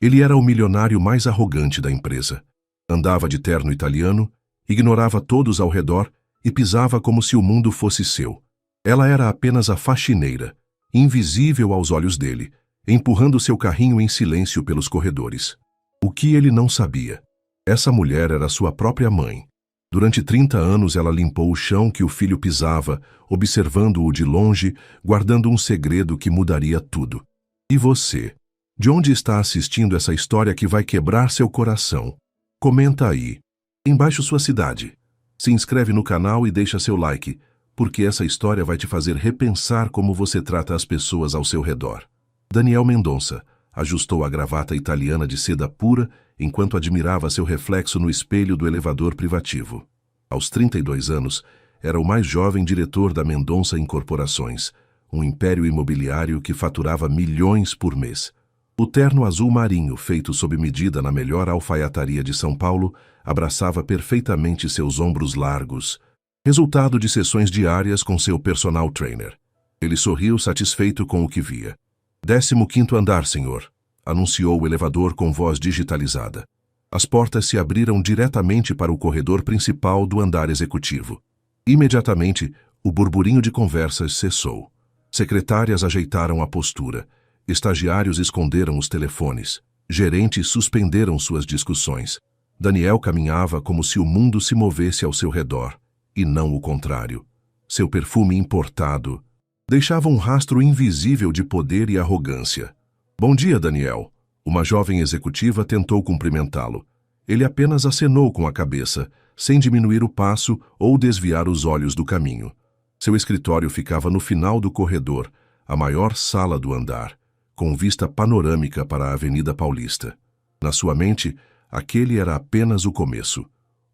Ele era o milionário mais arrogante da empresa. Andava de terno italiano, ignorava todos ao redor e pisava como se o mundo fosse seu. Ela era apenas a faxineira, invisível aos olhos dele, empurrando seu carrinho em silêncio pelos corredores. O que ele não sabia? Essa mulher era sua própria mãe. Durante 30 anos ela limpou o chão que o filho pisava, observando-o de longe, guardando um segredo que mudaria tudo. E você? De onde está assistindo essa história que vai quebrar seu coração? Comenta aí. Embaixo sua cidade. Se inscreve no canal e deixa seu like, porque essa história vai te fazer repensar como você trata as pessoas ao seu redor. Daniel Mendonça ajustou a gravata italiana de seda pura enquanto admirava seu reflexo no espelho do elevador privativo. Aos 32 anos, era o mais jovem diretor da Mendonça Incorporações, um império imobiliário que faturava milhões por mês. O terno azul marinho, feito sob medida na melhor alfaiataria de São Paulo, abraçava perfeitamente seus ombros largos, resultado de sessões diárias com seu personal trainer. Ele sorriu satisfeito com o que via. 15º andar, senhor, anunciou o elevador com voz digitalizada. As portas se abriram diretamente para o corredor principal do andar executivo. Imediatamente, o burburinho de conversas cessou. Secretárias ajeitaram a postura. Estagiários esconderam os telefones. Gerentes suspenderam suas discussões. Daniel caminhava como se o mundo se movesse ao seu redor, e não o contrário. Seu perfume importado deixava um rastro invisível de poder e arrogância. Bom dia, Daniel. Uma jovem executiva tentou cumprimentá-lo. Ele apenas acenou com a cabeça, sem diminuir o passo ou desviar os olhos do caminho. Seu escritório ficava no final do corredor, a maior sala do andar, com vista panorâmica para a Avenida Paulista. Na sua mente, aquele era apenas o começo.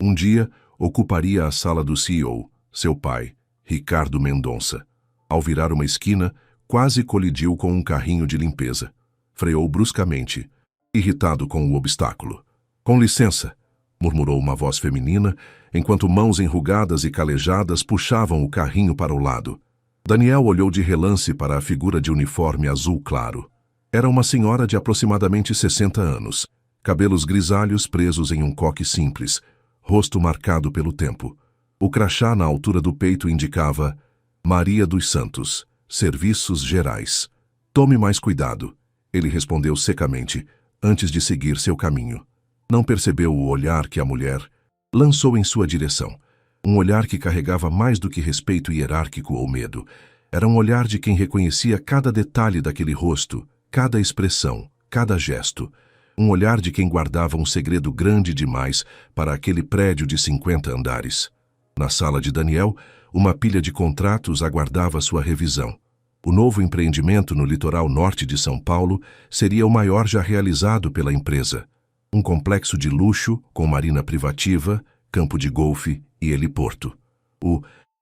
Um dia, ocuparia a sala do CEO, seu pai, Ricardo Mendonça. Ao virar uma esquina, quase colidiu com um carrinho de limpeza. Freou bruscamente, irritado com o obstáculo. Com licença, murmurou uma voz feminina, enquanto mãos enrugadas e calejadas puxavam o carrinho para o lado. Daniel olhou de relance para a figura de uniforme azul claro. Era uma senhora de aproximadamente 60 anos, cabelos grisalhos presos em um coque simples, rosto marcado pelo tempo. O crachá na altura do peito indicava Maria dos Santos, Serviços Gerais. Tome mais cuidado, ele respondeu secamente, antes de seguir seu caminho. Não percebeu o olhar que a mulher lançou em sua direção. Um olhar que carregava mais do que respeito hierárquico ou medo. Era um olhar de quem reconhecia cada detalhe daquele rosto, cada expressão, cada gesto. Um olhar de quem guardava um segredo grande demais para aquele prédio de 50 andares. Na sala de Daniel, uma pilha de contratos aguardava sua revisão. O novo empreendimento no litoral norte de São Paulo seria o maior já realizado pela empresa. Um complexo de luxo, com marina privativa, campo de golfe e heliporto. O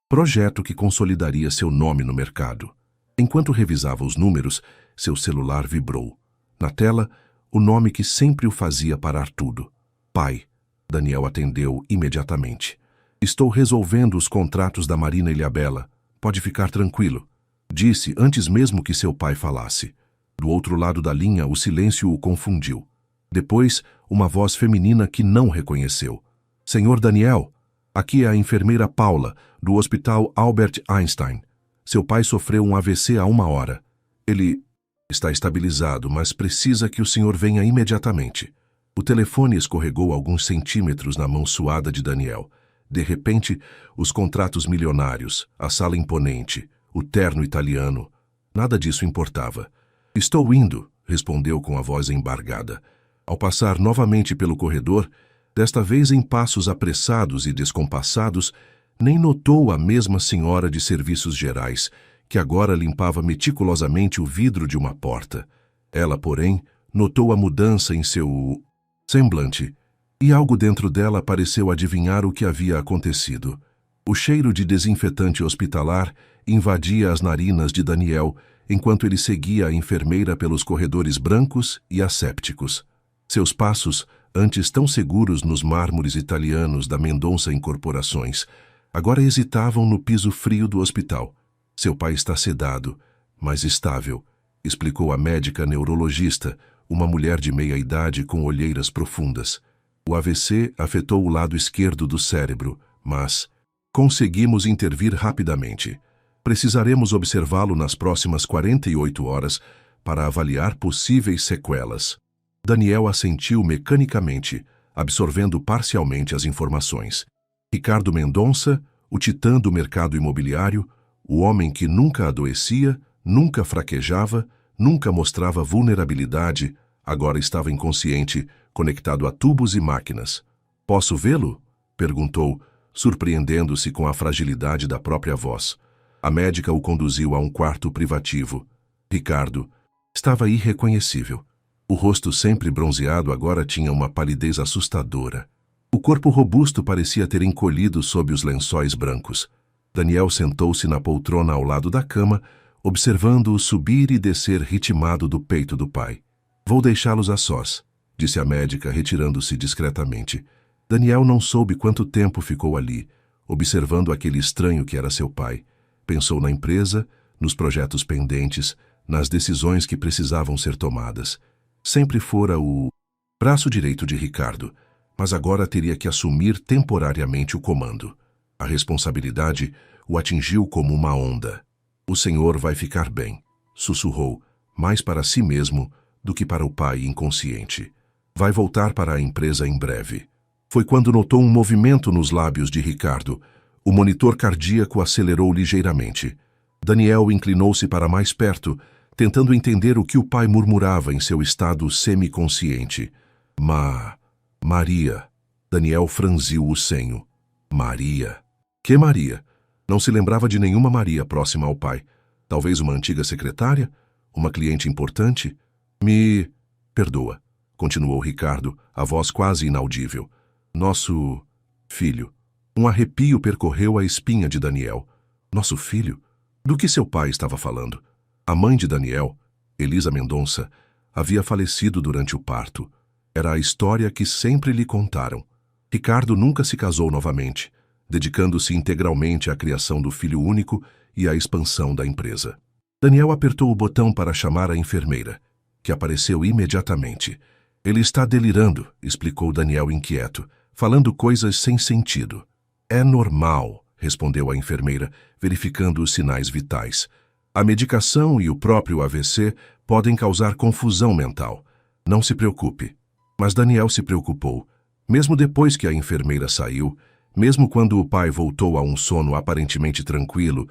projeto que consolidaria seu nome no mercado. Enquanto revisava os números, seu celular vibrou. Na tela, o nome que sempre o fazia parar tudo. Pai. Daniel atendeu imediatamente. Estou resolvendo os contratos da Marina Ilhabela. Pode ficar tranquilo. Disse antes mesmo que seu pai falasse. Do outro lado da linha, o silêncio o confundiu. Depois, uma voz feminina que não reconheceu. Senhor Daniel, aqui é a enfermeira Paula, do Hospital Albert Einstein. Seu pai sofreu um AVC há 1 hora. Ele está estabilizado, mas precisa que o senhor venha imediatamente. O telefone escorregou alguns centímetros na mão suada de Daniel. De repente, os contratos milionários, a sala imponente, o terno italiano. Nada disso importava. Estou indo, respondeu com a voz embargada. Ao passar novamente pelo corredor, desta vez em passos apressados e descompassados, nem notou a mesma senhora de serviços gerais, que agora limpava meticulosamente o vidro de uma porta. Ela, porém, notou a mudança em seu semblante, e algo dentro dela pareceu adivinhar o que havia acontecido. O cheiro de desinfetante hospitalar invadia as narinas de Daniel, enquanto ele seguia a enfermeira pelos corredores brancos e assépticos. Seus passos, antes tão seguros nos mármores italianos da Mendonça Incorporações, agora hesitavam no piso frio do hospital. Seu pai está sedado, mas estável, explicou a médica neurologista, uma mulher de meia idade com olheiras profundas. O AVC afetou o lado esquerdo do cérebro, mas conseguimos intervir rapidamente. Precisaremos observá-lo nas próximas 48 horas para avaliar possíveis sequelas. Daniel assentiu mecanicamente, absorvendo parcialmente as informações. Ricardo Mendonça, o titã do mercado imobiliário, o homem que nunca adoecia, nunca fraquejava, nunca mostrava vulnerabilidade, agora estava inconsciente, conectado a tubos e máquinas. "Posso vê-lo?" perguntou, surpreendendo-se com a fragilidade da própria voz. A médica o conduziu a um quarto privativo. Ricardo estava irreconhecível. O rosto sempre bronzeado agora tinha uma palidez assustadora. O corpo robusto parecia ter encolhido sob os lençóis brancos. Daniel sentou-se na poltrona ao lado da cama, observando-o subir e descer ritmado do peito do pai. "Vou deixá-los a sós", disse a médica, retirando-se discretamente. Daniel não soube quanto tempo ficou ali, observando aquele estranho que era seu pai. Pensou na empresa, nos projetos pendentes, nas decisões que precisavam ser tomadas. Sempre fora o braço direito de Ricardo, mas agora teria que assumir temporariamente o comando. A responsabilidade o atingiu como uma onda. "O senhor vai ficar bem", sussurrou, mais para si mesmo do que para o pai inconsciente. "Vai voltar para a empresa em breve." Foi quando notou um movimento nos lábios de Ricardo. O monitor cardíaco acelerou ligeiramente. Daniel inclinou-se para mais perto, tentando entender o que o pai murmurava em seu estado semiconsciente. Maria. Daniel franziu o senho. Maria. Que Maria? Não se lembrava de nenhuma Maria próxima ao pai. Talvez uma antiga secretária? Uma cliente importante? "Me perdoa", continuou Ricardo, a voz quase inaudível. "Nosso filho." Um arrepio percorreu a espinha de Daniel. Nosso filho? Do que seu pai estava falando? A mãe de Daniel, Elisa Mendonça, havia falecido durante o parto. Era a história que sempre lhe contaram. Ricardo nunca se casou novamente, dedicando-se integralmente à criação do filho único e à expansão da empresa. Daniel apertou o botão para chamar a enfermeira, que apareceu imediatamente. "Ele está delirando", explicou Daniel inquieto, falando coisas sem sentido. "É normal", respondeu a enfermeira, verificando os sinais vitais. "A medicação e o próprio AVC podem causar confusão mental. Não se preocupe." Mas Daniel se preocupou. Mesmo depois que a enfermeira saiu, mesmo quando o pai voltou a um sono aparentemente tranquilo,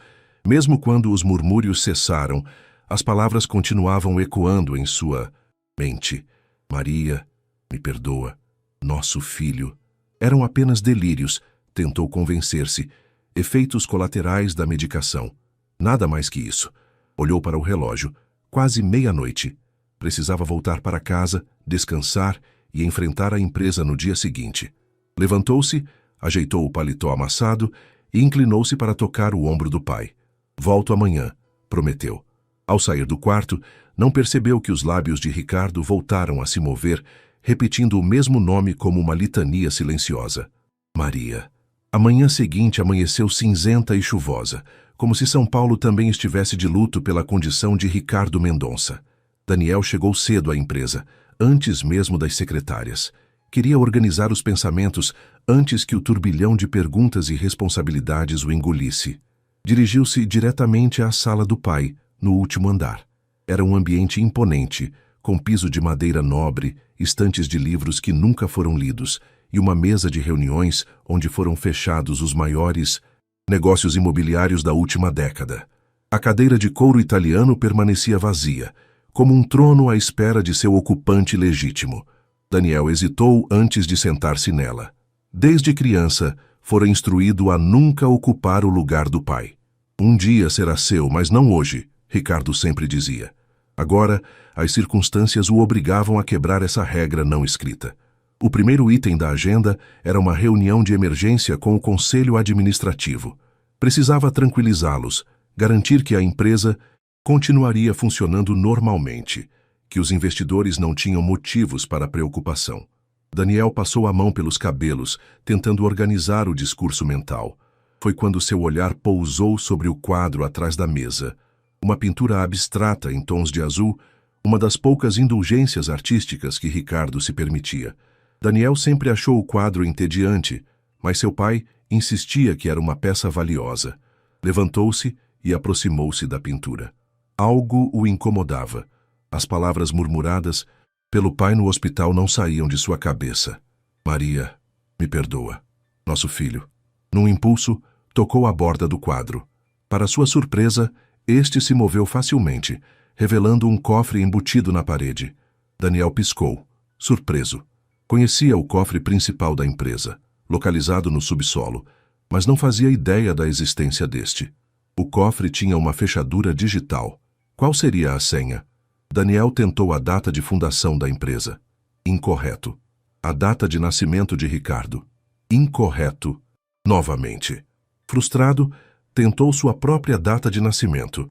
mesmo quando os murmúrios cessaram, as palavras continuavam ecoando em sua mente. "Maria, me perdoa. Nosso filho." Eram apenas delírios, tentou convencer-se, efeitos colaterais da medicação. Nada mais que isso. Olhou para o relógio. Quase meia-noite. Precisava voltar para casa, descansar e enfrentar a empresa no dia seguinte. Levantou-se, ajeitou o paletó amassado e inclinou-se para tocar o ombro do pai. "Volto amanhã", prometeu. Ao sair do quarto, não percebeu que os lábios de Ricardo voltaram a se mover, repetindo o mesmo nome como uma litania silenciosa. Maria. A manhã seguinte amanheceu cinzenta e chuvosa, como se São Paulo também estivesse de luto pela condição de Ricardo Mendonça. Daniel chegou cedo à empresa, antes mesmo das secretárias. Queria organizar os pensamentos antes que o turbilhão de perguntas e responsabilidades o engolisse. Dirigiu-se diretamente à sala do pai, no último andar. Era um ambiente imponente, com piso de madeira nobre, estantes de livros que nunca foram lidos e uma mesa de reuniões onde foram fechados os maiores negócios imobiliários da última década. A cadeira de couro italiano permanecia vazia, como um trono à espera de seu ocupante legítimo. Daniel hesitou antes de sentar-se nela. Desde criança, fora instruído a nunca ocupar o lugar do pai. "Um dia será seu, mas não hoje", Ricardo sempre dizia. Agora, as circunstâncias o obrigavam a quebrar essa regra não escrita. O primeiro item da agenda era uma reunião de emergência com o conselho administrativo. Precisava tranquilizá-los, garantir que a empresa continuaria funcionando normalmente, que os investidores não tinham motivos para preocupação. Daniel passou a mão pelos cabelos, tentando organizar o discurso mental. Foi quando seu olhar pousou sobre o quadro atrás da mesa. Uma pintura abstrata em tons de azul, uma das poucas indulgências artísticas que Ricardo se permitia. Daniel sempre achou o quadro entediante, mas seu pai insistia que era uma peça valiosa. Levantou-se e aproximou-se da pintura. Algo o incomodava. As palavras murmuradas pelo pai no hospital não saíam de sua cabeça. Maria, me perdoa. Nosso filho. Num impulso, tocou a borda do quadro. Para sua surpresa, este se moveu facilmente, revelando um cofre embutido na parede. Daniel piscou, surpreso. Conhecia o cofre principal da empresa, localizado no subsolo, mas não fazia ideia da existência deste. O cofre tinha uma fechadura digital. Qual seria a senha? Daniel tentou a data de fundação da empresa. Incorreto. A data de nascimento de Ricardo. Incorreto. Novamente. Frustrado, tentou sua própria data de nascimento.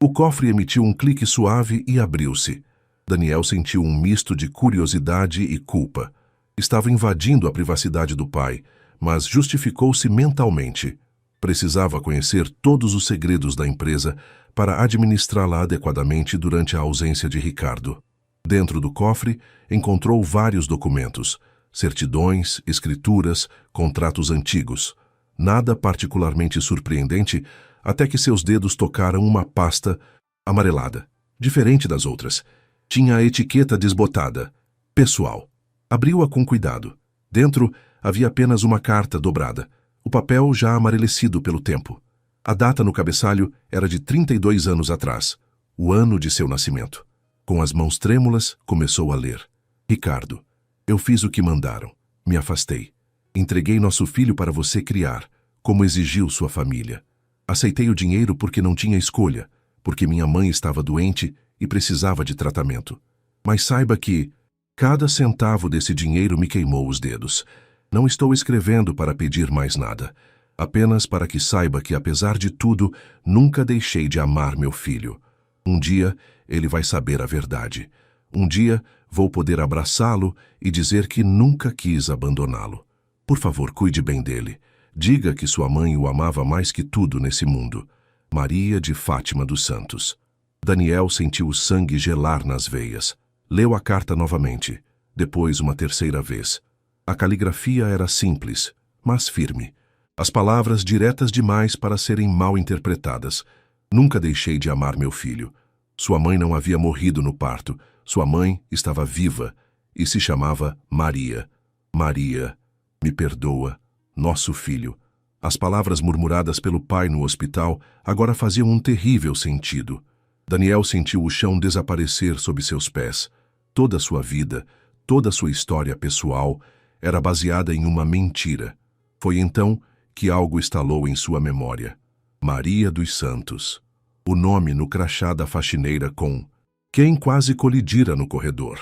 O cofre emitiu um clique suave e abriu-se. Daniel sentiu um misto de curiosidade e culpa. Estava invadindo a privacidade do pai, mas justificou-se mentalmente. Precisava conhecer todos os segredos da empresa para administrá-la adequadamente durante a ausência de Ricardo. Dentro do cofre, encontrou vários documentos, certidões, escrituras, contratos antigos. Nada particularmente surpreendente, até que seus dedos tocaram uma pasta amarelada, diferente das outras. Tinha a etiqueta desbotada. Pessoal. Abriu-a com cuidado. Dentro havia apenas uma carta dobrada, o papel já amarelecido pelo tempo. A data no cabeçalho era de 32 anos atrás, o ano de seu nascimento. Com as mãos trêmulas, começou a ler. Ricardo, eu fiz o que mandaram. Me afastei. Entreguei nosso filho para você criar, como exigiu sua família. Aceitei o dinheiro porque não tinha escolha, porque minha mãe estava doente e precisava de tratamento. Mas saiba que cada centavo desse dinheiro me queimou os dedos. Não estou escrevendo para pedir mais nada, apenas para que saiba que, apesar de tudo, nunca deixei de amar meu filho. Um dia, ele vai saber a verdade. Um dia, vou poder abraçá-lo e dizer que nunca quis abandoná-lo. Por favor, cuide bem dele. Diga que sua mãe o amava mais que tudo nesse mundo. Maria de Fátima dos Santos. Daniel sentiu o sangue gelar nas veias. Leu a carta novamente, depois uma terceira vez. A caligrafia era simples, mas firme. As palavras diretas demais para serem mal interpretadas. Nunca deixei de amar meu filho. Sua mãe não havia morrido no parto. Sua mãe estava viva e se chamava Maria. Maria, me perdoa, nosso filho. As palavras murmuradas pelo pai no hospital agora faziam um terrível sentido. Daniel sentiu o chão desaparecer sob seus pés. Toda sua vida, toda sua história pessoal era baseada em uma mentira. Foi então que algo estalou em sua memória. Maria dos Santos. O nome no crachá da faxineira com quem quase colidira no corredor.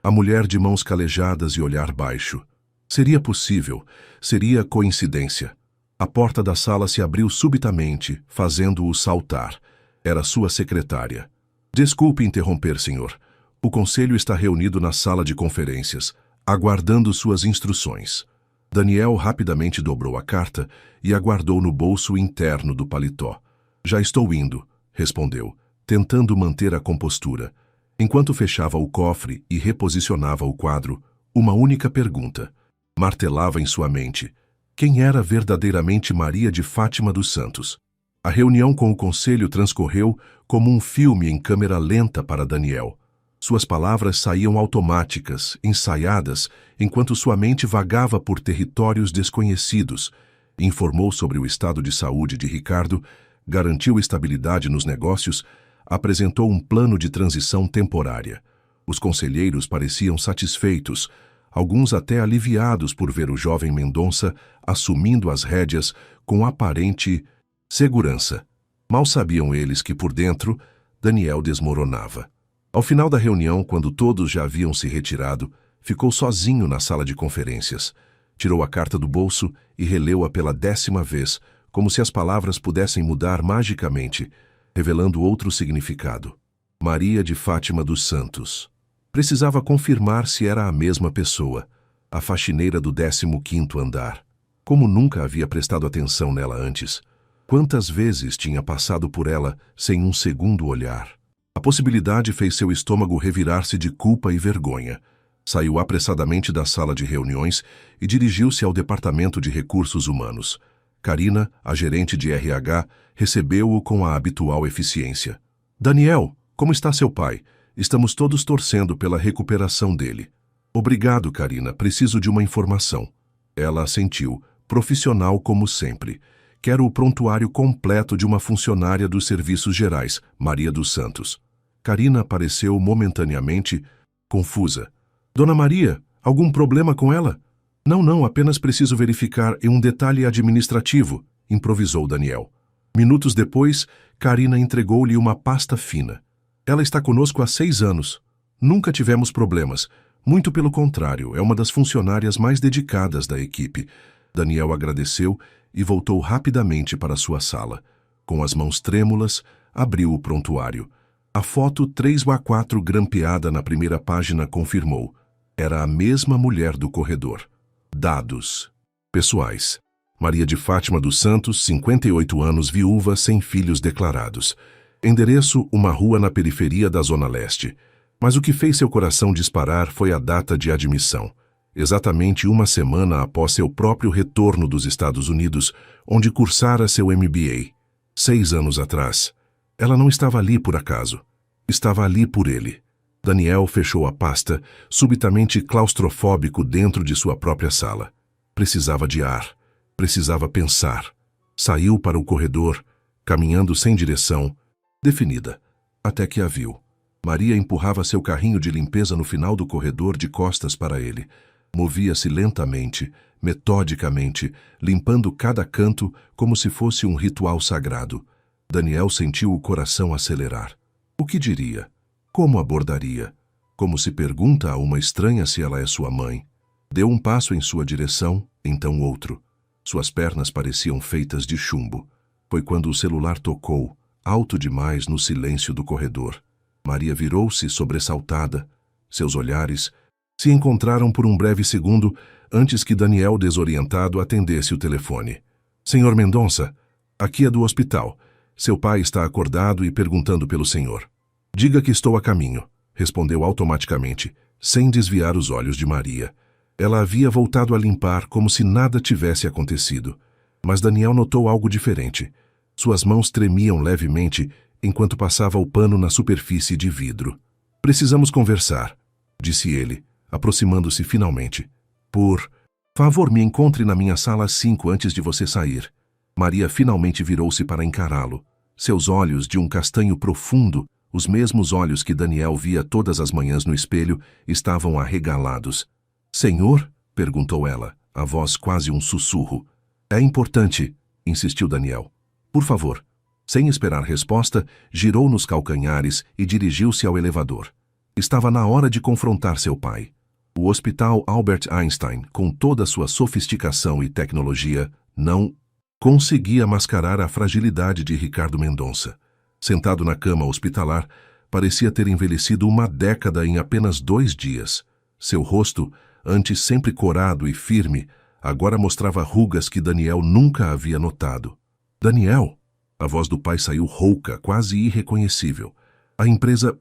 A mulher de mãos calejadas e olhar baixo. Seria possível, seria coincidência. A porta da sala se abriu subitamente, fazendo-o saltar. Era sua secretária. Desculpe interromper, senhor. O conselho está reunido na sala de conferências, aguardando suas instruções. Daniel rapidamente dobrou a carta e a guardou no bolso interno do paletó. Já estou indo, respondeu, tentando manter a compostura. Enquanto fechava o cofre e reposicionava o quadro, uma única pergunta martelava em sua mente. Quem era verdadeiramente Maria de Fátima dos Santos? A reunião com o conselho transcorreu como um filme em câmera lenta para Daniel. Suas palavras saíam automáticas, ensaiadas, enquanto sua mente vagava por territórios desconhecidos. Informou sobre o estado de saúde de Ricardo, garantiu estabilidade nos negócios, apresentou um plano de transição temporária. Os conselheiros pareciam satisfeitos, alguns até aliviados por ver o jovem Mendonça assumindo as rédeas com aparente segurança. Mal sabiam eles que, por dentro, Daniel desmoronava. Ao final da reunião, quando todos já haviam se retirado, ficou sozinho na sala de conferências. Tirou a carta do bolso e releu-a pela 10ª vez, como se as palavras pudessem mudar magicamente, revelando outro significado. Maria de Fátima dos Santos. Precisava confirmar se era a mesma pessoa, a faxineira do 15º andar. Como nunca havia prestado atenção nela antes, quantas vezes tinha passado por ela sem um segundo olhar. A possibilidade fez seu estômago revirar-se de culpa e vergonha. Saiu apressadamente da sala de reuniões e dirigiu-se ao Departamento de Recursos Humanos. Karina, a gerente de RH, recebeu-o com a habitual eficiência. Daniel, como está seu pai? Estamos todos torcendo pela recuperação dele. Obrigado, Karina. Preciso de uma informação. Ela assentiu, profissional como sempre. Quero o prontuário completo de uma funcionária dos Serviços Gerais, Maria dos Santos. Karina pareceu momentaneamente confusa. Dona Maria, algum problema com ela? Não, apenas preciso verificar em um detalhe administrativo, improvisou Daniel. Minutos depois, Karina entregou-lhe uma pasta fina. Ela está conosco há 6 anos. Nunca tivemos problemas. Muito pelo contrário, é uma das funcionárias mais dedicadas da equipe. Daniel agradeceu e voltou rapidamente para sua sala. Com as mãos trêmulas, abriu o prontuário. A foto 3x4 grampeada na primeira página confirmou. Era a mesma mulher do corredor. Dados pessoais. Maria de Fátima dos Santos, 58 anos, viúva, sem filhos declarados. Endereço, uma rua na periferia da Zona Leste. Mas o que fez seu coração disparar foi a data de admissão. Exatamente uma semana após seu próprio retorno dos Estados Unidos, onde cursara seu MBA. 6 anos atrás. Ela não estava ali por acaso. Estava ali por ele. Daniel fechou a pasta, subitamente claustrofóbico dentro de sua própria sala. Precisava de ar. Precisava pensar. Saiu para o corredor, caminhando sem direção, definida, até que a viu. Maria empurrava seu carrinho de limpeza no final do corredor de costas para ele. Movia-se lentamente, metodicamente, limpando cada canto como se fosse um ritual sagrado. Daniel sentiu o coração acelerar. O que diria? Como abordaria? Como se pergunta a uma estranha se ela é sua mãe. Deu um passo em sua direção, então outro. Suas pernas pareciam feitas de chumbo. Foi quando o celular tocou, alto demais no silêncio do corredor. Maria virou-se sobressaltada. Seus olhares se encontraram por um breve segundo antes que Daniel, desorientado, atendesse o telefone. Senhor Mendonça, aqui é do hospital. Seu pai está acordado e perguntando pelo senhor. Diga que estou a caminho, respondeu automaticamente, sem desviar os olhos de Maria. Ela havia voltado a limpar como se nada tivesse acontecido. Mas Daniel notou algo diferente. Suas mãos tremiam levemente enquanto passava o pano na superfície de vidro. Precisamos conversar, disse ele, aproximando-se finalmente. Por favor, me encontre na minha sala às 5 antes de você sair. Maria finalmente virou-se para encará-lo. Seus olhos, de um castanho profundo, os mesmos olhos que Daniel via todas as manhãs no espelho, estavam arregalados. Senhor? Perguntou ela, a voz quase um sussurro. É importante, insistiu Daniel. Por favor. Sem esperar resposta, girou nos calcanhares e dirigiu-se ao elevador. Estava na hora de confrontar seu pai. O Hospital Albert Einstein, com toda a sua sofisticação e tecnologia, não conseguia mascarar a fragilidade de Ricardo Mendonça. Sentado na cama hospitalar, parecia ter envelhecido uma década em apenas 2 dias. Seu rosto, antes sempre corado e firme, agora mostrava rugas que Daniel nunca havia notado. Daniel! A voz do pai saiu rouca, quase irreconhecível. A empresa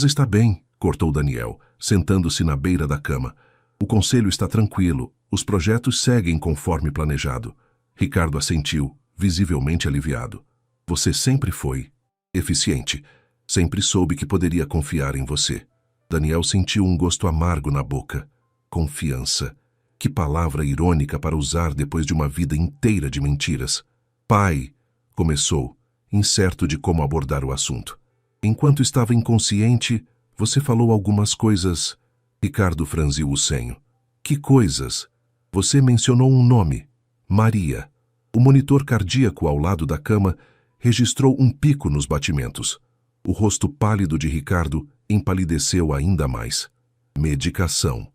está bem, cortou Daniel, sentando-se na beira da cama. O conselho está tranquilo, os projetos seguem conforme planejado. Ricardo assentiu, visivelmente aliviado. Você sempre foi eficiente. Sempre soube que poderia confiar em você. Daniel sentiu um gosto amargo na boca. Confiança. Que palavra irônica para usar depois de uma vida inteira de mentiras. Pai, começou, incerto de como abordar o assunto. Enquanto estava inconsciente, você falou algumas coisas. Ricardo franziu o senho. Que coisas? Você mencionou um nome. Maria. O monitor cardíaco ao lado da cama registrou um pico nos batimentos. O rosto pálido de Ricardo empalideceu ainda mais. Medicação,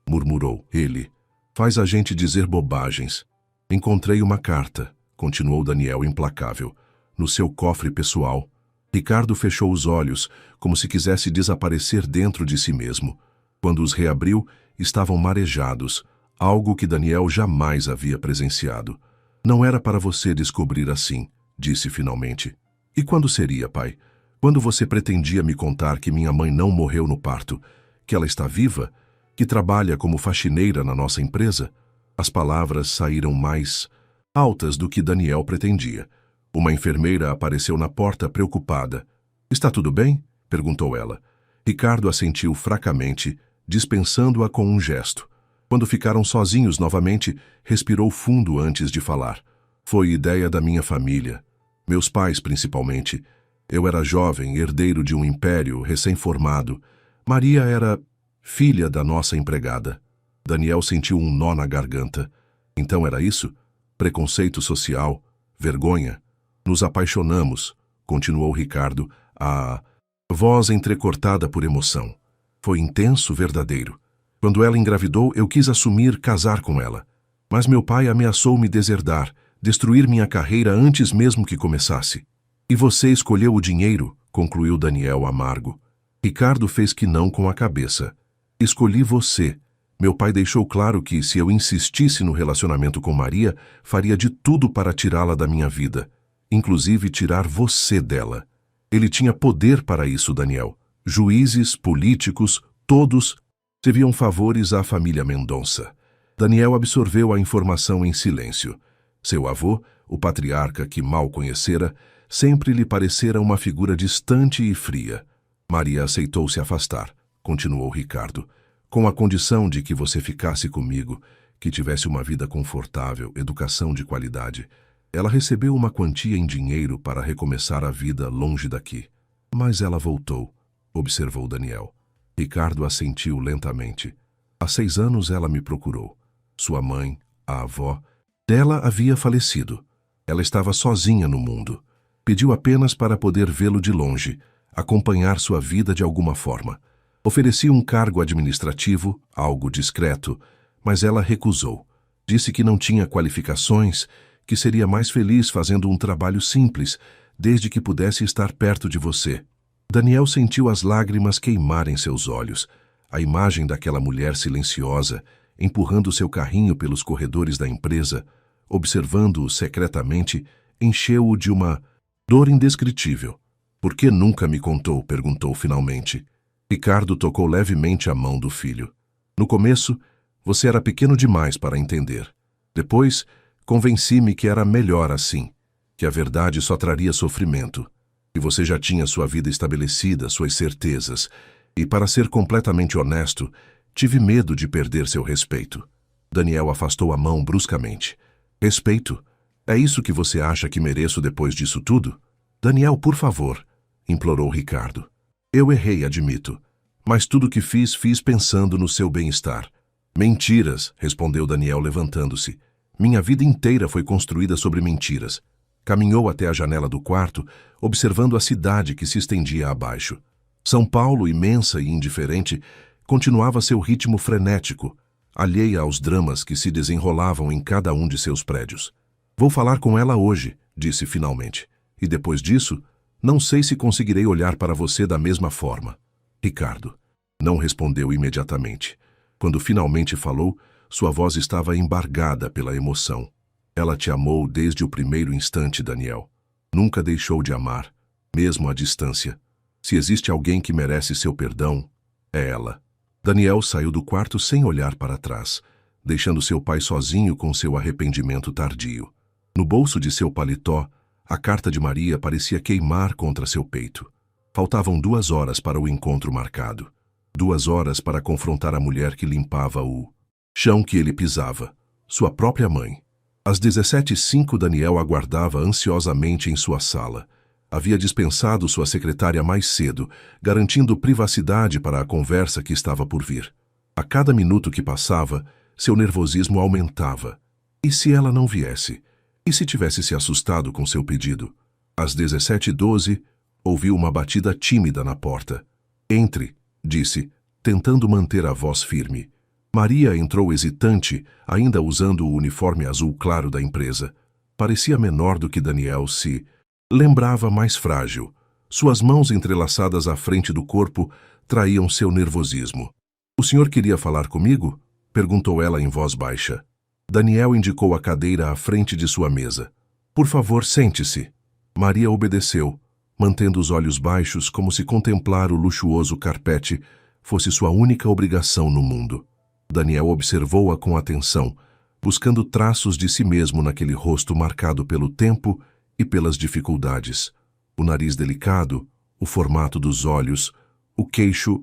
murmurou ele. Faz a gente dizer bobagens. Encontrei uma carta, continuou Daniel implacável, no seu cofre pessoal. Ricardo fechou os olhos, como se quisesse desaparecer dentro de si mesmo. Quando os reabriu, estavam marejados, algo que Daniel jamais havia presenciado. Não era para você descobrir assim, disse finalmente. E quando seria, pai? Quando você pretendia me contar que minha mãe não morreu no parto, que ela está viva, que trabalha como faxineira na nossa empresa, as palavras saíram mais altas do que Daniel pretendia. Uma enfermeira apareceu na porta preocupada. "Está tudo bem?" perguntou ela. Ricardo assentiu fracamente, dispensando-a com um gesto. Quando ficaram sozinhos novamente, respirou fundo antes de falar. "Foi ideia da minha família. Meus pais, principalmente. Eu era jovem, herdeiro de um império recém-formado. Maria era filha da nossa empregada." Daniel sentiu um nó na garganta. Então era isso? Preconceito social? Vergonha? "Nos apaixonamos", continuou Ricardo, a voz entrecortada por emoção. "Foi intenso, verdadeiro. Quando ela engravidou, eu quis assumir casar com ela. Mas meu pai ameaçou me deserdar, destruir minha carreira antes mesmo que começasse. E você escolheu o dinheiro", concluiu Daniel amargo. Ricardo fez que não com a cabeça. "Escolhi você. Meu pai deixou claro que, se eu insistisse no relacionamento com Maria, faria de tudo para tirá-la da minha vida, inclusive tirar você dela. Ele tinha poder para isso, Daniel. Juízes, políticos, todos deviam favores à família Mendonça." Daniel absorveu a informação em silêncio. Seu avô, o patriarca que mal conhecera, sempre lhe parecera uma figura distante e fria. "Maria aceitou se afastar", continuou Ricardo, "com a condição de que você ficasse comigo, que tivesse uma vida confortável, educação de qualidade. Ela recebeu uma quantia em dinheiro para recomeçar a vida longe daqui. Mas ela voltou", observou Daniel. Ricardo assentiu lentamente. "Há 6 anos ela me procurou. Sua mãe, a avó, dela havia falecido. Ela estava sozinha no mundo. Pediu apenas para poder vê-lo de longe, acompanhar sua vida de alguma forma. Ofereci um cargo administrativo, algo discreto, mas ela recusou. Disse que não tinha qualificações, que seria mais feliz fazendo um trabalho simples, desde que pudesse estar perto de você." Daniel sentiu as lágrimas queimarem seus olhos. A imagem daquela mulher silenciosa, empurrando seu carrinho pelos corredores da empresa, observando-o secretamente, encheu-o de uma dor indescritível. "Por que nunca me contou?" perguntou finalmente. Ricardo tocou levemente a mão do filho. "No começo, você era pequeno demais para entender. Depois, convenci-me que era melhor assim, que a verdade só traria sofrimento, que você já tinha sua vida estabelecida, suas certezas, e, para ser completamente honesto, tive medo de perder seu respeito." Daniel afastou a mão bruscamente. "Respeito? É isso que você acha que mereço depois disso tudo?" "Daniel, por favor", implorou Ricardo. "Eu errei, admito, mas tudo o que fiz pensando no seu bem-estar." "Mentiras", respondeu Daniel levantando-se. "Minha vida inteira foi construída sobre mentiras." Caminhou até a janela do quarto, observando a cidade que se estendia abaixo. São Paulo, imensa e indiferente, continuava seu ritmo frenético, alheia aos dramas que se desenrolavam em cada um de seus prédios. "Vou falar com ela hoje", disse finalmente. "E depois disso, não sei se conseguirei olhar para você da mesma forma." Ricardo não respondeu imediatamente. Quando finalmente falou, sua voz estava embargada pela emoção. "Ela te amou desde o primeiro instante, Daniel. Nunca deixou de amar, mesmo à distância. Se existe alguém que merece seu perdão, é ela." Daniel saiu do quarto sem olhar para trás, deixando seu pai sozinho com seu arrependimento tardio. No bolso de seu paletó, a carta de Maria parecia queimar contra seu peito. Faltavam 2 horas para o encontro marcado. 2 horas para confrontar a mulher que limpava o chão que ele pisava, sua própria mãe. Às 17h05, Daniel aguardava ansiosamente em sua sala. Havia dispensado sua secretária mais cedo, garantindo privacidade para a conversa que estava por vir. A cada minuto que passava, seu nervosismo aumentava. E se ela não viesse? E se tivesse se assustado com seu pedido? Às 17h12, ouviu uma batida tímida na porta. "Entre", disse, tentando manter a voz firme. Maria entrou hesitante, ainda usando o uniforme azul claro da empresa. Parecia menor do que Daniel se lembrava, mais frágil. Suas mãos entrelaçadas à frente do corpo traíam seu nervosismo. "O senhor queria falar comigo?" perguntou ela em voz baixa. Daniel indicou a cadeira à frente de sua mesa. "Por favor, sente-se." Maria obedeceu, mantendo os olhos baixos como se contemplar o luxuoso carpete fosse sua única obrigação no mundo. Daniel observou-a com atenção, buscando traços de si mesmo naquele rosto marcado pelo tempo e pelas dificuldades. O nariz delicado, o formato dos olhos, o queixo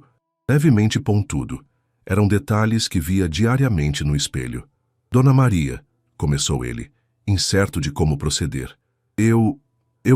levemente pontudo. Eram detalhes que via diariamente no espelho. Dona Maria, começou ele, incerto de como proceder. Eu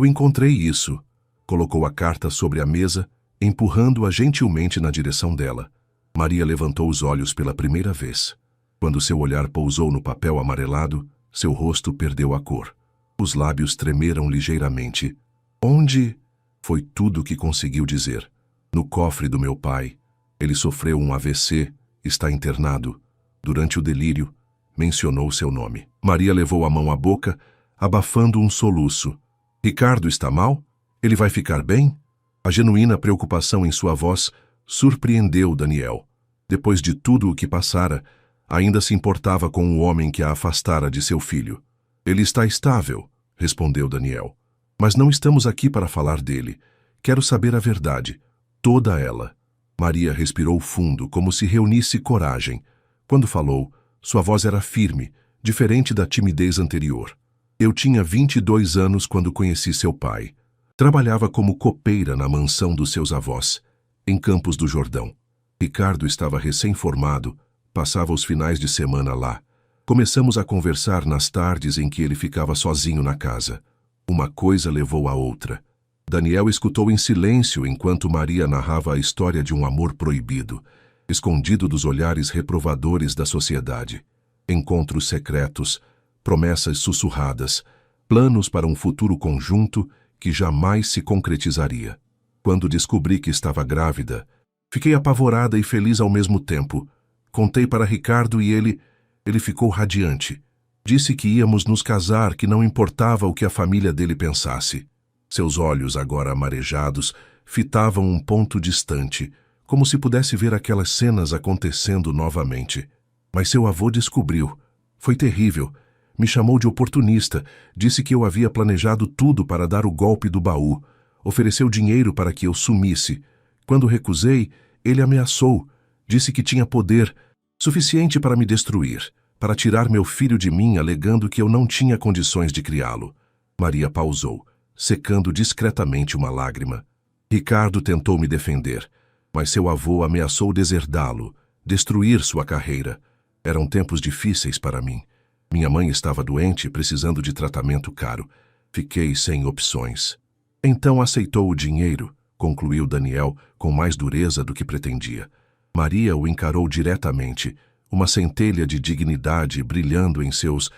encontrei isso. Colocou a carta sobre a mesa, empurrando-a gentilmente na direção dela. Maria levantou os olhos pela primeira vez. Quando seu olhar pousou no papel amarelado, seu rosto perdeu a cor. Os lábios tremeram ligeiramente. Onde? Foi tudo o que conseguiu dizer. No cofre do meu pai. Ele sofreu um AVC, está internado. Durante o delírio, mencionou seu nome. Maria levou a mão à boca, abafando um soluço. Ricardo está mal? Ele vai ficar bem? A genuína preocupação em sua voz surpreendeu Daniel. Depois de tudo o que passara, ainda se importava com o homem que a afastara de seu filho. Ele está estável, respondeu Daniel. Mas não estamos aqui para falar dele. Quero saber a verdade. Toda ela. Maria respirou fundo, como se reunisse coragem. Quando falou, sua voz era firme, diferente da timidez anterior. Eu tinha 22 anos quando conheci seu pai. Trabalhava como copeira na mansão dos seus avós, em Campos do Jordão. Ricardo estava recém-formado, passava os finais de semana lá. Começamos a conversar nas tardes em que ele ficava sozinho na casa. Uma coisa levou a outra. Daniel escutou em silêncio enquanto Maria narrava a história de um amor proibido, escondido dos olhares reprovadores da sociedade. Encontros secretos, promessas sussurradas, planos para um futuro conjunto que jamais se concretizaria. Quando descobri que estava grávida, fiquei apavorada e feliz ao mesmo tempo. Contei para Ricardo e ele ficou radiante. Disse que íamos nos casar, que não importava o que a família dele pensasse. Seus olhos, agora amarejados, fitavam um ponto distante, como se pudesse ver aquelas cenas acontecendo novamente. Mas seu avô descobriu. Foi terrível. Me chamou de oportunista, disse que eu havia planejado tudo para dar o golpe do baú. Ofereceu dinheiro para que eu sumisse. Quando recusei, ele ameaçou. Disse que tinha poder suficiente para me destruir, para tirar meu filho de mim, alegando que eu não tinha condições de criá-lo. Maria pausou, secando discretamente uma lágrima. Ricardo tentou me defender, mas seu avô ameaçou deserdá-lo, destruir sua carreira. Eram tempos difíceis para mim. Minha mãe estava doente, precisando de tratamento caro. Fiquei sem opções. Então aceitou o dinheiro, concluiu Daniel com mais dureza do que pretendia. Maria o encarou diretamente, uma centelha de dignidade brilhando em seus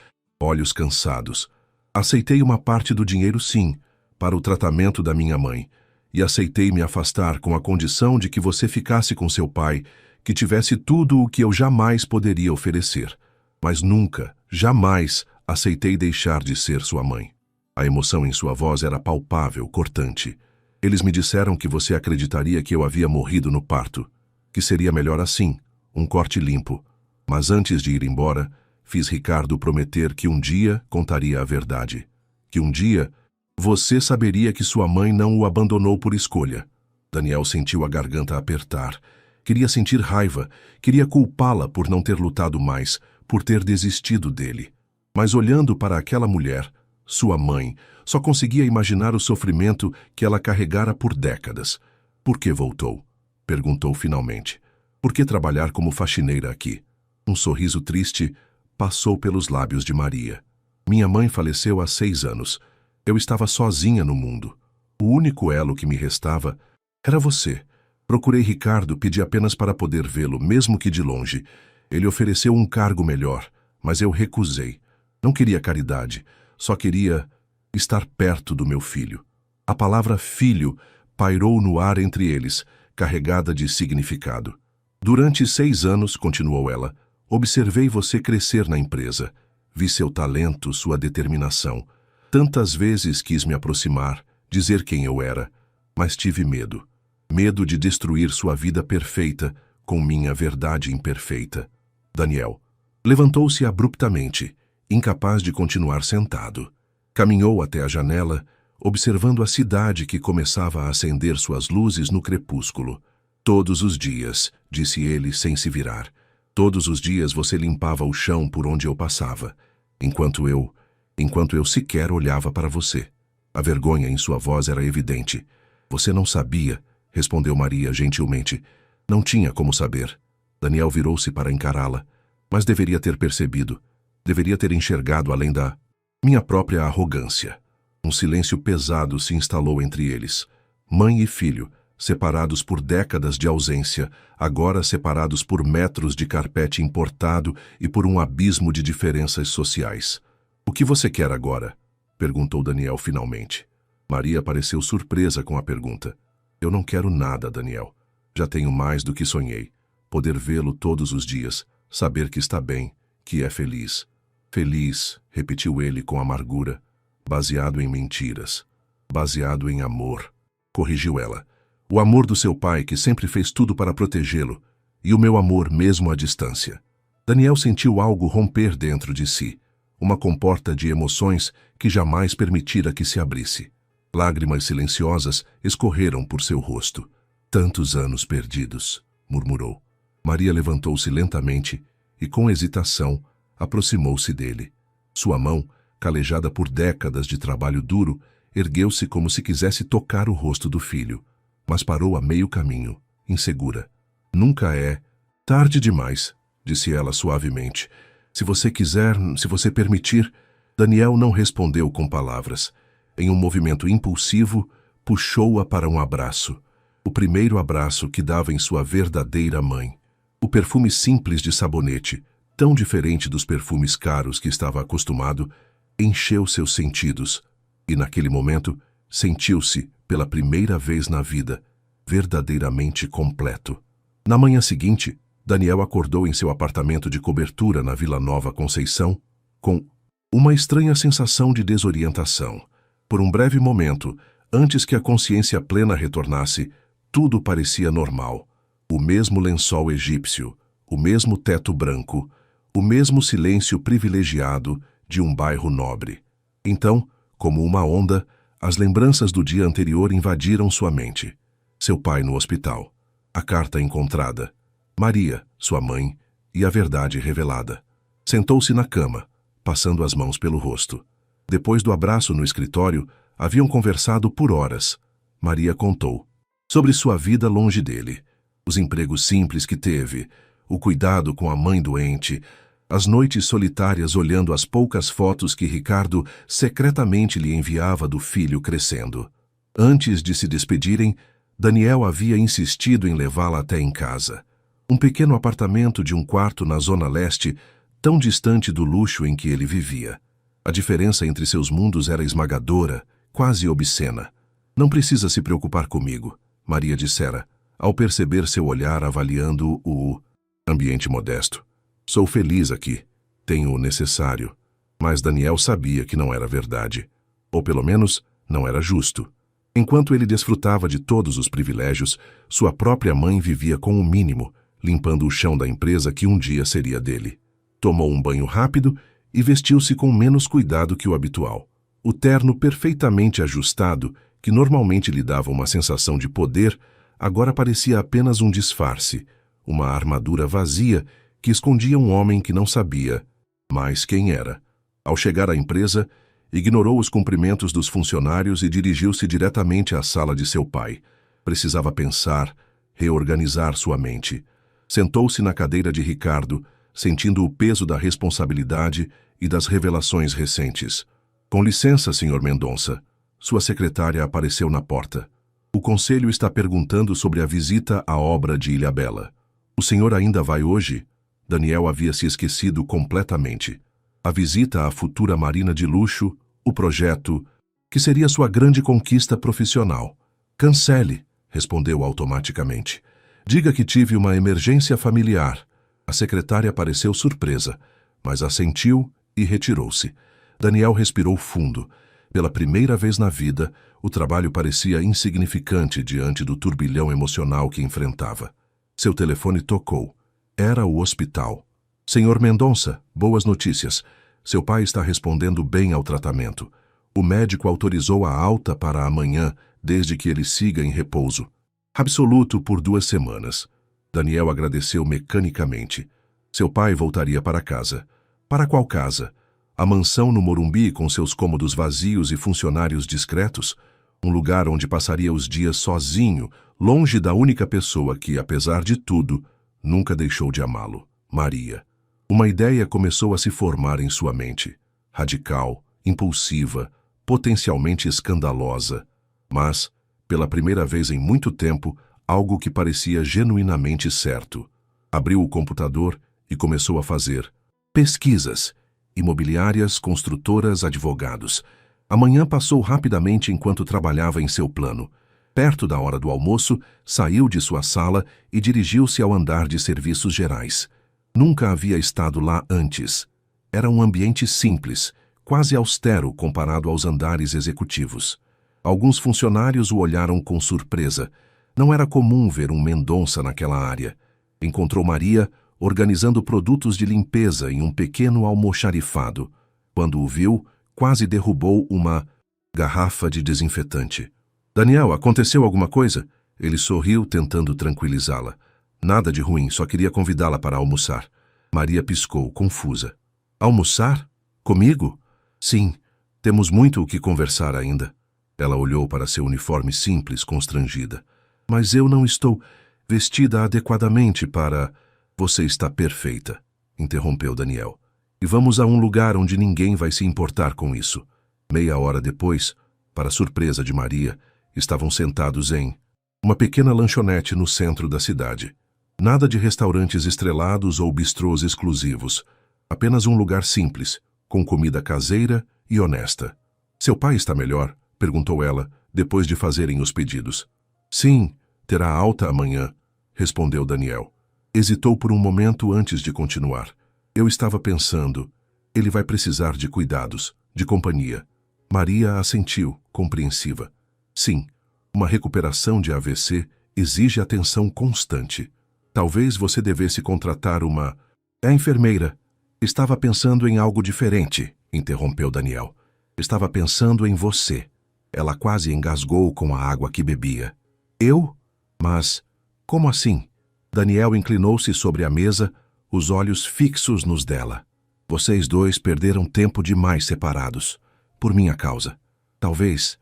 olhos cansados. Aceitei uma parte do dinheiro, sim, para o tratamento da minha mãe, e aceitei me afastar com a condição de que você ficasse com seu pai, que tivesse tudo o que eu jamais poderia oferecer. Mas nunca, jamais, aceitei deixar de ser sua mãe. A emoção em sua voz era palpável, cortante. Eles me disseram que você acreditaria que eu havia morrido no parto, que seria melhor assim, um corte limpo. Mas antes de ir embora, fiz Ricardo prometer que um dia contaria a verdade. Que um dia você saberia que sua mãe não o abandonou por escolha. Daniel sentiu a garganta apertar. Queria sentir raiva, queria culpá-la por não ter lutado mais, por ter desistido dele. Mas olhando para aquela mulher, sua mãe, só conseguia imaginar o sofrimento que ela carregara por décadas. Por que voltou? Perguntou finalmente. Por que trabalhar como faxineira aqui? Um sorriso triste passou pelos lábios de Maria. Minha mãe faleceu há 6 anos. Eu estava sozinha no mundo. O único elo que me restava era você. Procurei Ricardo, pedi apenas para poder vê-lo, mesmo que de longe. Ele ofereceu um cargo melhor, mas eu recusei. Não queria caridade, só queria estar perto do meu filho. A palavra filho pairou no ar entre eles, carregada de significado. Durante 6 anos, continuou ela, observei você crescer na empresa. Vi seu talento, sua determinação. Tantas vezes quis me aproximar, dizer quem eu era, mas tive medo. Medo de destruir sua vida perfeita com minha verdade imperfeita. Daniel levantou-se abruptamente, incapaz de continuar sentado. Caminhou até a janela, observando a cidade que começava a acender suas luzes no crepúsculo. Todos os dias, disse ele sem se virar. Todos os dias você limpava o chão por onde eu passava, enquanto eu sequer olhava para você. A vergonha em sua voz era evidente. Você não sabia, respondeu Maria gentilmente. Não tinha como saber. Daniel virou-se para encará-la, mas deveria ter percebido. Deveria ter enxergado além da minha própria arrogância. Um silêncio pesado se instalou entre eles. Mãe e filho, separados por décadas de ausência, agora separados por metros de carpete importado e por um abismo de diferenças sociais. O que você quer agora? Perguntou Daniel finalmente. Maria pareceu surpresa com a pergunta. Eu não quero nada, Daniel. Já tenho mais do que sonhei. Poder vê-lo todos os dias, saber que está bem, que é feliz. Feliz, repetiu ele com amargura, baseado em mentiras, baseado em amor, corrigiu ela. O amor do seu pai, que sempre fez tudo para protegê-lo, e o meu amor mesmo à distância. Daniel sentiu algo romper dentro de si, uma comporta de emoções que jamais permitira que se abrisse. Lágrimas silenciosas escorreram por seu rosto. Tantos anos perdidos, murmurou. Maria levantou-se lentamente e, com hesitação, aproximou-se dele. Sua mão, calejada por décadas de trabalho duro, ergueu-se como se quisesse tocar o rosto do filho, mas parou a meio caminho, insegura. Nunca é tarde demais, disse ela suavemente. Se você quiser, se você permitir. Daniel não respondeu com palavras. Em um movimento impulsivo, puxou-a para um abraço. O primeiro abraço que dava em sua verdadeira mãe. O perfume simples de sabonete, tão diferente dos perfumes caros que estava acostumado, encheu seus sentidos, e naquele momento sentiu-se, pela primeira vez na vida, verdadeiramente completo. Na manhã seguinte, Daniel acordou em seu apartamento de cobertura na Vila Nova Conceição, com uma estranha sensação de desorientação. Por um breve momento, antes que a consciência plena retornasse, tudo parecia normal. O mesmo lençol egípcio, o mesmo teto branco, o mesmo silêncio privilegiado de um bairro nobre. Então, como uma onda, as lembranças do dia anterior invadiram sua mente. Seu pai no hospital, a carta encontrada, Maria, sua mãe, e a verdade revelada. Sentou-se na cama, passando as mãos pelo rosto. Depois do abraço no escritório, haviam conversado por horas. Maria contou sobre sua vida longe dele, os empregos simples que teve, o cuidado com a mãe doente, as noites solitárias olhando as poucas fotos que Ricardo secretamente lhe enviava do filho crescendo. Antes de se despedirem, Daniel havia insistido em levá-la até em casa. Um pequeno apartamento de um quarto na Zona Leste, tão distante do luxo em que ele vivia. A diferença entre seus mundos era esmagadora, quase obscena. Não precisa se preocupar comigo, Maria dissera, ao perceber seu olhar avaliando o ambiente modesto. Sou feliz aqui, tenho o necessário. Mas Daniel sabia que não era verdade. Ou pelo menos, não era justo. Enquanto ele desfrutava de todos os privilégios, sua própria mãe vivia com o mínimo, limpando o chão da empresa que um dia seria dele. Tomou um banho rápido e vestiu-se com menos cuidado que o habitual. O terno perfeitamente ajustado, que normalmente lhe dava uma sensação de poder, agora parecia apenas um disfarce, uma armadura vazia que escondia um homem que não sabia mais quem era. Ao chegar à empresa, ignorou os cumprimentos dos funcionários e dirigiu-se diretamente à sala de seu pai. Precisava pensar, reorganizar sua mente. Sentou-se na cadeira de Ricardo, sentindo o peso da responsabilidade e das revelações recentes. Com licença, Sr. Mendonça. Sua secretária apareceu na porta. O conselho está perguntando sobre a visita à obra de Ilhabela. O senhor ainda vai hoje? Daniel havia se esquecido completamente. A visita à futura marina de luxo, o projeto, que seria sua grande conquista profissional. Cancele, respondeu automaticamente. Diga que tive uma emergência familiar. A secretária pareceu surpresa, mas assentiu e retirou-se. Daniel respirou fundo. Pela primeira vez na vida, o trabalho parecia insignificante diante do turbilhão emocional que enfrentava. Seu telefone tocou. Era o hospital. Senhor Mendonça, boas notícias. Seu pai está respondendo bem ao tratamento. O médico autorizou a alta para amanhã, desde que ele siga em repouso absoluto por 2 semanas. Daniel agradeceu mecanicamente. Seu pai voltaria para casa. Para qual casa? A mansão no Morumbi com seus cômodos vazios e funcionários discretos? Um lugar onde passaria os dias sozinho, longe da única pessoa que, apesar de tudo, nunca deixou de amá-lo, Maria. Uma ideia começou a se formar em sua mente. Radical, impulsiva, potencialmente escandalosa. Mas, pela primeira vez em muito tempo, algo que parecia genuinamente certo. Abriu o computador e começou a fazer pesquisas. Imobiliárias, construtoras, advogados. A manhã passou rapidamente enquanto trabalhava em seu plano. Perto da hora do almoço, saiu de sua sala e dirigiu-se ao andar de serviços gerais. Nunca havia estado lá antes. Era um ambiente simples, quase austero comparado aos andares executivos. Alguns funcionários o olharam com surpresa. Não era comum ver um Mendonça naquela área. Encontrou Maria organizando produtos de limpeza em um pequeno almoxarifado. Quando o viu, quase derrubou uma garrafa de desinfetante. Daniel, aconteceu alguma coisa? Ele sorriu, tentando tranquilizá-la. Nada de ruim, só queria convidá-la para almoçar. Maria piscou, confusa. Almoçar? Comigo? Sim, temos muito o que conversar ainda. Ela olhou para seu uniforme simples, constrangida. Mas eu não estou vestida adequadamente para... Você está perfeita, interrompeu Daniel. E vamos a um lugar onde ninguém vai se importar com isso. Meia hora depois, para surpresa de Maria, estavam sentados em uma pequena lanchonete no centro da cidade. Nada de restaurantes estrelados ou bistrôs exclusivos. Apenas um lugar simples, com comida caseira e honesta. Seu pai está melhor? Perguntou ela, depois de fazerem os pedidos. Sim, terá alta amanhã, respondeu Daniel. Hesitou por um momento antes de continuar. Eu estava pensando, ele vai precisar de cuidados, de companhia. Maria assentiu, compreensiva. Sim, uma recuperação de AVC exige atenção constante. Talvez você devesse contratar uma... É enfermeira. Estava pensando em algo diferente, interrompeu Daniel. Estava pensando em você. Ela quase engasgou com a água que bebia. Eu? Mas, como assim? Daniel inclinou-se sobre a mesa, os olhos fixos nos dela. Vocês dois perderam tempo demais separados. Por minha causa. Talvez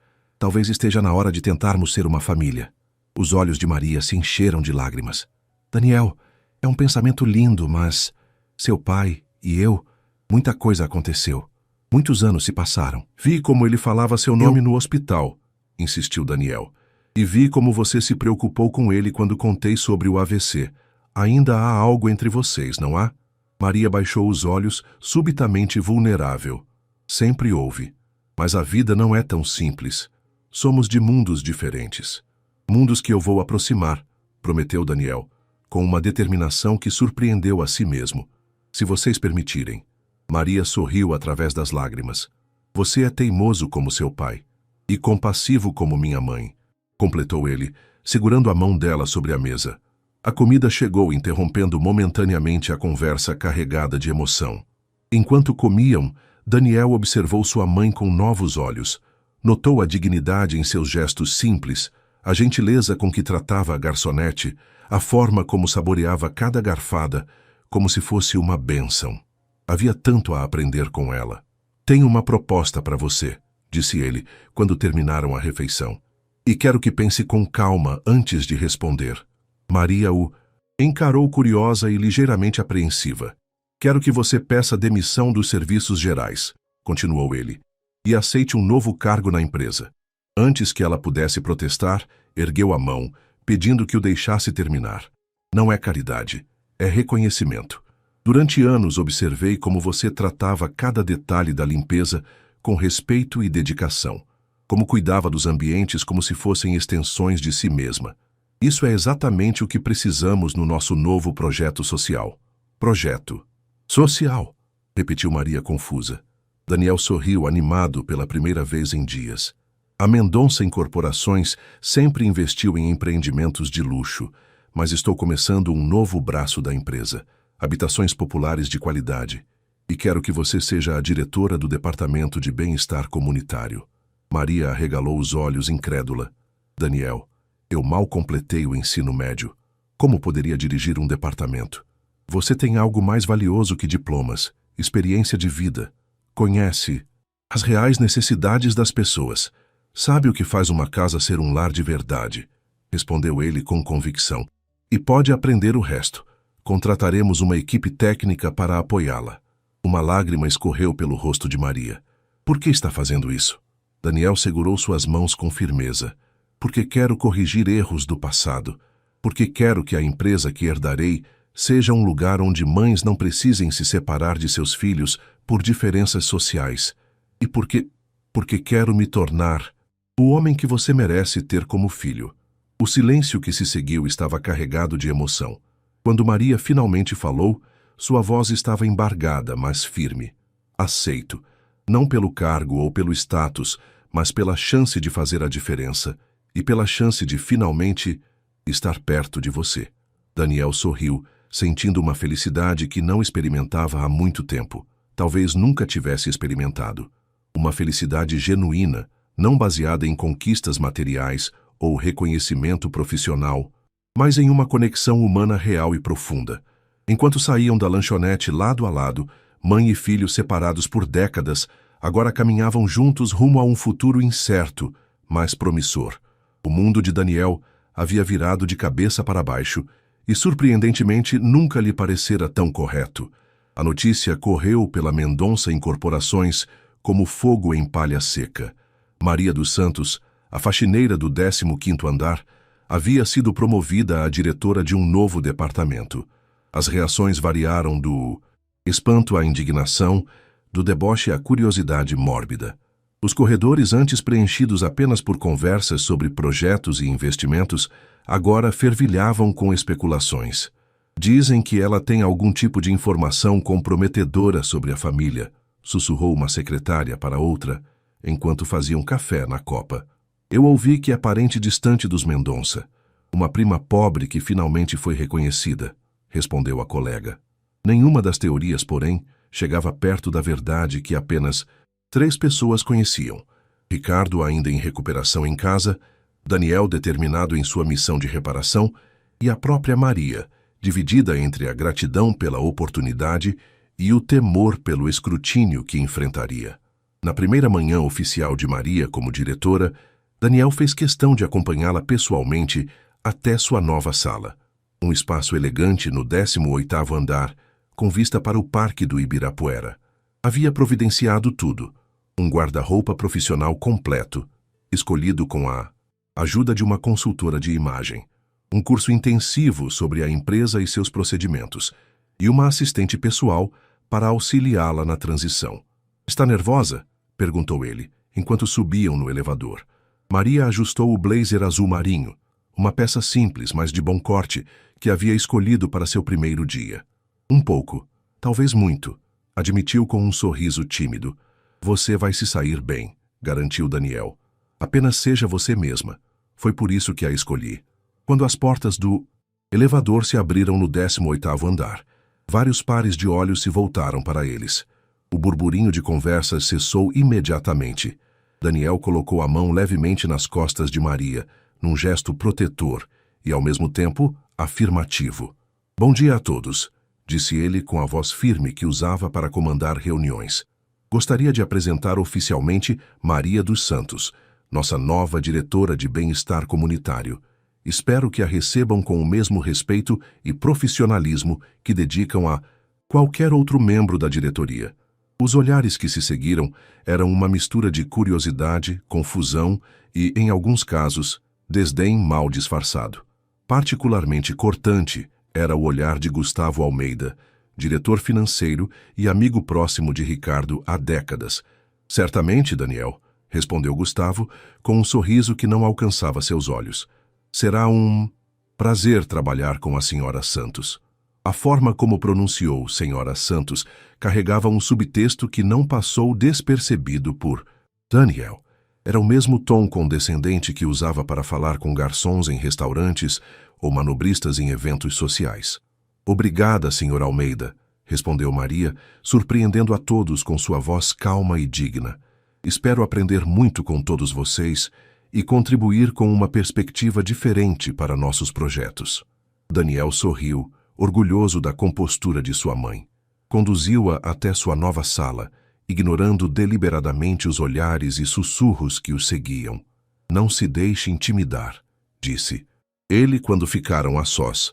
esteja na hora de tentarmos ser uma família. Os olhos de Maria se encheram de lágrimas. Daniel, é um pensamento lindo, mas... Seu pai e eu... Muita coisa aconteceu. Muitos anos se passaram. Vi como ele falava seu nome no hospital, insistiu Daniel. E vi como você se preocupou com ele quando contei sobre o AVC. Ainda há algo entre vocês, não há? Maria baixou os olhos, subitamente vulnerável. Sempre houve. Mas a vida não é tão simples. Somos de mundos diferentes. Mundos que eu vou aproximar, prometeu Daniel, com uma determinação que surpreendeu a si mesmo. Se vocês permitirem. Maria sorriu através das lágrimas. Você é teimoso como seu pai. E compassivo como minha mãe, completou ele, segurando a mão dela sobre a mesa. A comida chegou, interrompendo momentaneamente a conversa carregada de emoção. Enquanto comiam, Daniel observou sua mãe com novos olhos. Notou a dignidade em seus gestos simples, a gentileza com que tratava a garçonete, a forma como saboreava cada garfada, como se fosse uma bênção. Havia tanto a aprender com ela. Tenho uma proposta para você, disse ele, quando terminaram a refeição. E quero que pense com calma antes de responder. Maria o encarou curiosa e ligeiramente apreensiva. Quero que você peça demissão dos serviços gerais, continuou ele, e aceite um novo cargo na empresa. Antes que ela pudesse protestar, ergueu a mão, pedindo que o deixasse terminar. Não é caridade, é reconhecimento. Durante anos observei como você tratava cada detalhe da limpeza com respeito e dedicação, como cuidava dos ambientes como se fossem extensões de si mesma. Isso é exatamente o que precisamos no nosso novo projeto social. Projeto social, repetiu Maria confusa. Daniel sorriu animado pela primeira vez em dias. A Mendonça Incorporações sempre investiu em empreendimentos de luxo, mas estou começando um novo braço da empresa. Habitações populares de qualidade. E quero que você seja a diretora do Departamento de Bem-Estar Comunitário. Maria arregalou os olhos incrédula. Daniel, eu mal completei o ensino médio. Como poderia dirigir um departamento? Você tem algo mais valioso que diplomas, experiência de vida. Conhece as reais necessidades das pessoas. Sabe o que faz uma casa ser um lar de verdade, respondeu ele com convicção. E pode aprender o resto. Contrataremos uma equipe técnica para apoiá-la. Uma lágrima escorreu pelo rosto de Maria. Por que está fazendo isso? Daniel segurou suas mãos com firmeza. Porque quero corrigir erros do passado. Porque quero que a empresa que herdarei seja um lugar onde mães não precisem se separar de seus filhos por diferenças sociais. E porque quero me tornar o homem que você merece ter como filho. O silêncio que se seguiu estava carregado de emoção. Quando Maria finalmente falou, sua voz estava embargada, mas firme. Aceito, não pelo cargo ou pelo status, mas pela chance de fazer a diferença e pela chance de finalmente estar perto de você. Daniel sorriu, sentindo uma felicidade que não experimentava há muito tempo. Talvez nunca tivesse experimentado. Uma felicidade genuína, não baseada em conquistas materiais ou reconhecimento profissional, mas em uma conexão humana real e profunda. Enquanto saíam da lanchonete lado a lado, mãe e filho separados por décadas, agora caminhavam juntos rumo a um futuro incerto, mas promissor. O mundo de Daniel havia virado de cabeça para baixo e, surpreendentemente, nunca lhe parecera tão correto. A notícia correu pela Mendonça Incorporações como fogo em palha seca. Maria dos Santos, a faxineira do 15º andar, havia sido promovida a diretora de um novo departamento. As reações variaram do espanto à indignação, do deboche à curiosidade mórbida. Os corredores, antes preenchidos apenas por conversas sobre projetos e investimentos, agora fervilhavam com especulações. Dizem que ela tem algum tipo de informação comprometedora sobre a família, sussurrou uma secretária para outra, enquanto faziam café na copa. Eu ouvi que é parente distante dos Mendonça, uma prima pobre que finalmente foi reconhecida, respondeu a colega. Nenhuma das teorias, porém, chegava perto da verdade que apenas 3 pessoas conheciam. Ricardo, ainda em recuperação em casa, Daniel, determinado em sua missão de reparação, e a própria Maria, dividida entre a gratidão pela oportunidade e o temor pelo escrutínio que enfrentaria. Na primeira manhã oficial de Maria como diretora, Daniel fez questão de acompanhá-la pessoalmente até sua nova sala. Um espaço elegante no 18º andar, com vista para o Parque do Ibirapuera. Havia providenciado tudo. Um guarda-roupa profissional completo, escolhido com a ajuda de uma consultora de imagem, um curso intensivo sobre a empresa e seus procedimentos, e uma assistente pessoal para auxiliá-la na transição. Está nervosa? Perguntou ele, enquanto subiam no elevador. Maria ajustou o blazer azul marinho, uma peça simples, mas de bom corte, que havia escolhido para seu primeiro dia. Um pouco, talvez muito, admitiu com um sorriso tímido. Você vai se sair bem, garantiu Daniel. Apenas seja você mesma. Foi por isso que a escolhi. Quando as portas do elevador se abriram no 18º andar, vários pares de olhos se voltaram para eles. O burburinho de conversas cessou imediatamente. Daniel colocou a mão levemente nas costas de Maria, num gesto protetor e, ao mesmo tempo, afirmativo. Bom dia a todos, disse ele com a voz firme que usava para comandar reuniões. Gostaria de apresentar oficialmente Maria dos Santos, nossa nova diretora de bem-estar comunitário. Espero que a recebam com o mesmo respeito e profissionalismo que dedicam a qualquer outro membro da diretoria. Os olhares que se seguiram eram uma mistura de curiosidade, confusão e, em alguns casos, desdém mal disfarçado. Particularmente cortante era o olhar de Gustavo Almeida, diretor financeiro e amigo próximo de Ricardo há décadas. Certamente, Daniel, respondeu Gustavo, com um sorriso que não alcançava seus olhos. Será um prazer trabalhar com a senhora Santos. A forma como pronunciou senhora Santos carregava um subtexto que não passou despercebido por Daniel. Era o mesmo tom condescendente que usava para falar com garçons em restaurantes ou manobristas em eventos sociais. Obrigada, senhor Almeida, respondeu Maria, surpreendendo a todos com sua voz calma e digna. Espero aprender muito com todos vocês e contribuir com uma perspectiva diferente para nossos projetos. Daniel sorriu, orgulhoso da compostura de sua mãe. Conduziu-a até sua nova sala, ignorando deliberadamente os olhares e sussurros que o seguiam. Não se deixe intimidar, disse. Ele, quando ficaram a sós.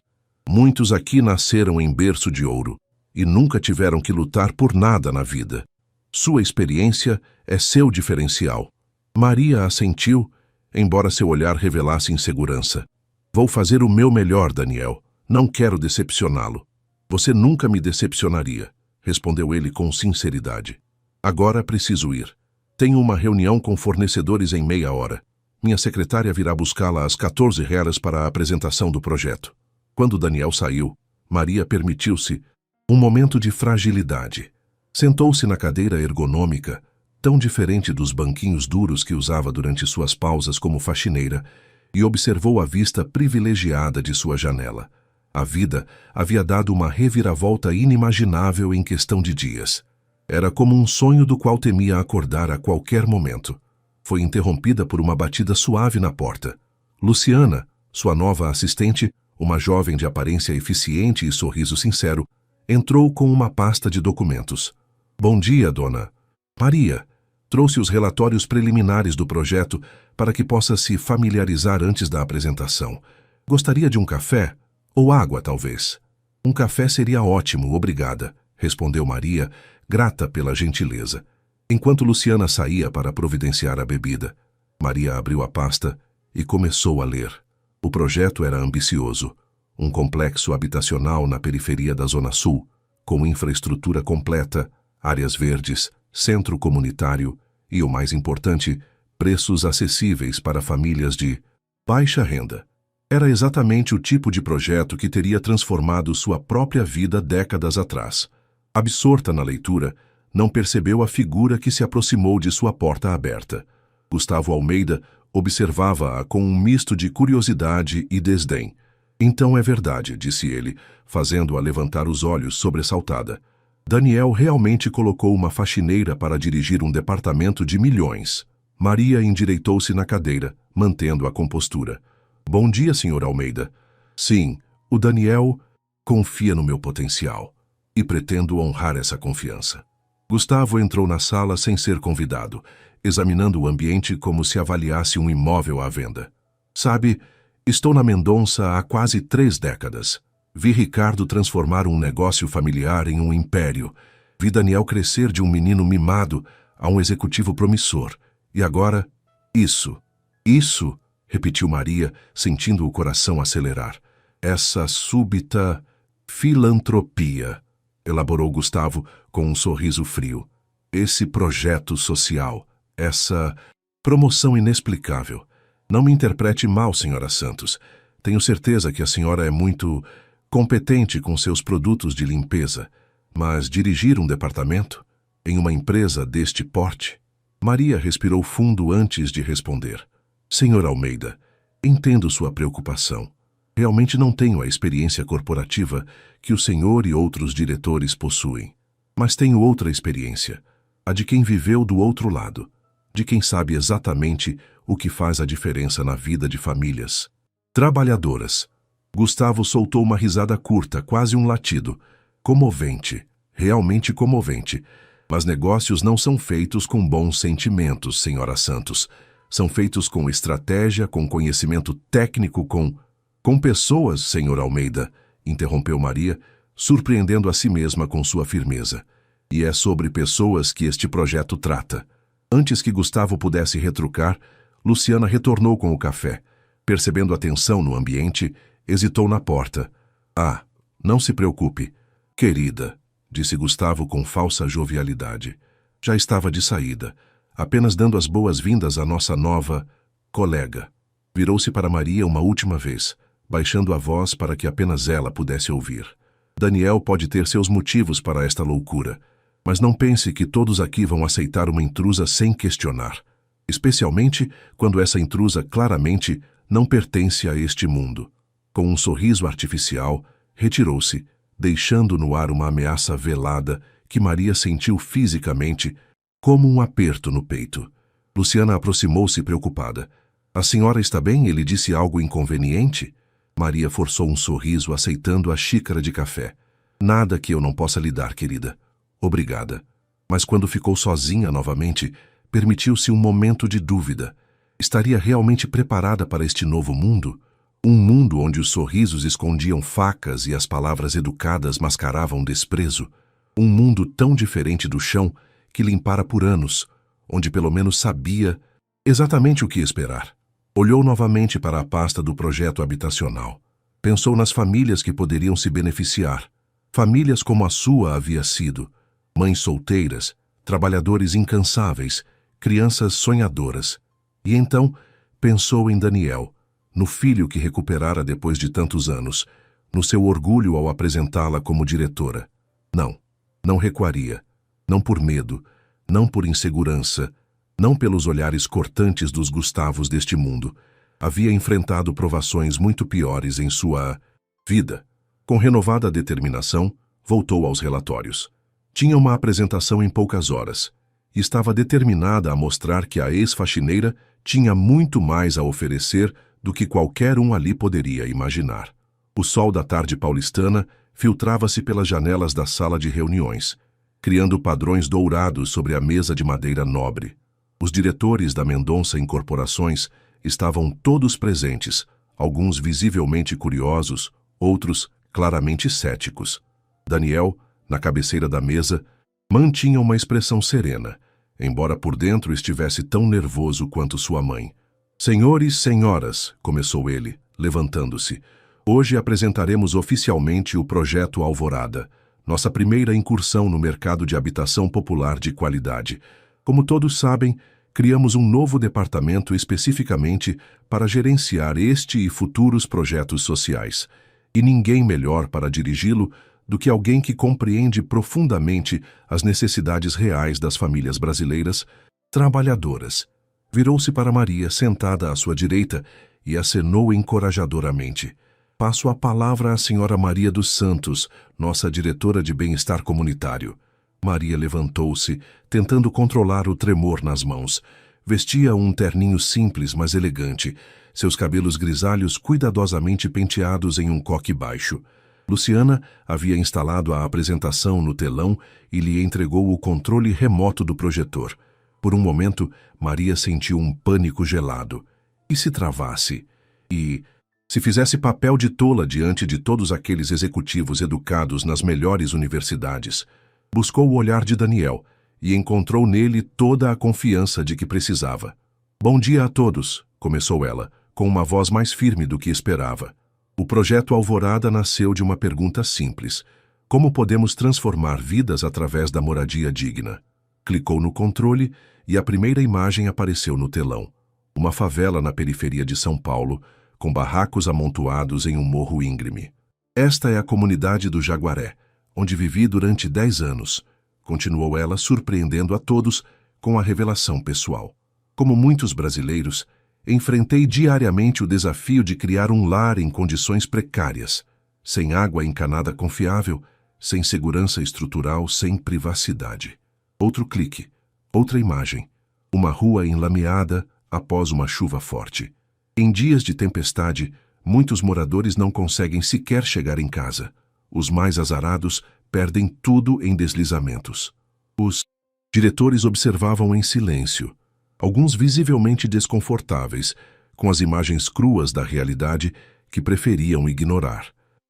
Muitos aqui nasceram em berço de ouro e nunca tiveram que lutar por nada na vida. Sua experiência é seu diferencial. Maria assentiu, embora seu olhar revelasse insegurança. Vou fazer o meu melhor, Daniel. Não quero decepcioná-lo. Você nunca me decepcionaria, respondeu ele com sinceridade. Agora preciso ir. Tenho uma reunião com fornecedores em meia hora. Minha secretária virá buscá-la às 14h para a apresentação do projeto. Quando Daniel saiu, Maria permitiu-se um momento de fragilidade. Sentou-se na cadeira ergonômica, tão diferente dos banquinhos duros que usava durante suas pausas como faxineira, e observou a vista privilegiada de sua janela. A vida havia dado uma reviravolta inimaginável em questão de dias. Era como um sonho do qual temia acordar a qualquer momento. Foi interrompida por uma batida suave na porta. Luciana, sua nova assistente, uma jovem de aparência eficiente e sorriso sincero, entrou com uma pasta de documentos. Bom dia, dona. Maria. Trouxe os relatórios preliminares do projeto para que possa se familiarizar antes da apresentação. Gostaria de um café? Ou água, talvez? Um café seria ótimo, obrigada, respondeu Maria, grata pela gentileza. Enquanto Luciana saía para providenciar a bebida, Maria abriu a pasta e começou a ler. O projeto era ambicioso. Um complexo habitacional na periferia da Zona Sul, com infraestrutura completa, áreas verdes, centro comunitário e, o mais importante, preços acessíveis para famílias de baixa renda. Era exatamente o tipo de projeto que teria transformado sua própria vida décadas atrás. Absorta na leitura, não percebeu a figura que se aproximou de sua porta aberta. Gustavo Almeida observava-a com um misto de curiosidade e desdém. Então é verdade, disse ele, fazendo-a levantar os olhos sobressaltada. Daniel realmente colocou uma faxineira para dirigir um departamento de milhões. Maria endireitou-se na cadeira, mantendo a compostura. Bom dia, Sr. Almeida. Sim, o Daniel confia no meu potencial e pretendo honrar essa confiança. Gustavo entrou na sala sem ser convidado, examinando o ambiente como se avaliasse um imóvel à venda. Sabe, estou na Mendonça há quase 3 décadas. Vi Ricardo transformar um negócio familiar em um império. Vi Daniel crescer de um menino mimado a um executivo promissor. E agora, isso, repetiu Maria, sentindo o coração acelerar. Essa súbita filantropia, elaborou Gustavo com um sorriso frio. Esse projeto social, essa promoção inexplicável. Não me interprete mal, senhora Santos. Tenho certeza que a senhora é muito competente com seus produtos de limpeza, mas dirigir um departamento em uma empresa deste porte? Maria respirou fundo antes de responder. Senhor Almeida, entendo sua preocupação. Realmente não tenho a experiência corporativa que o senhor e outros diretores possuem. Mas tenho outra experiência, a de quem viveu do outro lado, de quem sabe exatamente o que faz a diferença na vida de famílias trabalhadoras. Gustavo soltou uma risada curta, quase um latido. Comovente, realmente comovente. Mas negócios não são feitos com bons sentimentos, senhora Santos. São feitos com estratégia, com conhecimento técnico, com pessoas, senhor Almeida, interrompeu Maria, surpreendendo a si mesma com sua firmeza. E é sobre pessoas que este projeto trata. Antes que Gustavo pudesse retrucar, Luciana retornou com o café. Percebendo a tensão no ambiente, hesitou na porta. Ah, não se preocupe. Querida, disse Gustavo com falsa jovialidade. Já estava de saída, apenas dando as boas-vindas à nossa nova colega. Virou-se para Maria uma última vez, baixando a voz para que apenas ela pudesse ouvir. Daniel pode ter seus motivos para esta loucura, mas não pense que todos aqui vão aceitar uma intrusa sem questionar, especialmente quando essa intrusa claramente não pertence a este mundo. Com um sorriso artificial, retirou-se, deixando no ar uma ameaça velada que Maria sentiu fisicamente como um aperto no peito. Luciana aproximou-se preocupada. A senhora está bem? Ele disse algo inconveniente? Maria forçou um sorriso, aceitando a xícara de café. Nada que eu não possa lhe dar, querida. Obrigada. Mas quando ficou sozinha novamente, permitiu-se um momento de dúvida. Estaria realmente preparada para este novo mundo? Um mundo onde os sorrisos escondiam facas e as palavras educadas mascaravam desprezo? Um mundo tão diferente do chão que limpara por anos, onde pelo menos sabia exatamente o que esperar. Olhou novamente para a pasta do projeto habitacional. Pensou nas famílias que poderiam se beneficiar. Famílias como a sua havia sido. Mães solteiras, trabalhadores incansáveis, crianças sonhadoras. E então pensou em Daniel, no filho que recuperara depois de tantos anos, no seu orgulho ao apresentá-la como diretora. Não recuaria. Não por medo, não por insegurança, não pelos olhares cortantes dos Gustavos deste mundo. Havia enfrentado provações muito piores em sua vida. Com renovada determinação, voltou aos relatórios. Tinha uma apresentação em poucas horas. Estava determinada a mostrar que a ex-faxineira tinha muito mais a oferecer do que qualquer um ali poderia imaginar. O sol da tarde paulistana filtrava-se pelas janelas da sala de reuniões, criando padrões dourados sobre a mesa de madeira nobre. Os diretores da Mendonça Incorporações estavam todos presentes, alguns visivelmente curiosos, outros claramente céticos. Daniel, na cabeceira da mesa, mantinha uma expressão serena, embora por dentro estivesse tão nervoso quanto sua mãe. Senhores, senhoras, começou ele, levantando-se, hoje apresentaremos oficialmente o Projeto Alvorada, nossa primeira incursão no mercado de habitação popular de qualidade. Como todos sabem, criamos um novo departamento especificamente para gerenciar este e futuros projetos sociais. E ninguém melhor para dirigi-lo do que alguém que compreende profundamente as necessidades reais das famílias brasileiras trabalhadoras. Virou-se para Maria, sentada à sua direita, e acenou encorajadoramente. Passo a palavra à senhora Maria dos Santos, nossa diretora de bem-estar comunitário. Maria levantou-se, tentando controlar o tremor nas mãos. Vestia um terninho simples, mas elegante, seus cabelos grisalhos cuidadosamente penteados em um coque baixo. Luciana havia instalado a apresentação no telão e lhe entregou o controle remoto do projetor. Por um momento, Maria sentiu um pânico gelado. E se travasse? E se fizesse papel de tola diante de todos aqueles executivos educados nas melhores universidades? Buscou o olhar de Daniel e encontrou nele toda a confiança de que precisava. Bom dia a todos, começou ela, com uma voz mais firme do que esperava. O projeto Alvorada nasceu de uma pergunta simples. Como podemos transformar vidas através da moradia digna? Clicou no controle e a primeira imagem apareceu no telão. Uma favela na periferia de São Paulo, com barracos amontoados em um morro íngreme. Esta é a comunidade do Jaguaré, onde vivi durante 10 anos, continuou ela, surpreendendo a todos com a revelação pessoal. Como muitos brasileiros, enfrentei diariamente o desafio de criar um lar em condições precárias, sem água encanada confiável, sem segurança estrutural, sem privacidade. Outro clique, outra imagem, uma rua enlameada após uma chuva forte. Em dias de tempestade, muitos moradores não conseguem sequer chegar em casa. Os mais azarados perdem tudo em deslizamentos. Os diretores observavam em silêncio, alguns visivelmente desconfortáveis, com as imagens cruas da realidade que preferiam ignorar.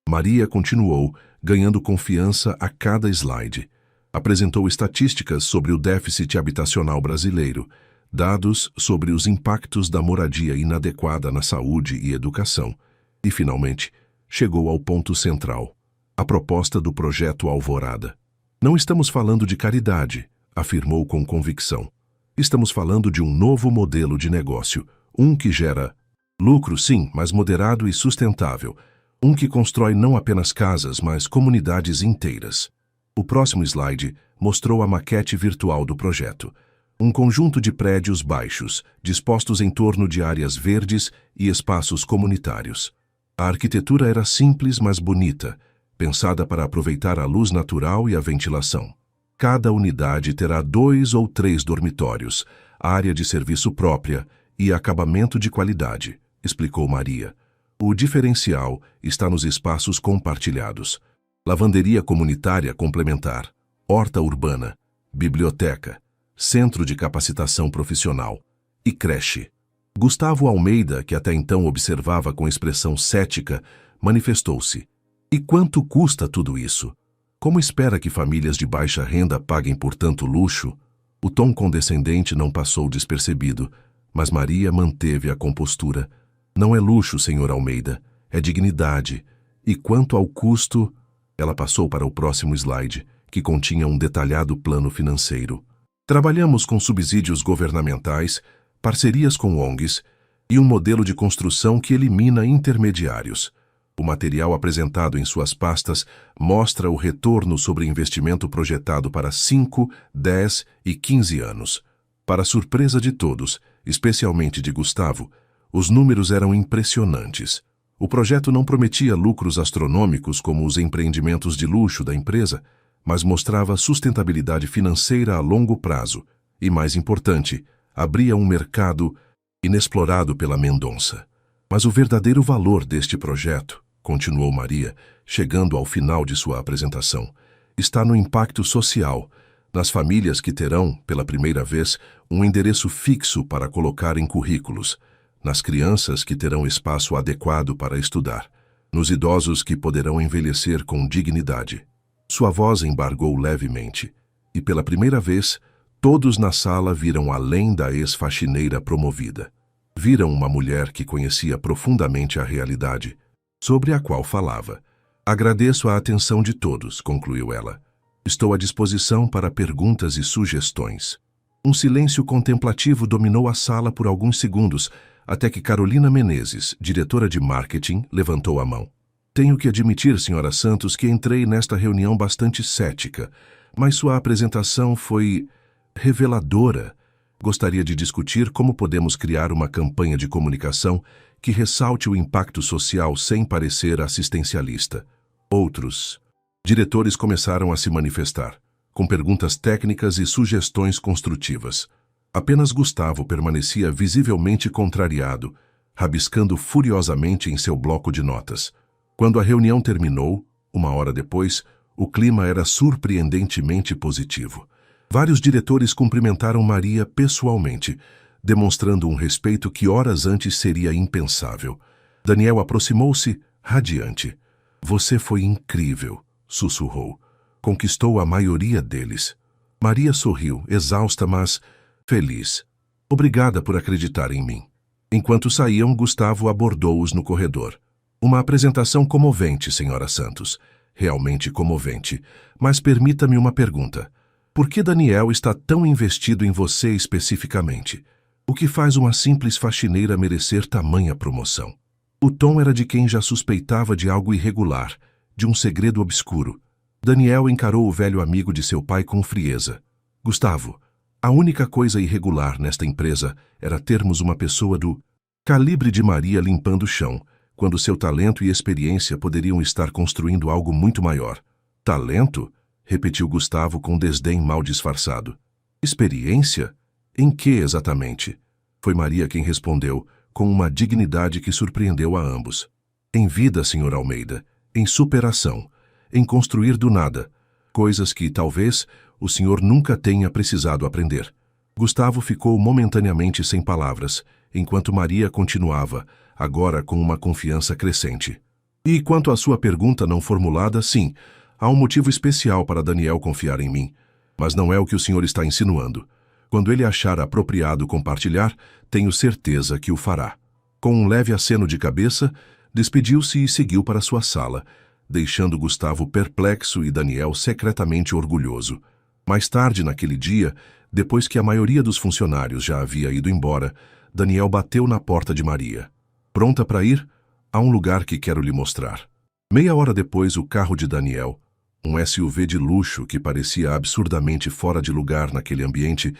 Maria continuou, ganhando confiança a cada slide. Apresentou estatísticas sobre o déficit habitacional brasileiro, dados sobre os impactos da moradia inadequada na saúde e educação. E, finalmente, chegou ao ponto central, a proposta do Projeto Alvorada. Não estamos falando de caridade, afirmou com convicção. Estamos falando de um novo modelo de negócio, um que gera lucro, sim, mas moderado e sustentável, um que constrói não apenas casas, mas comunidades inteiras. O próximo slide mostrou a maquete virtual do projeto. Um conjunto de prédios baixos, dispostos em torno de áreas verdes e espaços comunitários. A arquitetura era simples, mas bonita, pensada para aproveitar a luz natural e a ventilação. Cada unidade terá 2 ou 3 dormitórios, área de serviço própria e acabamento de qualidade, explicou Maria. O diferencial está nos espaços compartilhados. Lavanderia comunitária complementar, horta urbana, biblioteca, centro de capacitação profissional e creche. Gustavo Almeida, que até então observava com expressão cética, manifestou-se. E quanto custa tudo isso? Como espera que famílias de baixa renda paguem por tanto luxo? O tom condescendente não passou despercebido, mas Maria manteve a compostura. Não é luxo, senhor Almeida, é dignidade. E quanto ao custo... Ela passou para o próximo slide, que continha um detalhado plano financeiro. Trabalhamos com subsídios governamentais, parcerias com ONGs e um modelo de construção que elimina intermediários. O material apresentado em suas pastas mostra o retorno sobre investimento projetado para 5, 10 e 15 anos. Para surpresa de todos, especialmente de Gustavo, os números eram impressionantes. O projeto não prometia lucros astronômicos como os empreendimentos de luxo da empresa, mas mostrava sustentabilidade financeira a longo prazo e, mais importante, abria um mercado inexplorado pela Mendonça. Mas o verdadeiro valor deste projeto, continuou Maria, chegando ao final de sua apresentação, está no impacto social, nas famílias que terão, pela primeira vez, um endereço fixo para colocar em currículos, nas crianças que terão espaço adequado para estudar, nos idosos que poderão envelhecer com dignidade. Sua voz embargou levemente, e pela primeira vez, todos na sala viram além da ex-faxineira promovida. Viram uma mulher que conhecia profundamente a realidade, sobre a qual falava. Agradeço a atenção de todos, concluiu ela. Estou à disposição para perguntas e sugestões. Um silêncio contemplativo dominou a sala por alguns segundos, até que Carolina Menezes, diretora de marketing, levantou a mão. Tenho que admitir, senhora Santos, que entrei nesta reunião bastante cética, mas sua apresentação foi reveladora. Gostaria de discutir como podemos criar uma campanha de comunicação que ressalte o impacto social sem parecer assistencialista. Outros diretores começaram a se manifestar, com perguntas técnicas e sugestões construtivas. Apenas Gustavo permanecia visivelmente contrariado, rabiscando furiosamente em seu bloco de notas. Quando a reunião terminou, 1 hora depois, o clima era surpreendentemente positivo. Vários diretores cumprimentaram Maria pessoalmente, demonstrando um respeito que horas antes seria impensável. Daniel aproximou-se, radiante. Você foi incrível, sussurrou. Conquistou a maioria deles. Maria sorriu, exausta, mas feliz. Obrigada por acreditar em mim. Enquanto saíam, Gustavo abordou-os no corredor. Uma apresentação comovente, senhora Santos. Realmente comovente. Mas permita-me uma pergunta. Por que Daniel está tão investido em você especificamente? O que faz uma simples faxineira merecer tamanha promoção? O tom era de quem já suspeitava de algo irregular, de um segredo obscuro. Daniel encarou o velho amigo de seu pai com frieza. Gustavo, a única coisa irregular nesta empresa era termos uma pessoa do calibre de Maria limpando o chão, quando seu talento e experiência poderiam estar construindo algo muito maior. Talento? Repetiu Gustavo com desdém mal disfarçado. Experiência? Em que exatamente? Foi Maria quem respondeu, com uma dignidade que surpreendeu a ambos. Em vida, senhor Almeida, em superação, em construir do nada, coisas que, talvez, o senhor nunca tenha precisado aprender. Gustavo ficou momentaneamente sem palavras, enquanto Maria continuava, agora com uma confiança crescente. E quanto à sua pergunta não formulada, sim, há um motivo especial para Daniel confiar em mim, mas não é o que o senhor está insinuando. Quando ele achar apropriado compartilhar, tenho certeza que o fará. Com um leve aceno de cabeça, despediu-se e seguiu para sua sala, deixando Gustavo perplexo e Daniel secretamente orgulhoso. Mais tarde naquele dia, depois que a maioria dos funcionários já havia ido embora, Daniel bateu na porta de Maria. Pronta para ir? Há um lugar que quero lhe mostrar. Meia hora depois, o carro de Daniel, um SUV de luxo que parecia absurdamente fora de lugar naquele ambiente,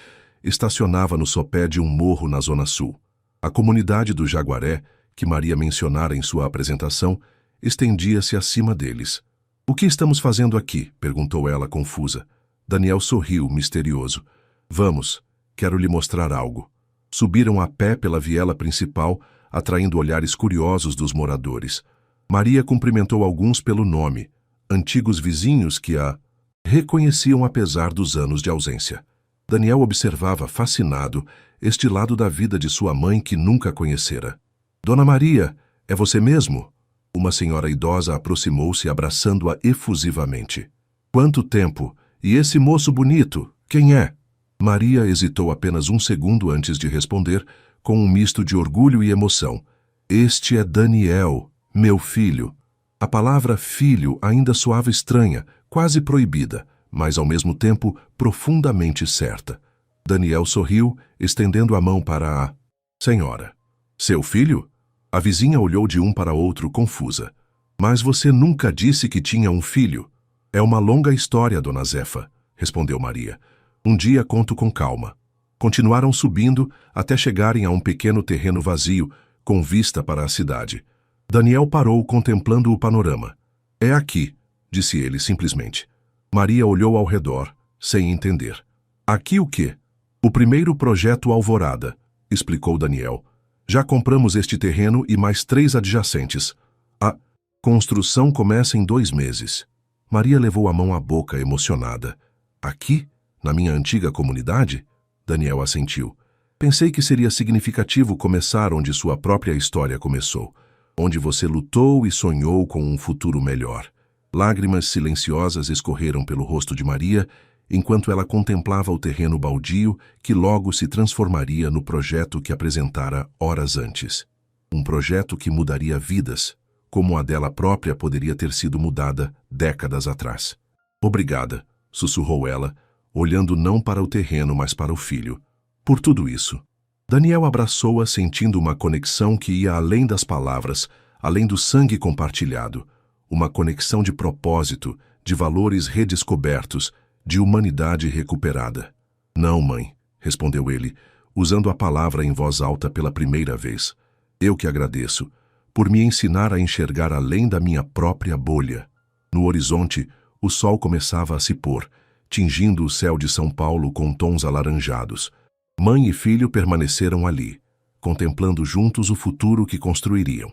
estacionava no sopé de um morro na Zona Sul. A comunidade do Jaguaré, que Maria mencionara em sua apresentação, estendia-se acima deles. O que estamos fazendo aqui? Perguntou ela, confusa. Daniel sorriu, misterioso. Vamos, quero lhe mostrar algo. Subiram a pé pela viela principal, atraindo olhares curiosos dos moradores. Maria cumprimentou alguns pelo nome, antigos vizinhos que a reconheciam apesar dos anos de ausência. Daniel observava, fascinado, este lado da vida de sua mãe que nunca conhecera. Dona Maria, é você mesmo? Uma senhora idosa aproximou-se, abraçando-a efusivamente. Quanto tempo! E esse moço bonito, quem é? Maria hesitou apenas um segundo antes de responder, com um misto de orgulho e emoção. Este é Daniel, meu filho. A palavra filho ainda soava estranha, quase proibida, mas ao mesmo tempo profundamente certa. Daniel sorriu, estendendo a mão para a senhora. Seu filho? A vizinha olhou de um para outro, confusa. Mas você nunca disse que tinha um filho. É uma longa história, dona Zefa, respondeu Maria. Um dia conto com calma. Continuaram subindo até chegarem a um pequeno terreno vazio, com vista para a cidade. Daniel parou contemplando o panorama. É aqui, disse ele simplesmente. Maria olhou ao redor, sem entender. Aqui o quê? O primeiro projeto Alvorada, explicou Daniel. Já compramos este terreno e mais 3 adjacentes. A construção começa em 2 meses. Maria levou a mão à boca, emocionada. Aqui, na minha antiga comunidade? Daniel assentiu. Pensei que seria significativo começar onde sua própria história começou, onde você lutou e sonhou com um futuro melhor. Lágrimas silenciosas escorreram pelo rosto de Maria, enquanto ela contemplava o terreno baldio que logo se transformaria no projeto que apresentara horas antes. Um projeto que mudaria vidas, como a dela própria poderia ter sido mudada décadas atrás. Obrigada, sussurrou ela, olhando não para o terreno, mas para o filho. Por tudo isso. Daniel abraçou-a, sentindo uma conexão que ia além das palavras, além do sangue compartilhado. Uma conexão de propósito, de valores redescobertos, de humanidade recuperada. Não, mãe, respondeu ele, usando a palavra em voz alta pela primeira vez. Eu que agradeço, por me ensinar a enxergar além da minha própria bolha. No horizonte, o sol começava a se pôr, tingindo o céu de São Paulo com tons alaranjados. Mãe e filho permaneceram ali, contemplando juntos o futuro que construiriam.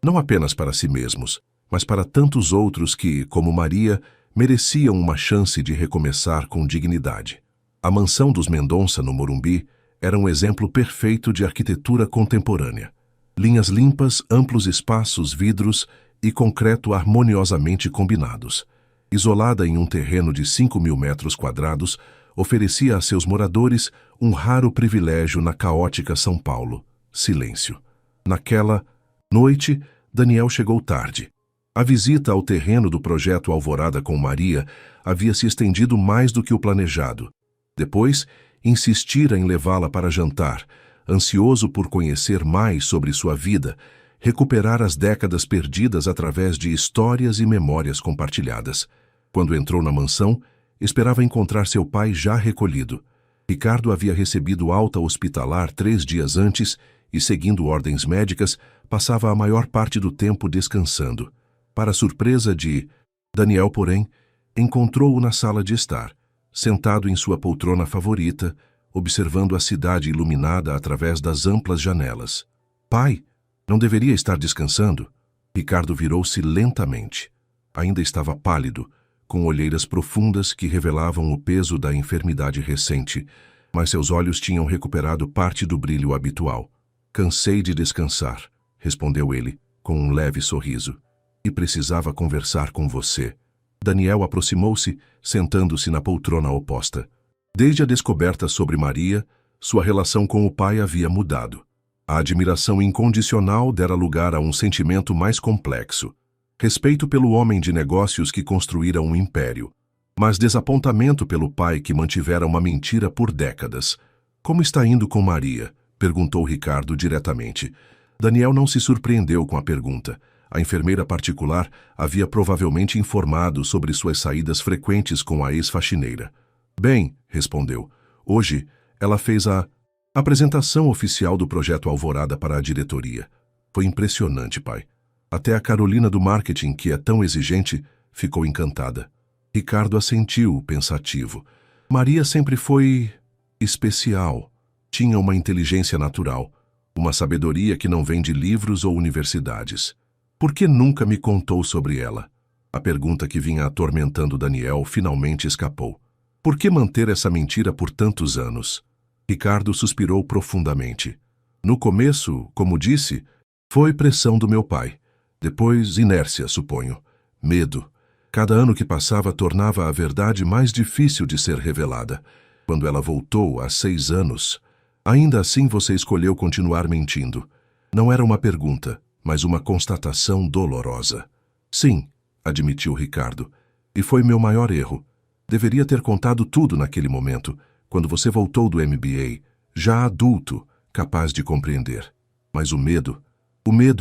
Não apenas para si mesmos, mas para tantos outros que, como Maria, mereciam uma chance de recomeçar com dignidade. A mansão dos Mendonça, no Morumbi, era um exemplo perfeito de arquitetura contemporânea. Linhas limpas, amplos espaços, vidros e concreto harmoniosamente combinados. Isolada em um terreno de 5.000 metros quadrados, oferecia a seus moradores um raro privilégio na caótica São Paulo: silêncio. Naquela noite, Daniel chegou tarde. A visita ao terreno do projeto Alvorada com Maria havia se estendido mais do que o planejado. Depois, insistira em levá-la para jantar, ansioso por conhecer mais sobre sua vida, recuperar as décadas perdidas através de histórias e memórias compartilhadas. Quando entrou na mansão, esperava encontrar seu pai já recolhido. Ricardo havia recebido alta hospitalar 3 dias antes e, seguindo ordens médicas, passava a maior parte do tempo descansando. Para surpresa de Daniel, porém, encontrou-o na sala de estar, sentado em sua poltrona favorita, observando a cidade iluminada através das amplas janelas. Pai, não deveria estar descansando? Ricardo virou-se lentamente. Ainda estava pálido, com olheiras profundas que revelavam o peso da enfermidade recente, mas seus olhos tinham recuperado parte do brilho habitual. Cansei de descansar, respondeu ele, com um leve sorriso. E precisava conversar com você. Daniel aproximou-se, sentando-se na poltrona oposta. Desde a descoberta sobre Maria, sua relação com o pai havia mudado. A admiração incondicional dera lugar a um sentimento mais complexo. Respeito pelo homem de negócios que construíra um império, mas desapontamento pelo pai que mantivera uma mentira por décadas. Como está indo com Maria? Perguntou Ricardo diretamente. Daniel não se surpreendeu com a pergunta. A enfermeira particular havia provavelmente informado sobre suas saídas frequentes com a ex-faxineira. Bem, respondeu. Hoje, ela fez a apresentação oficial do projeto Alvorada para a diretoria. Foi impressionante, pai. Até a Carolina do marketing, que é tão exigente, ficou encantada. Ricardo assentiu, pensativo. Maria sempre foi especial. Tinha uma inteligência natural, uma sabedoria que não vem de livros ou universidades. Por que nunca me contou sobre ela? A pergunta que vinha atormentando Daniel finalmente escapou. Por que manter essa mentira por tantos anos? Ricardo suspirou profundamente. No começo, como disse, foi pressão do meu pai. Depois, inércia, suponho. Medo. Cada ano que passava tornava a verdade mais difícil de ser revelada. Quando ela voltou, há 6 anos, ainda assim você escolheu continuar mentindo. Não era uma pergunta, mas uma constatação dolorosa. Sim, admitiu Ricardo, e foi meu maior erro. Deveria ter contado tudo naquele momento, quando você voltou do MBA, já adulto, capaz de compreender. Mas o medo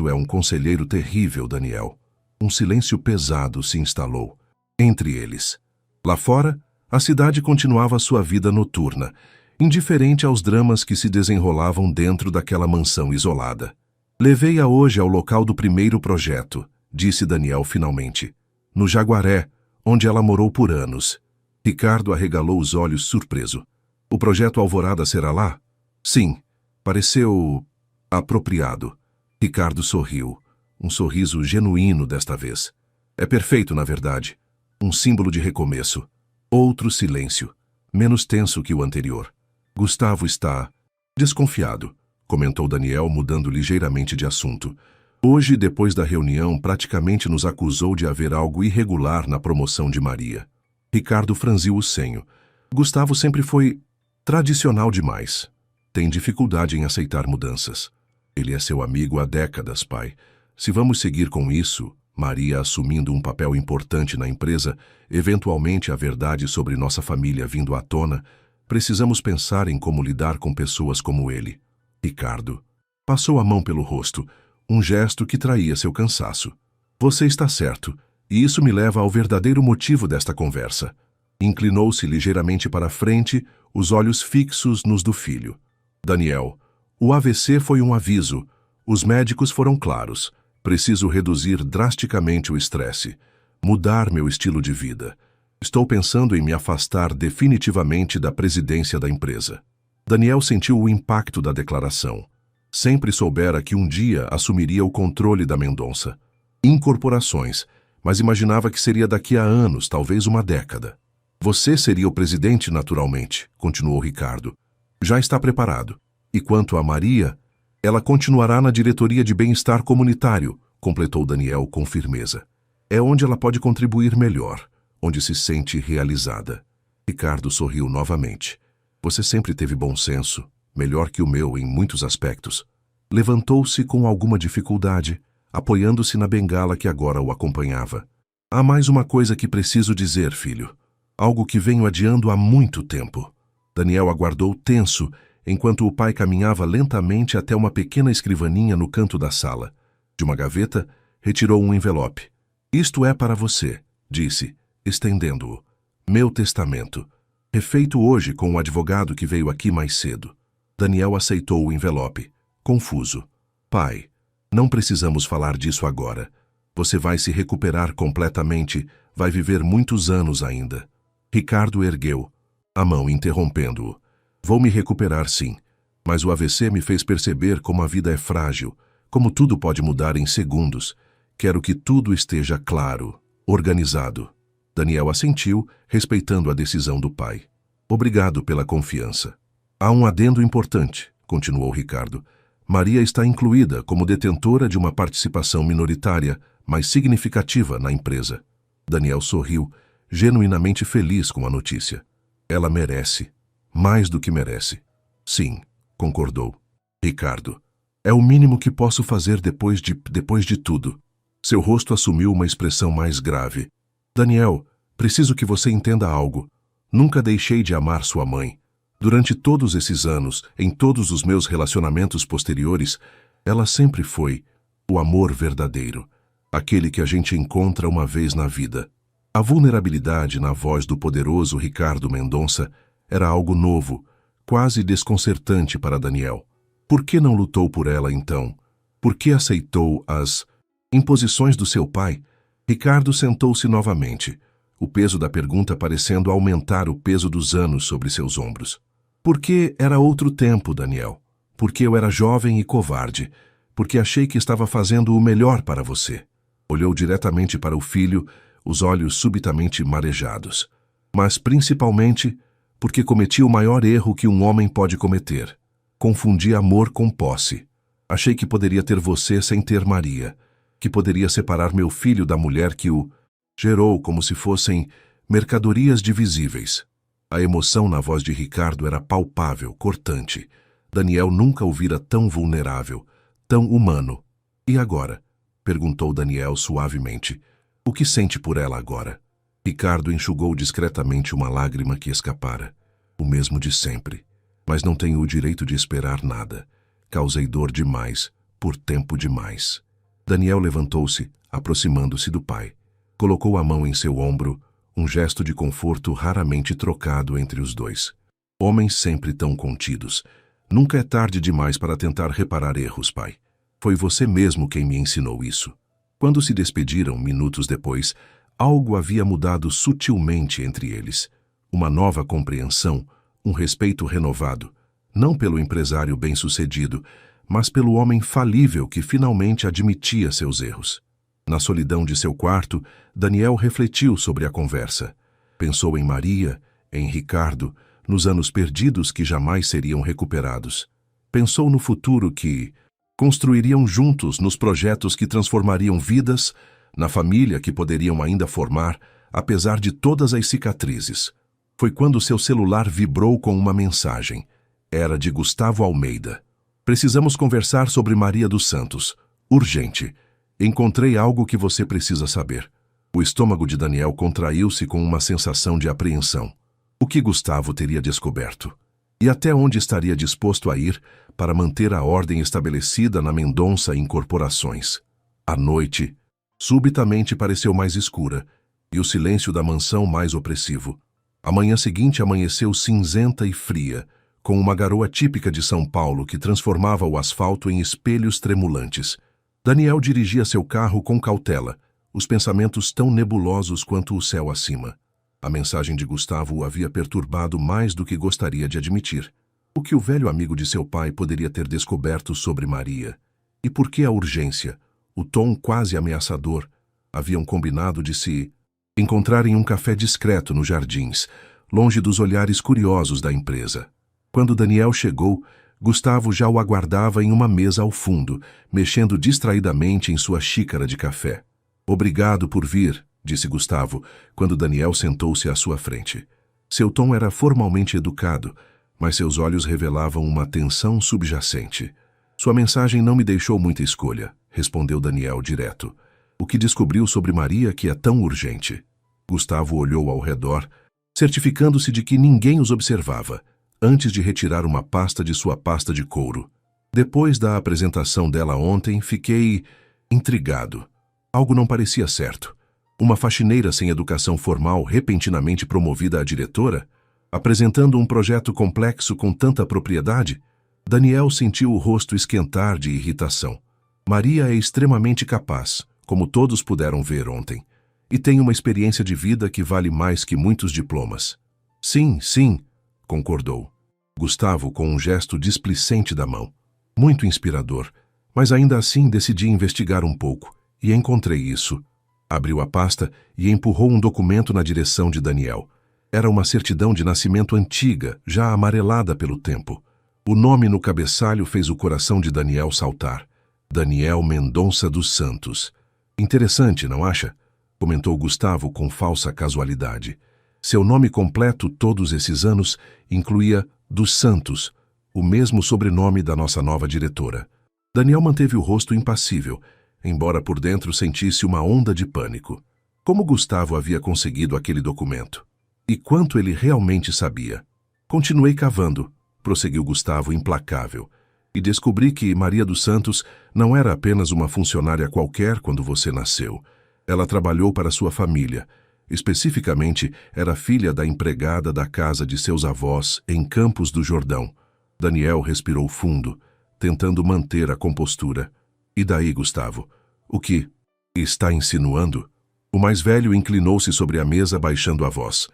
é um conselheiro terrível, Daniel. Um silêncio pesado se instalou entre eles. Lá fora, a cidade continuava sua vida noturna, indiferente aos dramas que se desenrolavam dentro daquela mansão isolada. Levei-a hoje ao local do primeiro projeto, disse Daniel finalmente. No Jaguaré, onde ela morou por anos. Ricardo arregalou os olhos surpreso. O projeto Alvorada será lá? Sim, pareceu apropriado. Ricardo sorriu, um sorriso genuíno desta vez. É perfeito, na verdade. Um símbolo de recomeço. Outro silêncio, menos tenso que o anterior. Gustavo está desconfiado, comentou Daniel, mudando ligeiramente de assunto. Hoje, depois da reunião, praticamente nos acusou de haver algo irregular na promoção de Maria. Ricardo franziu o senho. Gustavo sempre foi tradicional demais. Tem dificuldade em aceitar mudanças. Ele é seu amigo há décadas, pai. Se vamos seguir com isso, Maria assumindo um papel importante na empresa, eventualmente a verdade sobre nossa família vindo à tona, precisamos pensar em como lidar com pessoas como ele. Ricardo passou a mão pelo rosto, um gesto que traía seu cansaço. Você está certo, e isso me leva ao verdadeiro motivo desta conversa. Inclinou-se ligeiramente para a frente, os olhos fixos nos do filho. Daniel, o AVC foi um aviso. Os médicos foram claros. Preciso reduzir drasticamente o estresse. Mudar meu estilo de vida. Estou pensando em me afastar definitivamente da presidência da empresa. Daniel sentiu o impacto da declaração. Sempre soubera que um dia assumiria o controle da Mendonça. Incorporações, mas imaginava que seria daqui a anos, talvez uma década. Você seria o presidente, naturalmente, continuou Ricardo. Já está preparado. E quanto a Maria, ela continuará na diretoria de bem-estar comunitário, completou Daniel com firmeza. É onde ela pode contribuir melhor, onde se sente realizada. Ricardo sorriu novamente. Você sempre teve bom senso, melhor que o meu em muitos aspectos. Levantou-se com alguma dificuldade, apoiando-se na bengala que agora o acompanhava. Há mais uma coisa que preciso dizer, filho. Algo que venho adiando há muito tempo. Daniel aguardou tenso, enquanto o pai caminhava lentamente até uma pequena escrivaninha no canto da sala. De uma gaveta, retirou um envelope. Isto é para você, disse, estendendo-o. Meu testamento. Refeito hoje com o advogado que veio aqui mais cedo. Daniel aceitou o envelope, confuso. Pai, não precisamos falar disso agora. Você vai se recuperar completamente, vai viver muitos anos ainda. Ricardo ergueu a mão, interrompendo-o. Vou me recuperar, sim, mas o AVC me fez perceber como a vida é frágil, como tudo pode mudar em segundos. Quero que tudo esteja claro, organizado. Daniel assentiu, respeitando a decisão do pai. Obrigado pela confiança. Há um adendo importante, continuou Ricardo. Maria está incluída como detentora de uma participação minoritária, mas significativa na empresa. Daniel sorriu, genuinamente feliz com a notícia. Ela merece. Mais do que merece. Sim, concordou. Ricardo, é o mínimo que posso fazer depois de tudo. Seu rosto assumiu uma expressão mais grave. Daniel, preciso que você entenda algo. Nunca deixei de amar sua mãe. Durante todos esses anos, em todos os meus relacionamentos posteriores, ela sempre foi o amor verdadeiro, aquele que a gente encontra uma vez na vida. A vulnerabilidade na voz do poderoso Ricardo Mendonça era algo novo, quase desconcertante para Daniel. Por que não lutou por ela então? Por que aceitou as imposições do seu pai? Ricardo sentou-se novamente, o peso da pergunta parecendo aumentar o peso dos anos sobre seus ombros. Porque era outro tempo, Daniel. Porque eu era jovem e covarde. Porque achei que estava fazendo o melhor para você. Olhou diretamente para o filho, os olhos subitamente marejados. Mas, principalmente, porque cometi o maior erro que um homem pode cometer. Confundi amor com posse. Achei que poderia ter você sem ter Maria, que poderia separar meu filho da mulher que o gerou como se fossem mercadorias divisíveis. A emoção na voz de Ricardo era palpável, cortante. Daniel nunca o vira tão vulnerável, tão humano. E agora? Perguntou Daniel suavemente. O que sente por ela agora? Ricardo enxugou discretamente uma lágrima que escapara. O mesmo de sempre. Mas não tenho o direito de esperar nada. Causei dor demais, por tempo demais. Daniel levantou-se, aproximando-se do pai. Colocou a mão em seu ombro, um gesto de conforto raramente trocado entre os dois. Homens sempre tão contidos. Nunca é tarde demais para tentar reparar erros, pai. Foi você mesmo quem me ensinou isso. Quando se despediram, minutos depois, algo havia mudado sutilmente entre eles. Uma nova compreensão, um respeito renovado, não pelo empresário bem-sucedido, mas pelo homem falível que finalmente admitia seus erros. Na solidão de seu quarto, Daniel refletiu sobre a conversa. Pensou em Maria, em Ricardo, nos anos perdidos que jamais seriam recuperados. Pensou no futuro que construiriam juntos, nos projetos que transformariam vidas, na família que poderiam ainda formar, apesar de todas as cicatrizes. Foi quando seu celular vibrou com uma mensagem. Era de Gustavo Almeida. Precisamos conversar sobre Maria dos Santos. Urgente. Encontrei algo que você precisa saber. O estômago de Daniel contraiu-se com uma sensação de apreensão. O que Gustavo teria descoberto? E até onde estaria disposto a ir para manter a ordem estabelecida na Mendonça Incorporações? A noite, subitamente pareceu mais escura, e o silêncio da mansão mais opressivo. A manhã seguinte amanheceu cinzenta e fria, com uma garoa típica de São Paulo que transformava o asfalto em espelhos tremulantes. Daniel dirigia seu carro com cautela, os pensamentos tão nebulosos quanto o céu acima. A mensagem de Gustavo o havia perturbado mais do que gostaria de admitir. O que o velho amigo de seu pai poderia ter descoberto sobre Maria? E por que a urgência, o tom quase ameaçador, haviam combinado de se encontrar em um café discreto nos jardins, longe dos olhares curiosos da empresa? Quando Daniel chegou, Gustavo já o aguardava em uma mesa ao fundo, mexendo distraidamente em sua xícara de café. Obrigado por vir, disse Gustavo, quando Daniel sentou-se à sua frente. Seu tom era formalmente educado, mas seus olhos revelavam uma tensão subjacente. Sua mensagem não me deixou muita escolha, respondeu Daniel direto. O que descobriu sobre Maria que é tão urgente? Gustavo olhou ao redor, certificando-se de que ninguém os observava, antes de retirar uma pasta de sua pasta de couro. Depois da apresentação dela ontem, fiquei intrigado. Algo não parecia certo. Uma faxineira sem educação formal repentinamente promovida a diretora? Apresentando um projeto complexo com tanta propriedade? Daniel sentiu o rosto esquentar de irritação. Maria é extremamente capaz, como todos puderam ver ontem, e tem uma experiência de vida que vale mais que muitos diplomas. Sim, sim, concordou. Gustavo com um gesto displicente da mão. Muito inspirador, mas ainda assim decidi investigar um pouco, e encontrei isso. Abriu a pasta e empurrou um documento na direção de Daniel. Era uma certidão de nascimento antiga, já amarelada pelo tempo. O nome no cabeçalho fez o coração de Daniel saltar. Daniel Mendonça dos Santos. Interessante, não acha? Comentou Gustavo com falsa casualidade. Seu nome completo todos esses anos incluía dos Santos, o mesmo sobrenome da nossa nova diretora. Daniel manteve o rosto impassível, embora por dentro sentisse uma onda de pânico. Como Gustavo havia conseguido aquele documento? E quanto ele realmente sabia? Continuei cavando, prosseguiu Gustavo implacável, e descobri que Maria dos Santos não era apenas uma funcionária qualquer quando você nasceu. Ela trabalhou para sua família. Especificamente, era filha da empregada da casa de seus avós em Campos do Jordão. Daniel respirou fundo, tentando manter a compostura. E daí, Gustavo? O que está insinuando? O mais velho inclinou-se sobre a mesa, baixando a voz.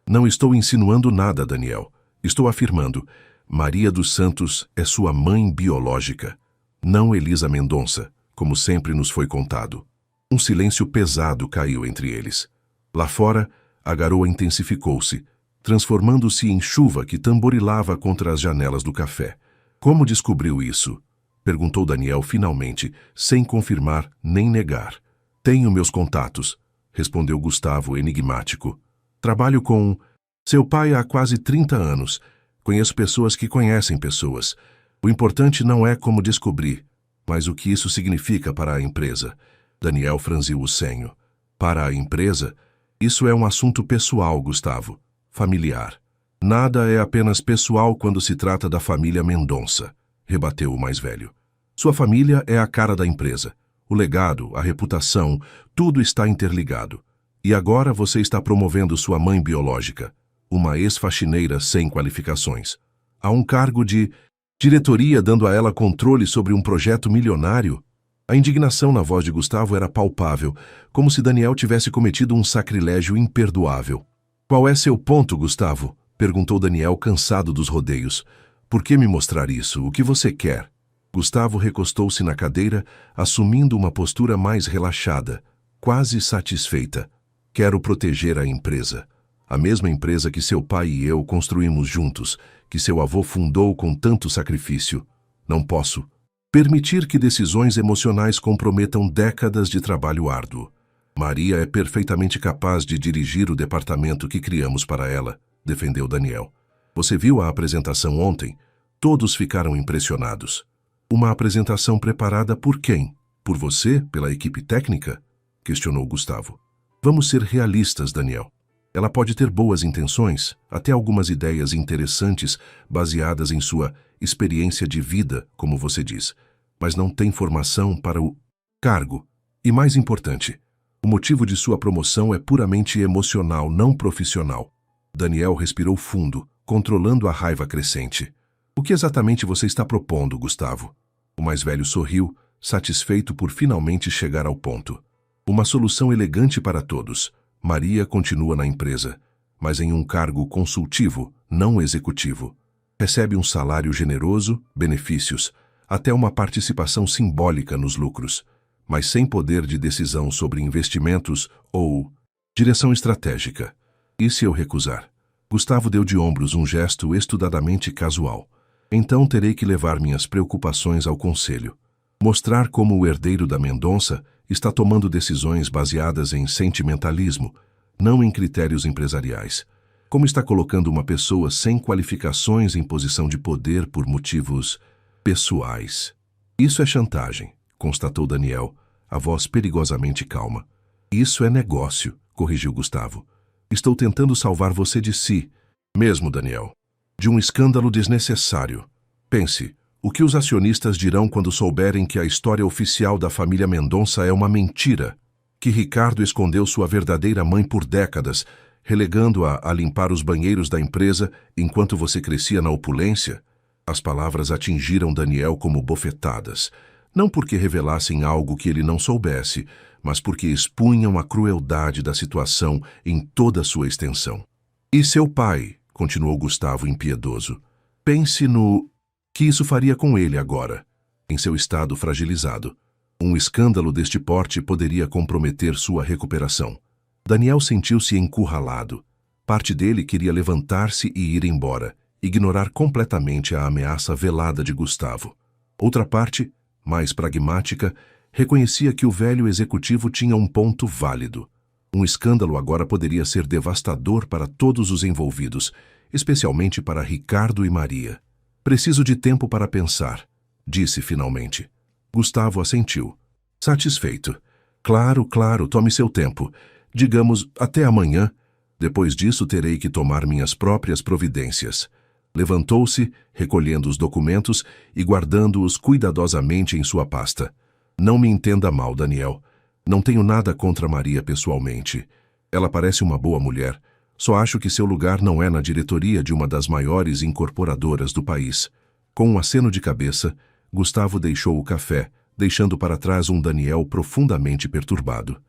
Não estou insinuando nada, Daniel. Estou afirmando. Maria dos Santos é sua mãe biológica, não Elisa Mendonça, como sempre nos foi contado. Um silêncio pesado caiu entre eles. Lá fora, a garoa intensificou-se, transformando-se em chuva que tamborilava contra as janelas do café. Como descobriu isso? Perguntou Daniel finalmente, sem confirmar nem negar. Tenho meus contatos, respondeu Gustavo enigmático. Trabalho com seu pai há quase 30 anos. Conheço pessoas que conhecem pessoas. O importante não é como descobrir, mas o que isso significa para a empresa. Daniel franziu o senho. Para a empresa, isso é um assunto pessoal, Gustavo. Familiar. Nada é apenas pessoal quando se trata da família Mendonça, rebateu o mais velho. Sua família é a cara da empresa. O legado, a reputação, tudo está interligado. E agora você está promovendo sua mãe biológica, uma ex-faxineira sem qualificações. Há um cargo de diretoria dando a ela controle sobre um projeto milionário? A indignação na voz de Gustavo era palpável, como se Daniel tivesse cometido um sacrilégio imperdoável. Qual é seu ponto, Gustavo? Perguntou Daniel, cansado dos rodeios. Por que me mostrar isso? O que você quer? Gustavo recostou-se na cadeira, assumindo uma postura mais relaxada, quase satisfeita. Quero proteger a empresa. A mesma empresa que seu pai e eu construímos juntos, que seu avô fundou com tanto sacrifício. Não posso permitir que decisões emocionais comprometam décadas de trabalho árduo. Maria é perfeitamente capaz de dirigir o departamento que criamos para ela, defendeu Daniel. Você viu a apresentação ontem? Todos ficaram impressionados. Uma apresentação preparada por quem? Por você? Pela equipe técnica? Questionou Gustavo. Vamos ser realistas, Daniel. Ela pode ter boas intenções, até algumas ideias interessantes baseadas em sua experiência de vida, como você diz, mas não tem formação para o cargo. E mais importante, o motivo de sua promoção é puramente emocional, não profissional. Daniel respirou fundo, controlando a raiva crescente. O que exatamente você está propondo, Gustavo? O mais velho sorriu, satisfeito por finalmente chegar ao ponto. Uma solução elegante para todos. Maria continua na empresa, mas em um cargo consultivo, não executivo. Recebe um salário generoso, benefícios, até uma participação simbólica nos lucros, mas sem poder de decisão sobre investimentos ou direção estratégica. E se eu recusar? Gustavo deu de ombros um gesto estudadamente casual. Então terei que levar minhas preocupações ao conselho. Mostrar como o herdeiro da Mendonça está tomando decisões baseadas em sentimentalismo, não em critérios empresariais. Como está colocando uma pessoa sem qualificações em posição de poder por motivos pessoais. Isso é chantagem, constatou Daniel, a voz perigosamente calma. Isso é negócio, corrigiu Gustavo. Estou tentando salvar você de si, mesmo, Daniel, de um escândalo desnecessário. Pense, o que os acionistas dirão quando souberem que a história oficial da família Mendonça é uma mentira, que Ricardo escondeu sua verdadeira mãe por décadas, relegando-a a limpar os banheiros da empresa enquanto você crescia na opulência? As palavras atingiram Daniel como bofetadas, não porque revelassem algo que ele não soubesse, mas porque expunham a crueldade da situação em toda a sua extensão. E seu pai, continuou Gustavo impiedoso, pense no que isso faria com ele agora, em seu estado fragilizado. Um escândalo deste porte poderia comprometer sua recuperação. Daniel sentiu-se encurralado. Parte dele queria levantar-se e ir embora, ignorar completamente a ameaça velada de Gustavo. Outra parte, mais pragmática, reconhecia que o velho executivo tinha um ponto válido. Um escândalo agora poderia ser devastador para todos os envolvidos, especialmente para Ricardo e Maria. Preciso de tempo para pensar, disse finalmente. Gustavo assentiu. Satisfeito. Claro, tome seu tempo. Digamos, até amanhã. Depois disso terei que tomar minhas próprias providências. Levantou-se, recolhendo os documentos e guardando-os cuidadosamente em sua pasta. Não me entenda mal, Daniel. Não tenho nada contra Maria pessoalmente. Ela parece uma boa mulher. Só acho que seu lugar não é na diretoria de uma das maiores incorporadoras do país. Com um aceno de cabeça, Gustavo deixou o café, deixando para trás um Daniel profundamente perturbado.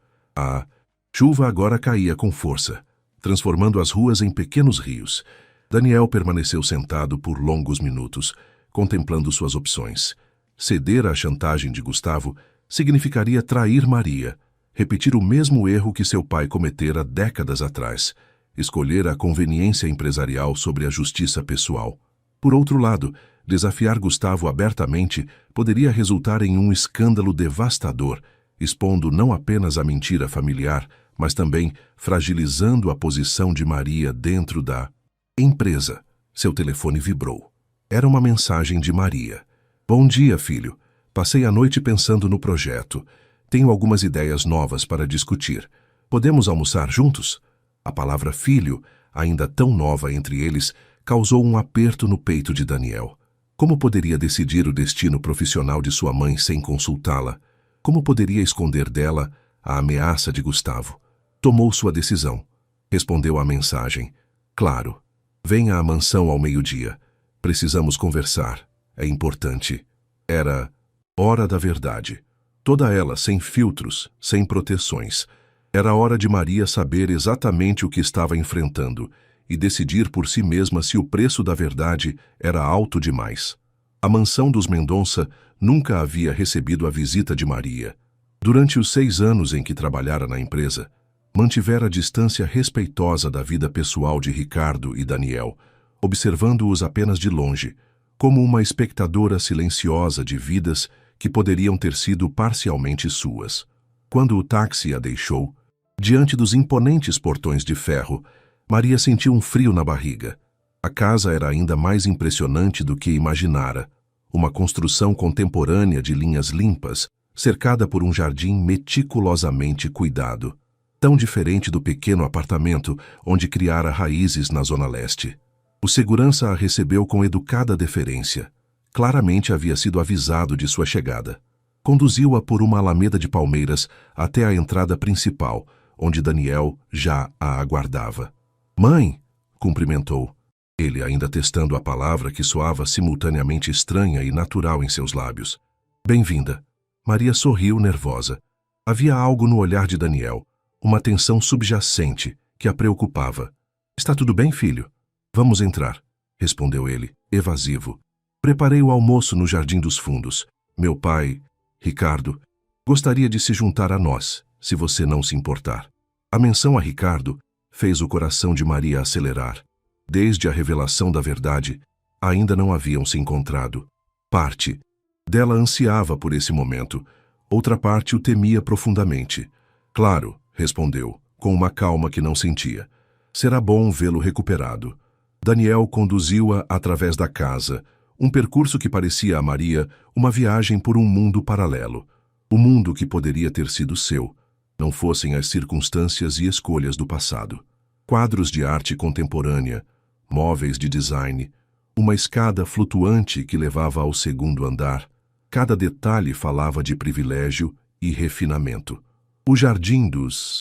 Chuva agora caía com força, transformando as ruas em pequenos rios. Daniel permaneceu sentado por longos minutos, contemplando suas opções. Ceder à chantagem de Gustavo significaria trair Maria, repetir o mesmo erro que seu pai cometera décadas atrás, escolher a conveniência empresarial sobre a justiça pessoal. Por outro lado, desafiar Gustavo abertamente poderia resultar em um escândalo devastador, expondo não apenas a mentira familiar, mas também fragilizando a posição de Maria dentro da empresa. Seu telefone vibrou. Era uma mensagem de Maria. Bom dia, filho. Passei a noite pensando no projeto. Tenho algumas ideias novas para discutir. Podemos almoçar juntos? A palavra filho, ainda tão nova entre eles, causou um aperto no peito de Daniel. Como poderia decidir o destino profissional de sua mãe sem consultá-la? Como poderia esconder dela a ameaça de Gustavo? Tomou sua decisão. Respondeu à mensagem. Claro. Venha à mansão ao meio-dia. Precisamos conversar. É importante. Era hora da verdade. Toda ela sem filtros, sem proteções. Era hora de Maria saber exatamente o que estava enfrentando e decidir por si mesma se o preço da verdade era alto demais. A mansão dos Mendonça nunca havia recebido a visita de Maria. Durante os 6 anos em que trabalhara na empresa, mantivera a distância respeitosa da vida pessoal de Ricardo e Daniel, observando-os apenas de longe, como uma espectadora silenciosa de vidas que poderiam ter sido parcialmente suas. Quando o táxi a deixou, diante dos imponentes portões de ferro, Maria sentiu um frio na barriga. A casa era ainda mais impressionante do que imaginara. Uma construção contemporânea de linhas limpas, cercada por um jardim meticulosamente cuidado. Tão diferente do pequeno apartamento onde criara raízes na Zona Leste. O segurança a recebeu com educada deferência. Claramente havia sido avisado de sua chegada. Conduziu-a por uma alameda de palmeiras até a entrada principal, onde Daniel já a aguardava. «Mãe!» cumprimentou, ele ainda testando a palavra que soava simultaneamente estranha e natural em seus lábios. «Bem-vinda!» Maria sorriu nervosa. Havia algo no olhar de Daniel, uma tensão subjacente que a preocupava. «Está tudo bem, filho?» «Vamos entrar», respondeu ele, evasivo. «Preparei o almoço no Jardim dos Fundos. Meu pai, Ricardo, gostaria de se juntar a nós, se você não se importar». A menção a Ricardo fez o coração de Maria acelerar. Desde a revelação da verdade, ainda não haviam se encontrado. Parte dela ansiava por esse momento, outra parte o temia profundamente. «Claro», respondeu, com uma calma que não sentia. «Será bom vê-lo recuperado». Daniel conduziu-a através da casa, um percurso que parecia a Maria uma viagem por um mundo paralelo. O mundo que poderia ter sido seu, não fossem as circunstâncias e escolhas do passado. Quadros de arte contemporânea, móveis de design, uma escada flutuante que levava ao segundo andar. Cada detalhe falava de privilégio e refinamento. O Jardim dos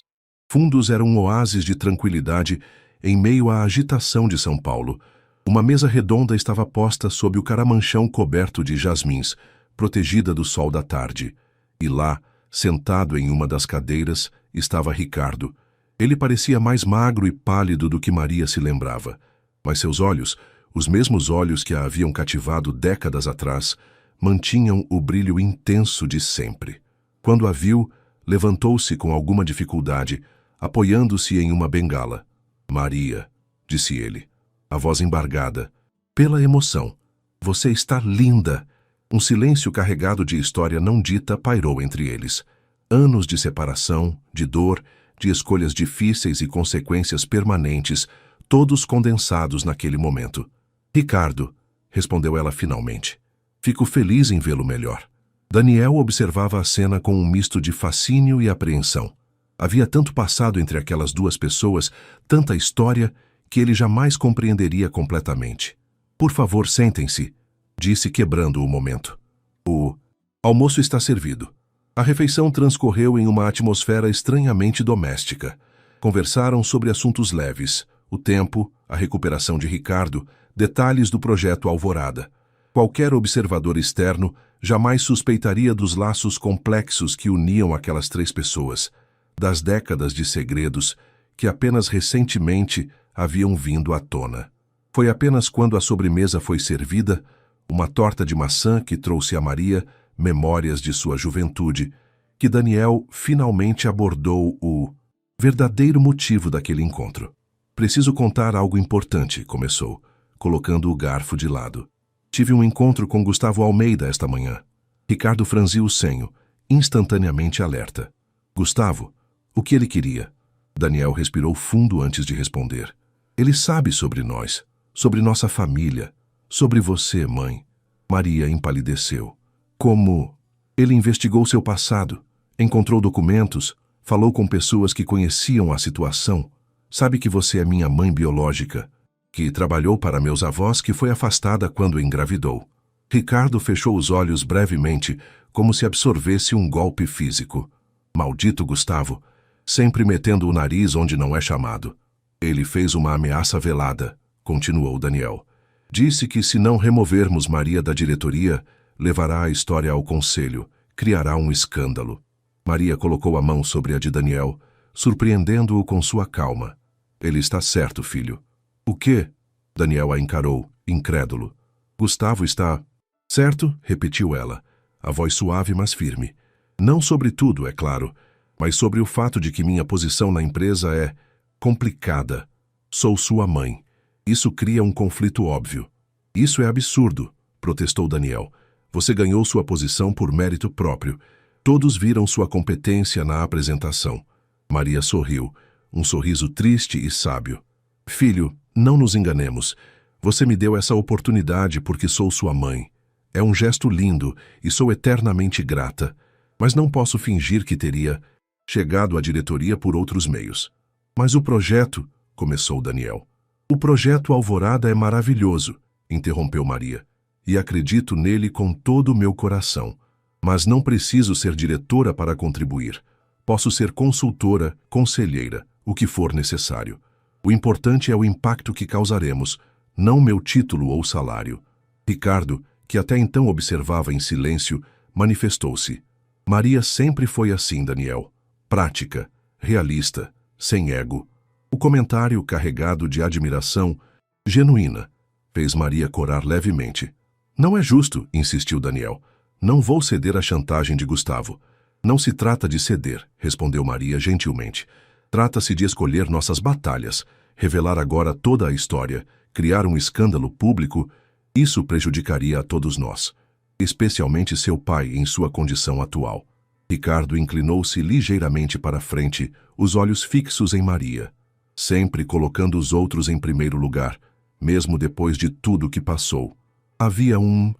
Fundos era um oásis de tranquilidade em meio à agitação de São Paulo. Uma mesa redonda estava posta sob o caramanchão coberto de jasmins, protegida do sol da tarde. E lá, sentado em uma das cadeiras, estava Ricardo. Ele parecia mais magro e pálido do que Maria se lembrava. Mas seus olhos, os mesmos olhos que a haviam cativado décadas atrás, mantinham o brilho intenso de sempre. Quando a viu, levantou-se com alguma dificuldade, apoiando-se em uma bengala. «Maria», disse ele, a voz embargada, pela emoção. «Você está linda!» Um silêncio carregado de história não dita pairou entre eles. Anos de separação, de dor, de escolhas difíceis e consequências permanentes, todos condensados naquele momento. «Ricardo», respondeu ela finalmente, «fico feliz em vê-lo melhor». Daniel observava a cena com um misto de fascínio e apreensão. Havia tanto passado entre aquelas duas pessoas, tanta história, que ele jamais compreenderia completamente. «Por favor, sentem-se», disse quebrando o momento. «O almoço está servido». A refeição transcorreu em uma atmosfera estranhamente doméstica. Conversaram sobre assuntos leves, o tempo, a recuperação de Ricardo, detalhes do projeto Alvorada. Qualquer observador externo jamais suspeitaria dos laços complexos que uniam aquelas 3 pessoas. das décadas de segredos que apenas recentemente haviam vindo à tona. Foi apenas quando a sobremesa foi servida, uma torta de maçã que trouxe a Maria memórias de sua juventude, que Daniel finalmente abordou o verdadeiro motivo daquele encontro. Preciso contar algo importante, começou, colocando o garfo de lado. Tive um encontro com Gustavo Almeida esta manhã. Ricardo franziu o senho, instantaneamente alerta. Gustavo, o que ele queria? Daniel respirou fundo antes de responder. Ele sabe sobre nós, sobre nossa família, sobre você, mãe. Maria empalideceu. Como? Ele investigou seu passado, encontrou documentos, falou com pessoas que conheciam a situação. Sabe que você é minha mãe biológica, que trabalhou para meus avós, que foi afastada quando engravidou. Ricardo fechou os olhos brevemente, como se absorvesse um golpe físico. Maldito Gustavo, sempre metendo o nariz onde não é chamado. Ele fez uma ameaça velada, continuou Daniel. Disse que se não removermos Maria da diretoria, levará a história ao conselho, criará um escândalo. Maria colocou a mão sobre a de Daniel, surpreendendo-o com sua calma. Ele está certo, filho. O quê? Daniel a encarou, incrédulo. Gustavo está... Certo? Repetiu ela, a voz suave mas firme. Não sobre tudo, é claro, mas sobre o fato de que minha posição na empresa é complicada. Sou sua mãe. Isso cria um conflito óbvio. Isso é absurdo, protestou Daniel. Você ganhou sua posição por mérito próprio. Todos viram sua competência na apresentação. Maria sorriu, um sorriso triste e sábio. Filho, não nos enganemos. Você me deu essa oportunidade porque sou sua mãe. É um gesto lindo e sou eternamente grata, mas não posso fingir que teria chegado à diretoria por outros meios. Mas o projeto, começou Daniel. O projeto Alvorada é maravilhoso, interrompeu Maria, e acredito nele com todo o meu coração. Mas não preciso ser diretora para contribuir. Posso ser consultora, conselheira, o que for necessário. O importante é o impacto que causaremos, não meu título ou salário. Ricardo, que até então observava em silêncio, manifestou-se. Maria sempre foi assim, Daniel. Prática, realista, sem ego. O comentário carregado de admiração, genuína, fez Maria corar levemente. Não é justo, insistiu Daniel. Não vou ceder à chantagem de Gustavo. Não se trata de ceder, respondeu Maria gentilmente. Trata-se de escolher nossas batalhas, revelar agora toda a história, criar um escândalo público. Isso prejudicaria a todos nós, especialmente seu pai em sua condição atual. Ricardo inclinou-se ligeiramente para frente, os olhos fixos em Maria, sempre colocando os outros em primeiro lugar, mesmo depois de tudo que passou. Havia um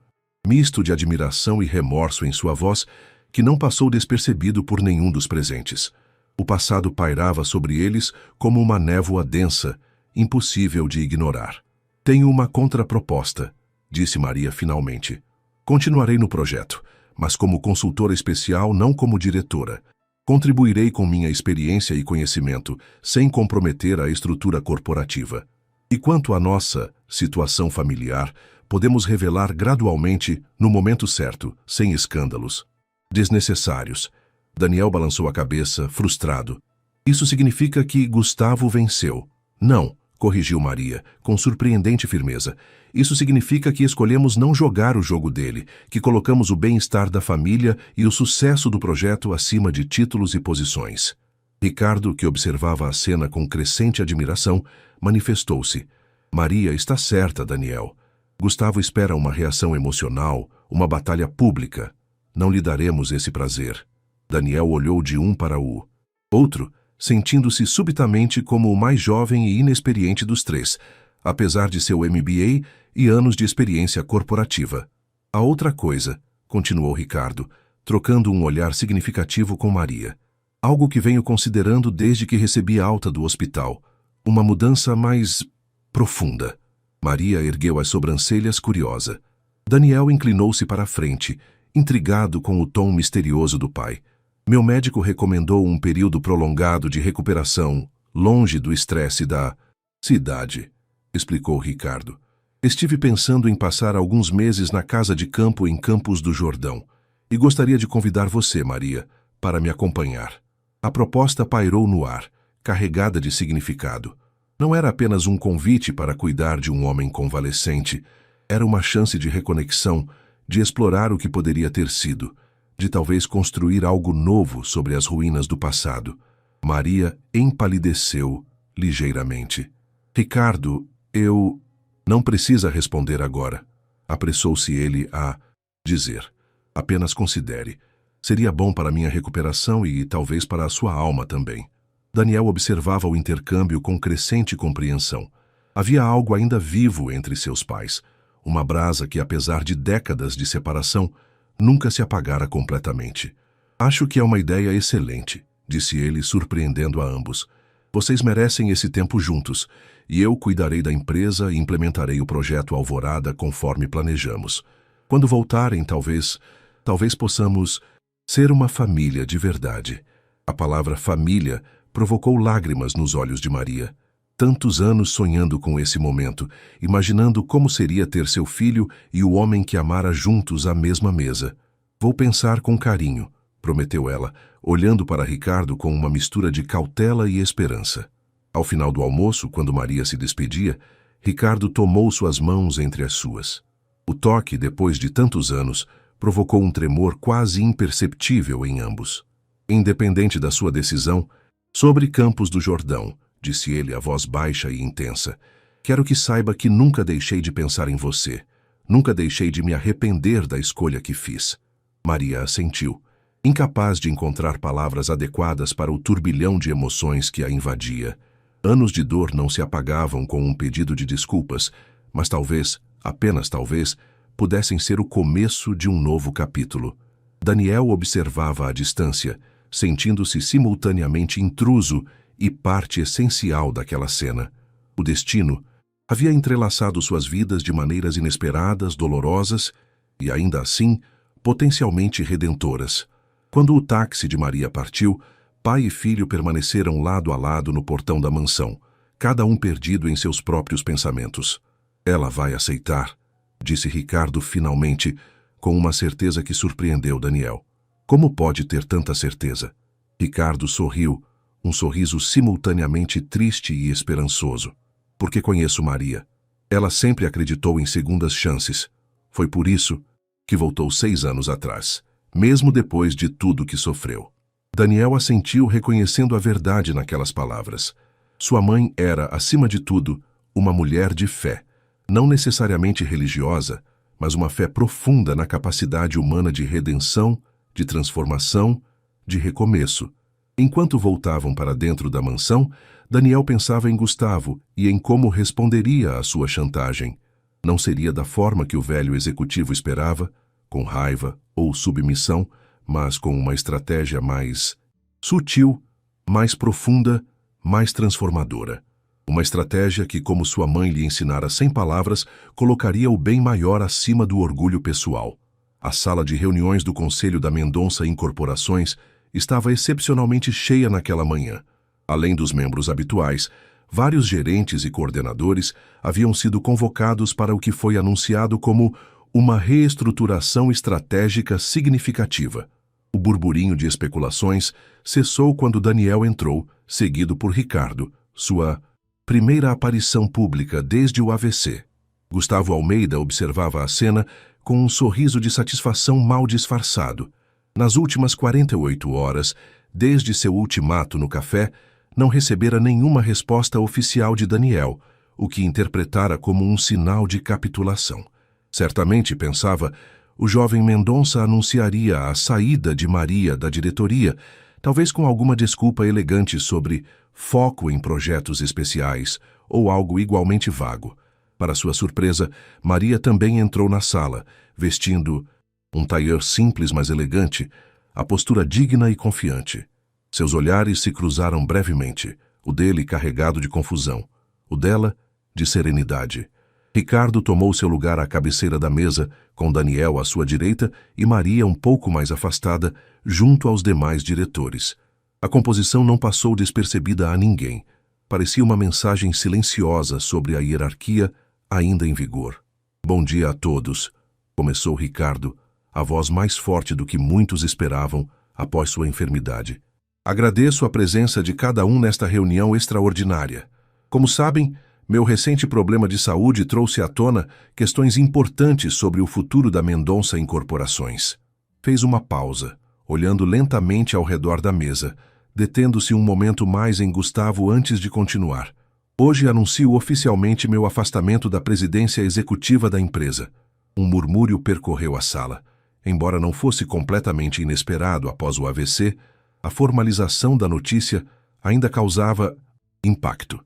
misto de admiração e remorso em sua voz que não passou despercebido por nenhum dos presentes. O passado pairava sobre eles como uma névoa densa, impossível de ignorar. Tenho uma contraproposta, disse Maria finalmente. Continuarei no projeto, mas como consultora especial, não como diretora. Contribuirei com minha experiência e conhecimento, sem comprometer a estrutura corporativa. E quanto à nossa situação familiar, podemos revelar gradualmente, no momento certo, sem escândalos desnecessários. Daniel balançou a cabeça, frustrado. Isso significa que Gustavo venceu. Não, corrigiu Maria, com surpreendente firmeza. Isso significa que escolhemos não jogar o jogo dele, que colocamos o bem-estar da família e o sucesso do projeto acima de títulos e posições. Ricardo, que observava a cena com crescente admiração, manifestou-se. Maria está certa, Daniel. Gustavo espera uma reação emocional, uma batalha pública. Não lhe daremos esse prazer. Daniel olhou de um para o outro, sentindo-se subitamente como o mais jovem e inexperiente dos três, apesar de seu MBA e anos de experiência corporativa. A outra coisa, continuou Ricardo, trocando um olhar significativo com Maria. Algo que venho considerando desde que recebi alta do hospital. Uma mudança mais profunda. Maria ergueu as sobrancelhas curiosa. Daniel inclinou-se para a frente, intrigado com o tom misterioso do pai. Meu médico recomendou um período prolongado de recuperação, longe do estresse da cidade, explicou Ricardo. Estive pensando em passar alguns meses na casa de campo em Campos do Jordão e gostaria de convidar você, Maria, para me acompanhar. A proposta pairou no ar, carregada de significado. Não era apenas um convite para cuidar de um homem convalescente, era uma chance de reconexão, de explorar o que poderia ter sido, de talvez construir algo novo sobre as ruínas do passado. Maria empalideceu ligeiramente. Ricardo, eu... Não precisa responder agora. Apressou-se ele a dizer. Apenas considere. Seria bom para minha recuperação e talvez para a sua alma também. Daniel observava o intercâmbio com crescente compreensão. Havia algo ainda vivo entre seus pais. Uma brasa que, apesar de décadas de separação, nunca se apagara completamente. Acho que é uma ideia excelente, disse ele, surpreendendo a ambos. Vocês merecem esse tempo juntos, e eu cuidarei da empresa e implementarei o projeto Alvorada conforme planejamos. Quando voltarem, talvez possamos ser uma família de verdade. A palavra família provocou lágrimas nos olhos de Maria. Tantos anos sonhando com esse momento, imaginando como seria ter seu filho e o homem que amara juntos à mesma mesa. Vou pensar com carinho, prometeu ela, olhando para Ricardo com uma mistura de cautela e esperança. Ao final do almoço, quando Maria se despedia, Ricardo tomou suas mãos entre as suas. O toque, depois de tantos anos, provocou um tremor quase imperceptível em ambos. Independente da sua decisão, sobre Campos do Jordão, disse ele a voz baixa e intensa, quero que saiba que nunca deixei de pensar em você. Nunca deixei de me arrepender da escolha que fiz. Maria assentiu, incapaz de encontrar palavras adequadas para o turbilhão de emoções que a invadia. Anos de dor não se apagavam com um pedido de desculpas, mas talvez, apenas talvez, pudessem ser o começo de um novo capítulo. Daniel observava à distância, sentindo-se simultaneamente intruso e parte essencial daquela cena. O destino havia entrelaçado suas vidas de maneiras inesperadas, dolorosas e, ainda assim, potencialmente redentoras. Quando o táxi de Maria partiu, pai e filho permaneceram lado a lado no portão da mansão, cada um perdido em seus próprios pensamentos. Ela vai aceitar, disse Ricardo finalmente, com uma certeza que surpreendeu Daniel. Como pode ter tanta certeza? Ricardo sorriu, um sorriso simultaneamente triste e esperançoso. Porque conheço Maria. Ela sempre acreditou em segundas chances. Foi por isso que voltou 6 anos atrás, mesmo depois de tudo que sofreu. Daniel assentiu, reconhecendo a verdade naquelas palavras. Sua mãe era, acima de tudo, uma mulher de fé, não necessariamente religiosa, mas uma fé profunda na capacidade humana de redenção, de transformação, de recomeço. Enquanto voltavam para dentro da mansão, Daniel pensava em Gustavo e em como responderia à sua chantagem. Não seria da forma que o velho executivo esperava, com raiva ou submissão, mas com uma estratégia mais sutil, mais profunda, mais transformadora. Uma estratégia que, como sua mãe lhe ensinara sem palavras, colocaria o bem maior acima do orgulho pessoal. A sala de reuniões do Conselho da Mendonça Incorporações estava excepcionalmente cheia naquela manhã. Além dos membros habituais, vários gerentes e coordenadores haviam sido convocados para o que foi anunciado como uma reestruturação estratégica significativa. O burburinho de especulações cessou quando Daniel entrou, seguido por Ricardo, sua primeira aparição pública desde o AVC. Gustavo Almeida observava a cena com um sorriso de satisfação mal disfarçado. Nas últimas 48 horas, desde seu ultimato no café, não recebera nenhuma resposta oficial de Daniel, o que interpretara como um sinal de capitulação. Certamente, pensava, o jovem Mendonça anunciaria a saída de Maria da diretoria, talvez com alguma desculpa elegante sobre foco em projetos especiais ou algo igualmente vago. Para sua surpresa, Maria também entrou na sala, vestindo um tailleur simples mas elegante, a postura digna e confiante. Seus olhares se cruzaram brevemente, o dele carregado de confusão, o dela de serenidade. Ricardo tomou seu lugar à cabeceira da mesa, com Daniel à sua direita e Maria um pouco mais afastada, junto aos demais diretores. A composição não passou despercebida a ninguém. Parecia uma mensagem silenciosa sobre a hierarquia ainda em vigor. Bom dia a todos, começou Ricardo, a voz mais forte do que muitos esperavam após sua enfermidade. Agradeço a presença de cada um nesta reunião extraordinária. Como sabem, meu recente problema de saúde trouxe à tona questões importantes sobre o futuro da Mendonça Incorporações. Fez uma pausa, olhando lentamente ao redor da mesa, detendo-se um momento mais em Gustavo antes de continuar. Hoje anuncio oficialmente meu afastamento da presidência executiva da empresa. Um murmúrio percorreu a sala. Embora não fosse completamente inesperado após o AVC, a formalização da notícia ainda causava impacto.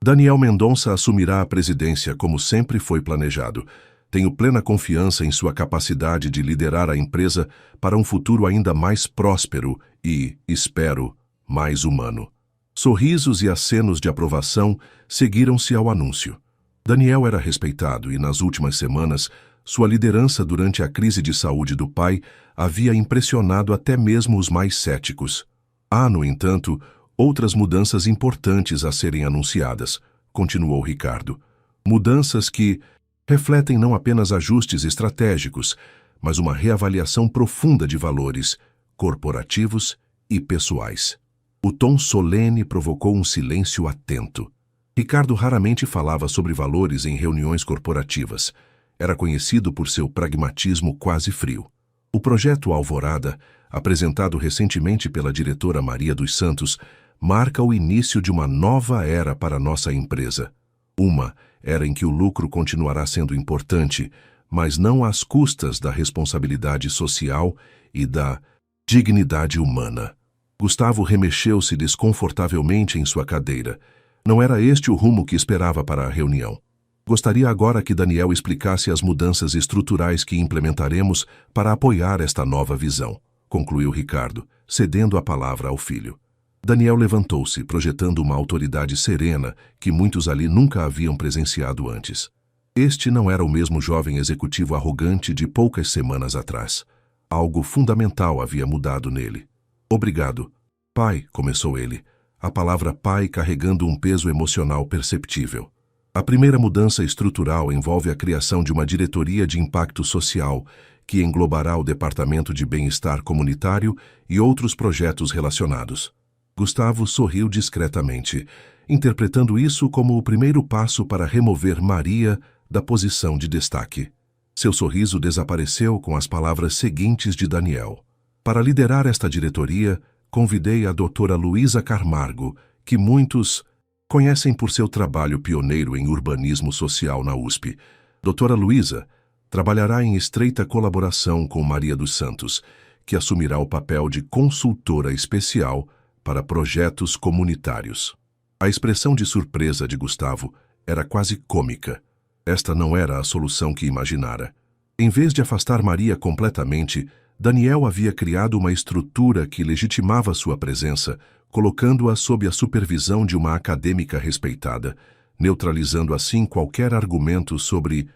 Daniel Mendonça assumirá a presidência como sempre foi planejado. Tenho plena confiança em sua capacidade de liderar a empresa para um futuro ainda mais próspero e, espero, mais humano. Sorrisos e acenos de aprovação seguiram-se ao anúncio. Daniel era respeitado e, nas últimas semanas, sua liderança durante a crise de saúde do pai havia impressionado até mesmo os mais céticos. Há, no entanto, outras mudanças importantes a serem anunciadas, continuou Ricardo. Mudanças que refletem não apenas ajustes estratégicos, mas uma reavaliação profunda de valores corporativos e pessoais. O tom solene provocou um silêncio atento. Ricardo raramente falava sobre valores em reuniões corporativas. Era conhecido por seu pragmatismo quase frio. O projeto Alvorada, apresentado recentemente pela diretora Maria dos Santos, marca o início de uma nova era para nossa empresa. Uma era em que o lucro continuará sendo importante, mas não às custas da responsabilidade social e da dignidade humana. Gustavo remexeu-se desconfortavelmente em sua cadeira. Não era este o rumo que esperava para a reunião. Gostaria agora que Daniel explicasse as mudanças estruturais que implementaremos para apoiar esta nova visão, concluiu Ricardo, cedendo a palavra ao filho. Daniel levantou-se, projetando uma autoridade serena que muitos ali nunca haviam presenciado antes. Este não era o mesmo jovem executivo arrogante de poucas semanas atrás. Algo fundamental havia mudado nele. Obrigado, pai, começou ele, a palavra pai carregando um peso emocional perceptível. A primeira mudança estrutural envolve a criação de uma diretoria de impacto social, que englobará o Departamento de Bem-Estar Comunitário e outros projetos relacionados. Gustavo sorriu discretamente, interpretando isso como o primeiro passo para remover Maria da posição de destaque. Seu sorriso desapareceu com as palavras seguintes de Daniel. Para liderar esta diretoria, convidei a doutora Luísa Camargo, que muitos conhecem por seu trabalho pioneiro em urbanismo social na USP. Doutora Luísa trabalhará em estreita colaboração com Maria dos Santos, que assumirá o papel de consultora especial para projetos comunitários. A expressão de surpresa de Gustavo era quase cômica. Esta não era a solução que imaginara. Em vez de afastar Maria completamente, Daniel havia criado uma estrutura que legitimava sua presença, colocando-a sob a supervisão de uma acadêmica respeitada, neutralizando assim qualquer argumento sobre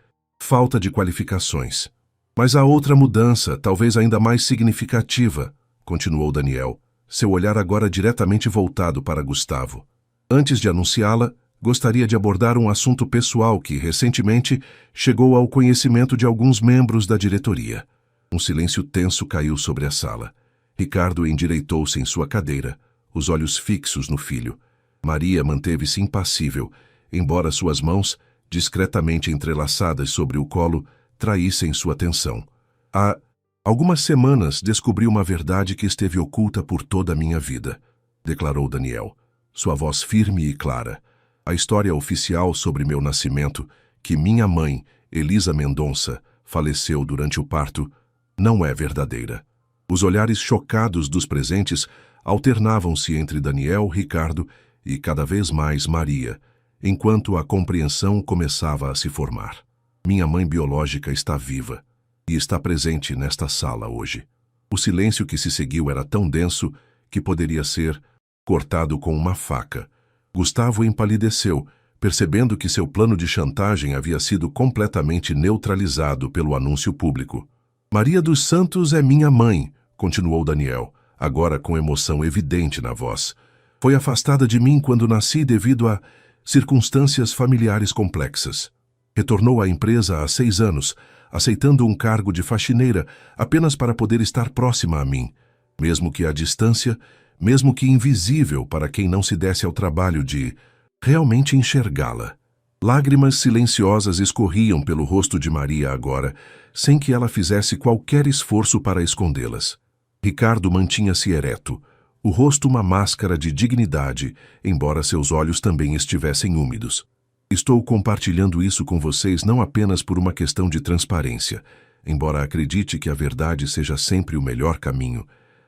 falta de qualificações. Mas há outra mudança, talvez ainda mais significativa, continuou Daniel, seu olhar agora diretamente voltado para Gustavo. Antes de anunciá-la, gostaria de abordar um assunto pessoal que, recentemente, chegou ao conhecimento de alguns membros da diretoria. Um silêncio tenso caiu sobre a sala. Ricardo endireitou-se em sua cadeira, os olhos fixos no filho. Maria manteve-se impassível, embora suas mãos, discretamente entrelaçadas sobre o colo, traíssem sua atenção. Há algumas semanas descobri uma verdade que esteve oculta por toda a minha vida, declarou Daniel, sua voz firme e clara. A história oficial sobre meu nascimento, que minha mãe, Elisa Mendonça, faleceu durante o parto, não é verdadeira. Os olhares chocados dos presentes alternavam-se entre Daniel, Ricardo e cada vez mais Maria, enquanto a compreensão começava a se formar. Minha mãe biológica está viva e está presente nesta sala hoje. O silêncio que se seguiu era tão denso que poderia ser cortado com uma faca. Gustavo empalideceu, percebendo que seu plano de chantagem havia sido completamente neutralizado pelo anúncio público. Maria dos Santos é minha mãe, continuou Daniel, agora com emoção evidente na voz. Foi afastada de mim quando nasci devido a circunstâncias familiares complexas. Retornou à empresa há 6 anos, aceitando um cargo de faxineira apenas para poder estar próxima a mim. Mesmo que à distância, mesmo que invisível para quem não se desse ao trabalho de realmente enxergá-la. Lágrimas silenciosas escorriam pelo rosto de Maria agora, sem que ela fizesse qualquer esforço para escondê-las. Ricardo mantinha-se ereto, o rosto uma máscara de dignidade, embora seus olhos também estivessem úmidos. Estou compartilhando isso com vocês não apenas por uma questão de transparência, embora acredite que a verdade seja sempre o melhor caminho,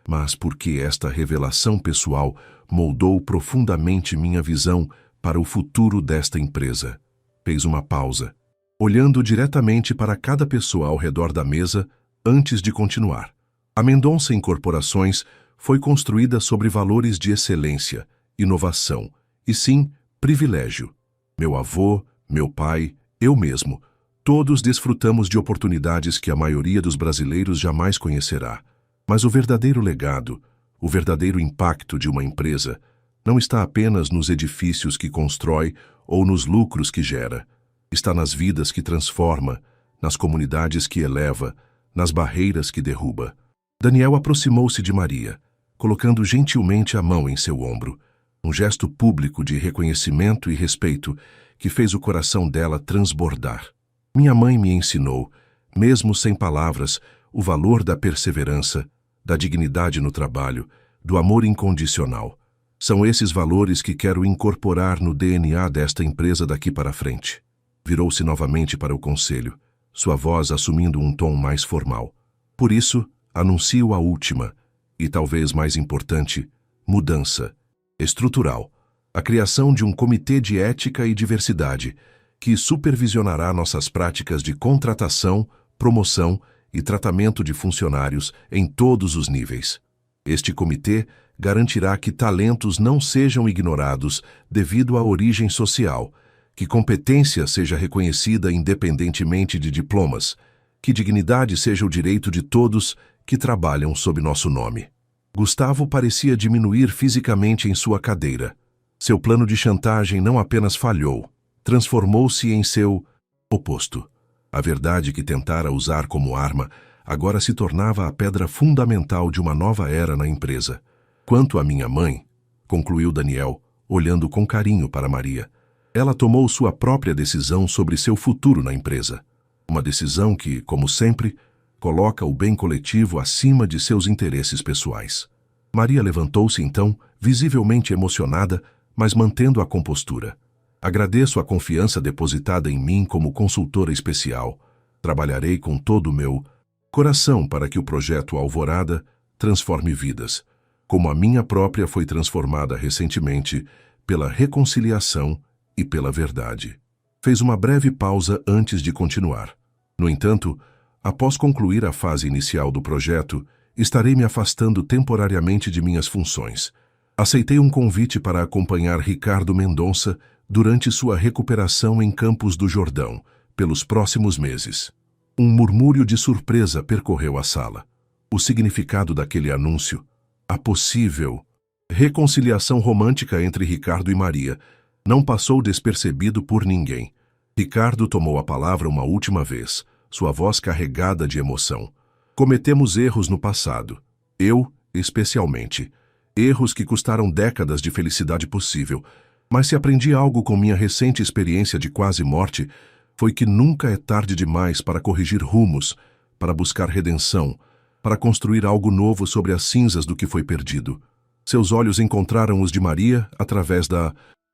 mas porque esta revelação pessoal moldou profundamente minha visão para o futuro desta empresa. Fez uma pausa, olhando diretamente para cada pessoa ao redor da mesa antes de continuar. A Mendonça Incorporações foi construída sobre valores de excelência, inovação e, sim, privilégio. Meu avô, meu pai, eu mesmo, todos desfrutamos de oportunidades que a maioria dos brasileiros jamais conhecerá. Mas o verdadeiro legado, o verdadeiro impacto de uma empresa, não está apenas nos edifícios que constrói ou nos lucros que gera. Está nas vidas que transforma, nas comunidades que eleva, nas barreiras que derruba. Daniel aproximou-se de Maria, colocando gentilmente a mão em seu ombro, um gesto público de reconhecimento e respeito que fez o coração dela transbordar. Minha mãe me ensinou, mesmo sem palavras, o valor da perseverança, da dignidade no trabalho, do amor incondicional. São esses valores que quero incorporar no DNA desta empresa daqui para frente. Virou-se novamente para o conselho, sua voz assumindo um tom mais formal. Por isso, anuncio a última, e talvez mais importante, mudança estrutural. A criação de um comitê de ética e diversidade, que supervisionará nossas práticas de contratação, promoção e tratamento de funcionários em todos os níveis. Este comitê garantirá que talentos não sejam ignorados devido à origem social, que competência seja reconhecida independentemente de diplomas, que dignidade seja o direito de todos que trabalham sob nosso nome. Gustavo parecia diminuir fisicamente em sua cadeira. Seu plano de chantagem não apenas falhou, transformou-se em seu oposto. A verdade que tentara usar como arma agora se tornava a pedra fundamental de uma nova era na empresa. Quanto à minha mãe, concluiu Daniel, olhando com carinho para Maria, ela tomou sua própria decisão sobre seu futuro na empresa. Uma decisão que, como sempre, coloca o bem coletivo acima de seus interesses pessoais. Maria levantou-se então, visivelmente emocionada, mas mantendo a compostura. Agradeço a confiança depositada em mim como consultora especial. Trabalharei com todo o meu coração para que o projeto Alvorada transforme vidas, como a minha própria foi transformada recentemente pela reconciliação e pela verdade. Fez uma breve pausa antes de continuar. No entanto, após concluir a fase inicial do projeto, estarei me afastando temporariamente de minhas funções. Aceitei um convite para acompanhar Ricardo Mendonça durante sua recuperação em Campos do Jordão, pelos próximos meses. Um murmúrio de surpresa percorreu a sala. O significado daquele anúncio, a possível reconciliação romântica entre Ricardo e Maria, não passou despercebido por ninguém. Ricardo tomou a palavra uma última vez, sua voz carregada de emoção. Cometemos erros no passado. Eu, especialmente. Erros que custaram décadas de felicidade possível. Mas se aprendi algo com minha recente experiência de quase morte, foi que nunca é tarde demais para corrigir rumos, para buscar redenção, para construir algo novo sobre as cinzas do que foi perdido. Seus olhos encontraram os de Maria através da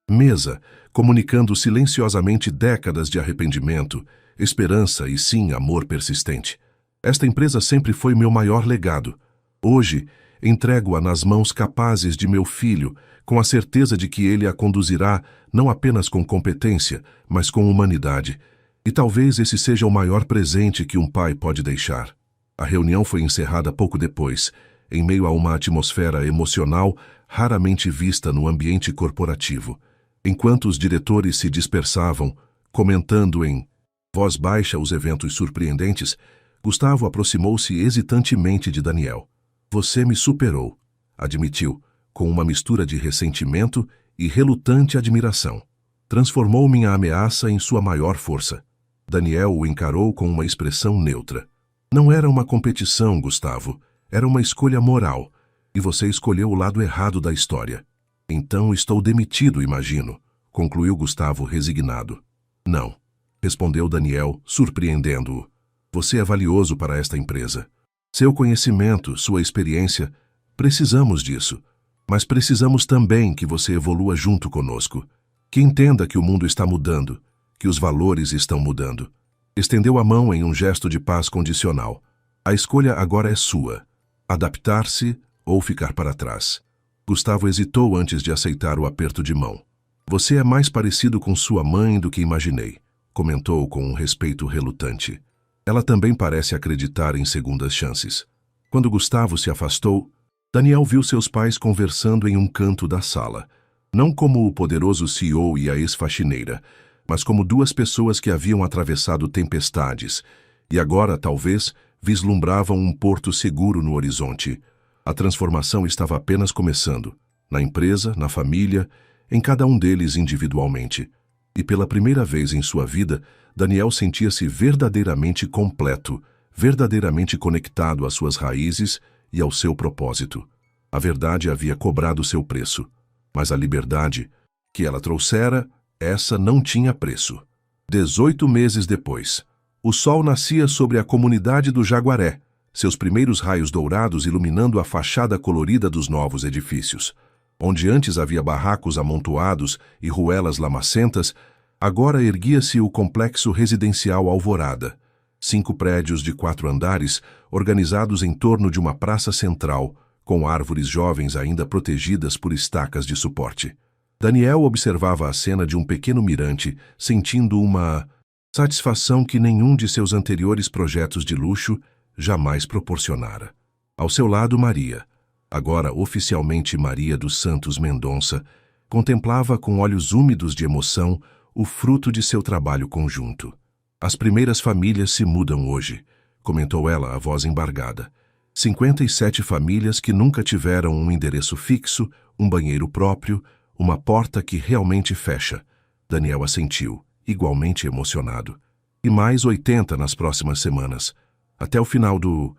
mesa, comunicando silenciosamente décadas de arrependimento, esperança e, sim, amor persistente. Esta empresa sempre foi meu maior legado. Hoje, entrego-a nas mãos capazes de meu filho, com a certeza de que ele a conduzirá não apenas com competência, mas com humanidade. E talvez esse seja o maior presente que um pai pode deixar. A reunião foi encerrada pouco depois, em meio a uma atmosfera emocional raramente vista no ambiente corporativo. Enquanto os diretores se dispersavam, comentando em voz baixa os eventos surpreendentes, Gustavo aproximou-se hesitantemente de Daniel. Você me superou, admitiu, com uma mistura de ressentimento e relutante admiração. Transformou minha ameaça em sua maior força. Daniel o encarou com uma expressão neutra. Não era uma competição, Gustavo. Era uma escolha moral. E você escolheu o lado errado da história. Então estou demitido, imagino, concluiu Gustavo resignado. Não, respondeu Daniel, surpreendendo-o. Você é valioso para esta empresa. Seu conhecimento, sua experiência, precisamos disso. Mas precisamos também que você evolua junto conosco. Que entenda que o mundo está mudando, que os valores estão mudando. Estendeu a mão em um gesto de paz condicional. A escolha agora é sua. Adaptar-se ou ficar para trás. Gustavo hesitou antes de aceitar o aperto de mão. Você é mais parecido com sua mãe do que imaginei, comentou com um respeito relutante. Ela também parece acreditar em segundas chances. Quando Gustavo se afastou, Daniel viu seus pais conversando em um canto da sala. Não como o poderoso CEO e a ex-faxineira, mas como duas pessoas que haviam atravessado tempestades e agora, talvez, vislumbravam um porto seguro no horizonte. A transformação estava apenas começando, na empresa, na família, em cada um deles individualmente. E pela primeira vez em sua vida, Daniel sentia-se verdadeiramente completo, verdadeiramente conectado às suas raízes e ao seu propósito. A verdade havia cobrado seu preço, mas a liberdade que ela trouxera, essa não tinha preço. 18 meses depois, o sol nascia sobre a comunidade do Jaguaré, seus primeiros raios dourados iluminando a fachada colorida dos novos edifícios. Onde antes havia barracos amontoados e ruelas lamacentas, agora erguia-se o complexo residencial Alvorada. 5 prédios de 4 andares, organizados em torno de uma praça central, com árvores jovens ainda protegidas por estacas de suporte. Daniel observava a cena de um pequeno mirante, sentindo uma satisfação que nenhum de seus anteriores projetos de luxo jamais proporcionara. Ao seu lado, Maria, agora oficialmente Maria dos Santos Mendonça, contemplava com olhos úmidos de emoção o fruto de seu trabalho conjunto. As primeiras famílias se mudam hoje, comentou ela, a voz embargada. 57 famílias que nunca tiveram um endereço fixo, um banheiro próprio, uma porta que realmente fecha. Daniel assentiu, igualmente emocionado. E mais 80 nas próximas semanas. Até o final do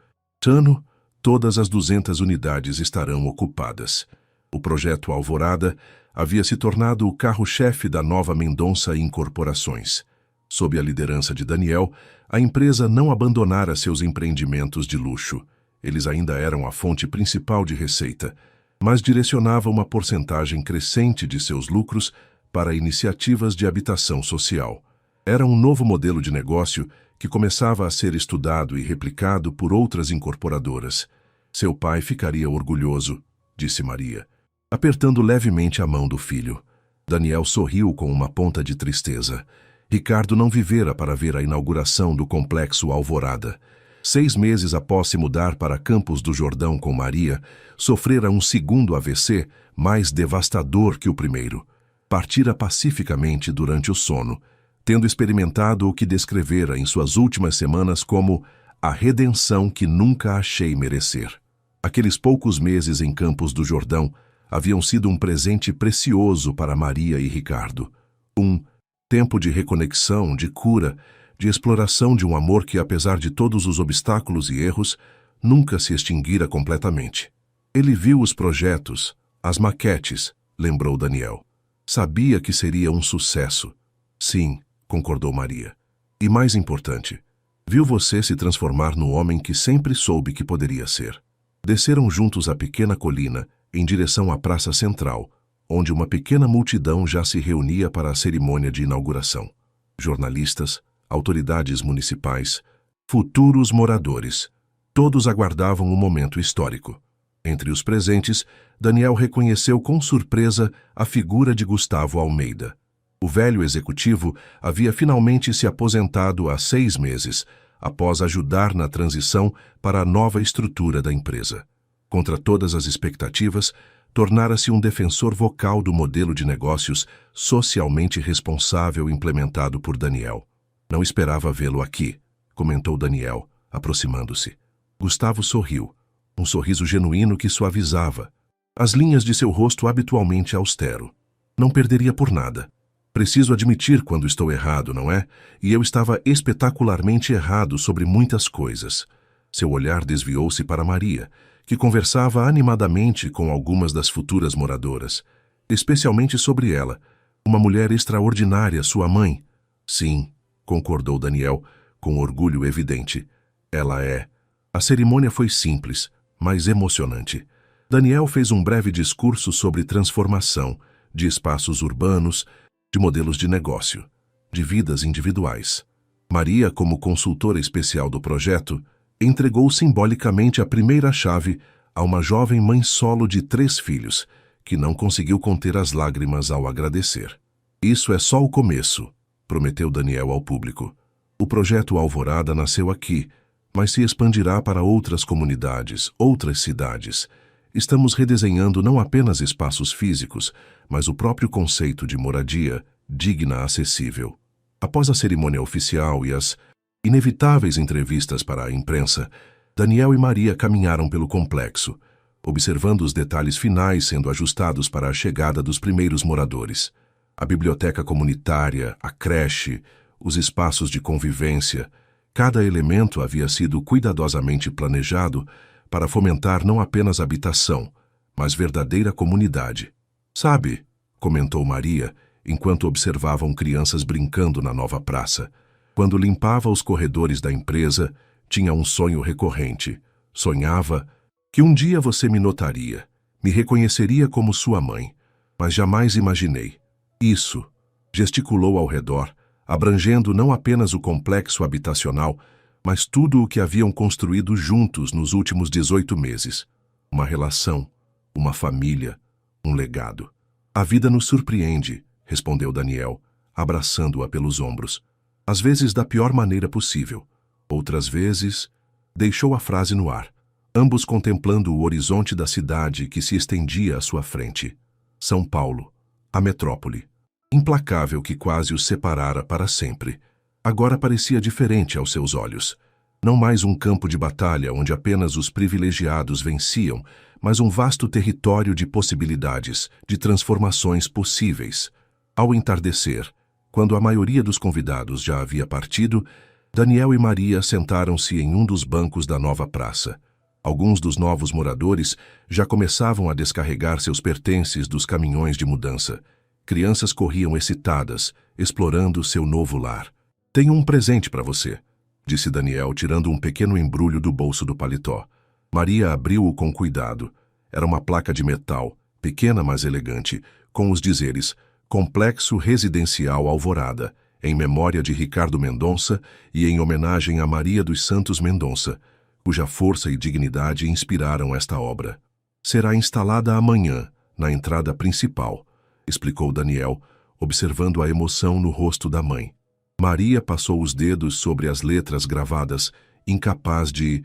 ano, todas as 200 unidades estarão ocupadas. O projeto Alvorada havia se tornado o carro-chefe da nova Mendonça Incorporações. Sob a liderança de Daniel, a empresa não abandonara seus empreendimentos de luxo. Eles ainda eram a fonte principal de receita, mas direcionava uma porcentagem crescente de seus lucros para iniciativas de habitação social. Era um novo modelo de negócio que começava a ser estudado e replicado por outras incorporadoras. Seu pai ficaria orgulhoso, disse Maria, apertando levemente a mão do filho. Daniel sorriu com uma ponta de tristeza. Ricardo não vivera para ver a inauguração do complexo Alvorada. 6 meses após se mudar para Campos do Jordão com Maria, sofrera um segundo AVC mais devastador que o primeiro. Partira pacificamente durante o sono, tendo experimentado o que descrevera em suas últimas semanas como a redenção que nunca achei merecer. Aqueles poucos meses em Campos do Jordão haviam sido um presente precioso para Maria e Ricardo. Um tempo de reconexão, de cura, de exploração de um amor que, apesar de todos os obstáculos e erros, nunca se extinguira completamente. Ele viu os projetos, as maquetes, lembrou Daniel. Sabia que seria um sucesso. Sim, concordou Maria. E mais importante, viu você se transformar no homem que sempre soube que poderia ser. Desceram juntos a pequena colina, em direção à praça central, onde uma pequena multidão já se reunia para a cerimônia de inauguração. Jornalistas, autoridades municipais, futuros moradores. Todos aguardavam um momento histórico. Entre os presentes, Daniel reconheceu com surpresa a figura de Gustavo Almeida. O velho executivo havia finalmente se aposentado há 6 meses, após ajudar na transição para a nova estrutura da empresa. Contra todas as expectativas, tornara-se um defensor vocal do modelo de negócios socialmente responsável implementado por Daniel. Não esperava vê-lo aqui, comentou Daniel, aproximando-se. Gustavo sorriu, um sorriso genuíno que suavizava as linhas de seu rosto habitualmente austero. Não perderia por nada. Preciso admitir quando estou errado, não é? E eu estava espetacularmente errado sobre muitas coisas. Seu olhar desviou-se para Maria, que conversava animadamente com algumas das futuras moradoras, especialmente sobre ela, uma mulher extraordinária, sua mãe. Sim, concordou Daniel, com orgulho evidente. Ela é. A cerimônia foi simples, mas emocionante. Daniel fez um breve discurso sobre transformação, de espaços urbanos, de modelos de negócio, de vidas individuais. Maria, como consultora especial do projeto, entregou simbolicamente a primeira chave a uma jovem mãe solo de 3 filhos, que não conseguiu conter as lágrimas ao agradecer. Isso é só o começo, prometeu Daniel ao público. O projeto Alvorada nasceu aqui, mas se expandirá para outras comunidades, outras cidades. Estamos redesenhando não apenas espaços físicos, mas o próprio conceito de moradia digna, acessível. Após a cerimônia oficial e as inevitáveis entrevistas para a imprensa, Daniel e Maria caminharam pelo complexo, observando os detalhes finais sendo ajustados para a chegada dos primeiros moradores. A biblioteca comunitária, a creche, os espaços de convivência, cada elemento havia sido cuidadosamente planejado para fomentar não apenas habitação, mas verdadeira comunidade. Sabe, comentou Maria, enquanto observavam crianças brincando na nova praça. Quando limpava os corredores da empresa, tinha um sonho recorrente. Sonhava que um dia você me notaria, me reconheceria como sua mãe, mas jamais imaginei. Isso, gesticulou ao redor, abrangendo não apenas o complexo habitacional, mas tudo o que haviam construído juntos nos últimos 18 meses. Uma relação, uma família, um legado. A vida nos surpreende, respondeu Daniel, abraçando-a pelos ombros. Às vezes da pior maneira possível. Outras vezes, deixou a frase no ar, ambos contemplando o horizonte da cidade que se estendia à sua frente. São Paulo, a metrópole, implacável que quase os separara para sempre, agora parecia diferente aos seus olhos. Não mais um campo de batalha onde apenas os privilegiados venciam, mas um vasto território de possibilidades, de transformações possíveis. Ao entardecer, quando a maioria dos convidados já havia partido, Daniel e Maria sentaram-se em um dos bancos da nova praça. Alguns dos novos moradores já começavam a descarregar seus pertences dos caminhões de mudança. Crianças corriam excitadas, explorando seu novo lar. Tenho um presente para você, disse Daniel, tirando um pequeno embrulho do bolso do paletó. Maria abriu-o com cuidado. Era uma placa de metal, pequena mas elegante, com os dizeres Complexo Residencial Alvorada, em memória de Ricardo Mendonça e em homenagem a Maria dos Santos Mendonça, cuja força e dignidade inspiraram esta obra. Será instalada amanhã, na entrada principal, explicou Daniel, observando a emoção no rosto da mãe. Maria passou os dedos sobre as letras gravadas, incapaz de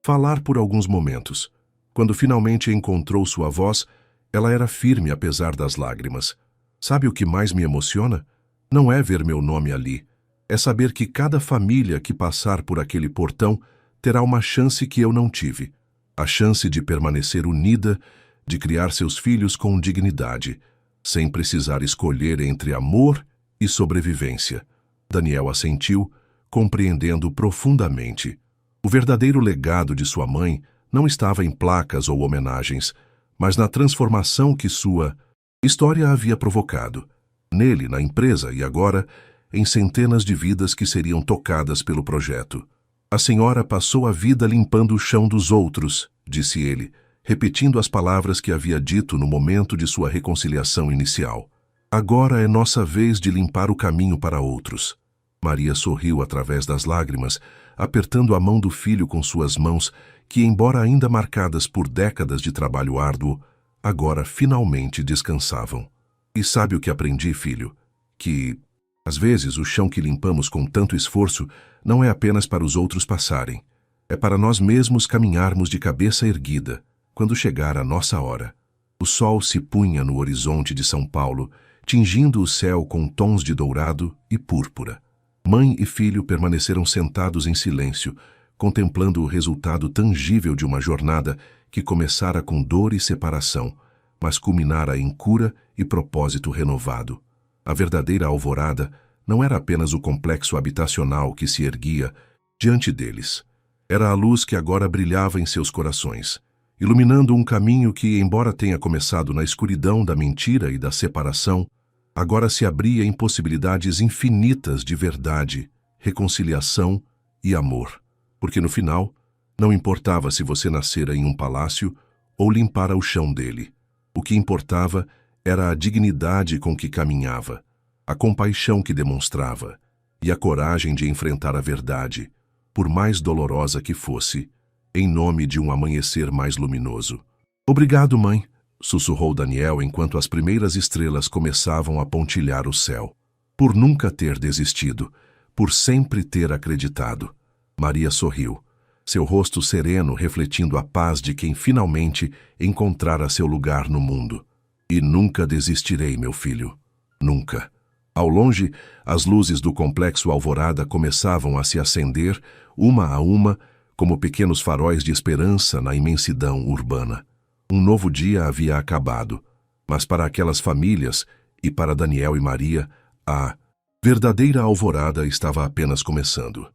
falar por alguns momentos. Quando finalmente encontrou sua voz, ela era firme apesar das lágrimas. Sabe o que mais me emociona? Não é ver meu nome ali. É saber que cada família que passar por aquele portão terá uma chance que eu não tive. A chance de permanecer unida, de criar seus filhos com dignidade, sem precisar escolher entre amor e sobrevivência. Daniel assentiu, compreendendo profundamente. O verdadeiro legado de sua mãe não estava em placas ou homenagens, mas na transformação que sua história havia provocado. Nele, na empresa e agora, em centenas de vidas que seriam tocadas pelo projeto. A senhora passou a vida limpando o chão dos outros, disse ele, repetindo as palavras que havia dito no momento de sua reconciliação inicial. Agora é nossa vez de limpar o caminho para outros. Maria sorriu através das lágrimas, apertando a mão do filho com suas mãos, que, embora ainda marcadas por décadas de trabalho árduo, agora finalmente descansavam. E sabe o que aprendi, filho? Que, às vezes, o chão que limpamos com tanto esforço não é apenas para os outros passarem. É para nós mesmos caminharmos de cabeça erguida, quando chegar a nossa hora. O sol se punha no horizonte de São Paulo, tingindo o céu com tons de dourado e púrpura. Mãe e filho permaneceram sentados em silêncio, contemplando o resultado tangível de uma jornada que começara com dor e separação, mas culminara em cura e propósito renovado. A verdadeira alvorada não era apenas o complexo habitacional que se erguia diante deles. Era a luz que agora brilhava em seus corações, iluminando um caminho que, embora tenha começado na escuridão da mentira e da separação, agora se abria em possibilidades infinitas de verdade, reconciliação e amor. Porque no final, não importava se você nascera em um palácio ou limpara o chão dele. O que importava era a dignidade com que caminhava, a compaixão que demonstrava e a coragem de enfrentar a verdade, por mais dolorosa que fosse, em nome de um amanhecer mais luminoso. Obrigado, mãe, sussurrou Daniel enquanto as primeiras estrelas começavam a pontilhar o céu. Por nunca ter desistido, por sempre ter acreditado. Maria sorriu, seu rosto sereno refletindo a paz de quem finalmente encontrara seu lugar no mundo. E nunca desistirei, meu filho. Nunca. Ao longe, as luzes do complexo Alvorada começavam a se acender, uma a uma, como pequenos faróis de esperança na imensidão urbana. Um novo dia havia acabado, mas para aquelas famílias e para Daniel e Maria, a verdadeira alvorada estava apenas começando.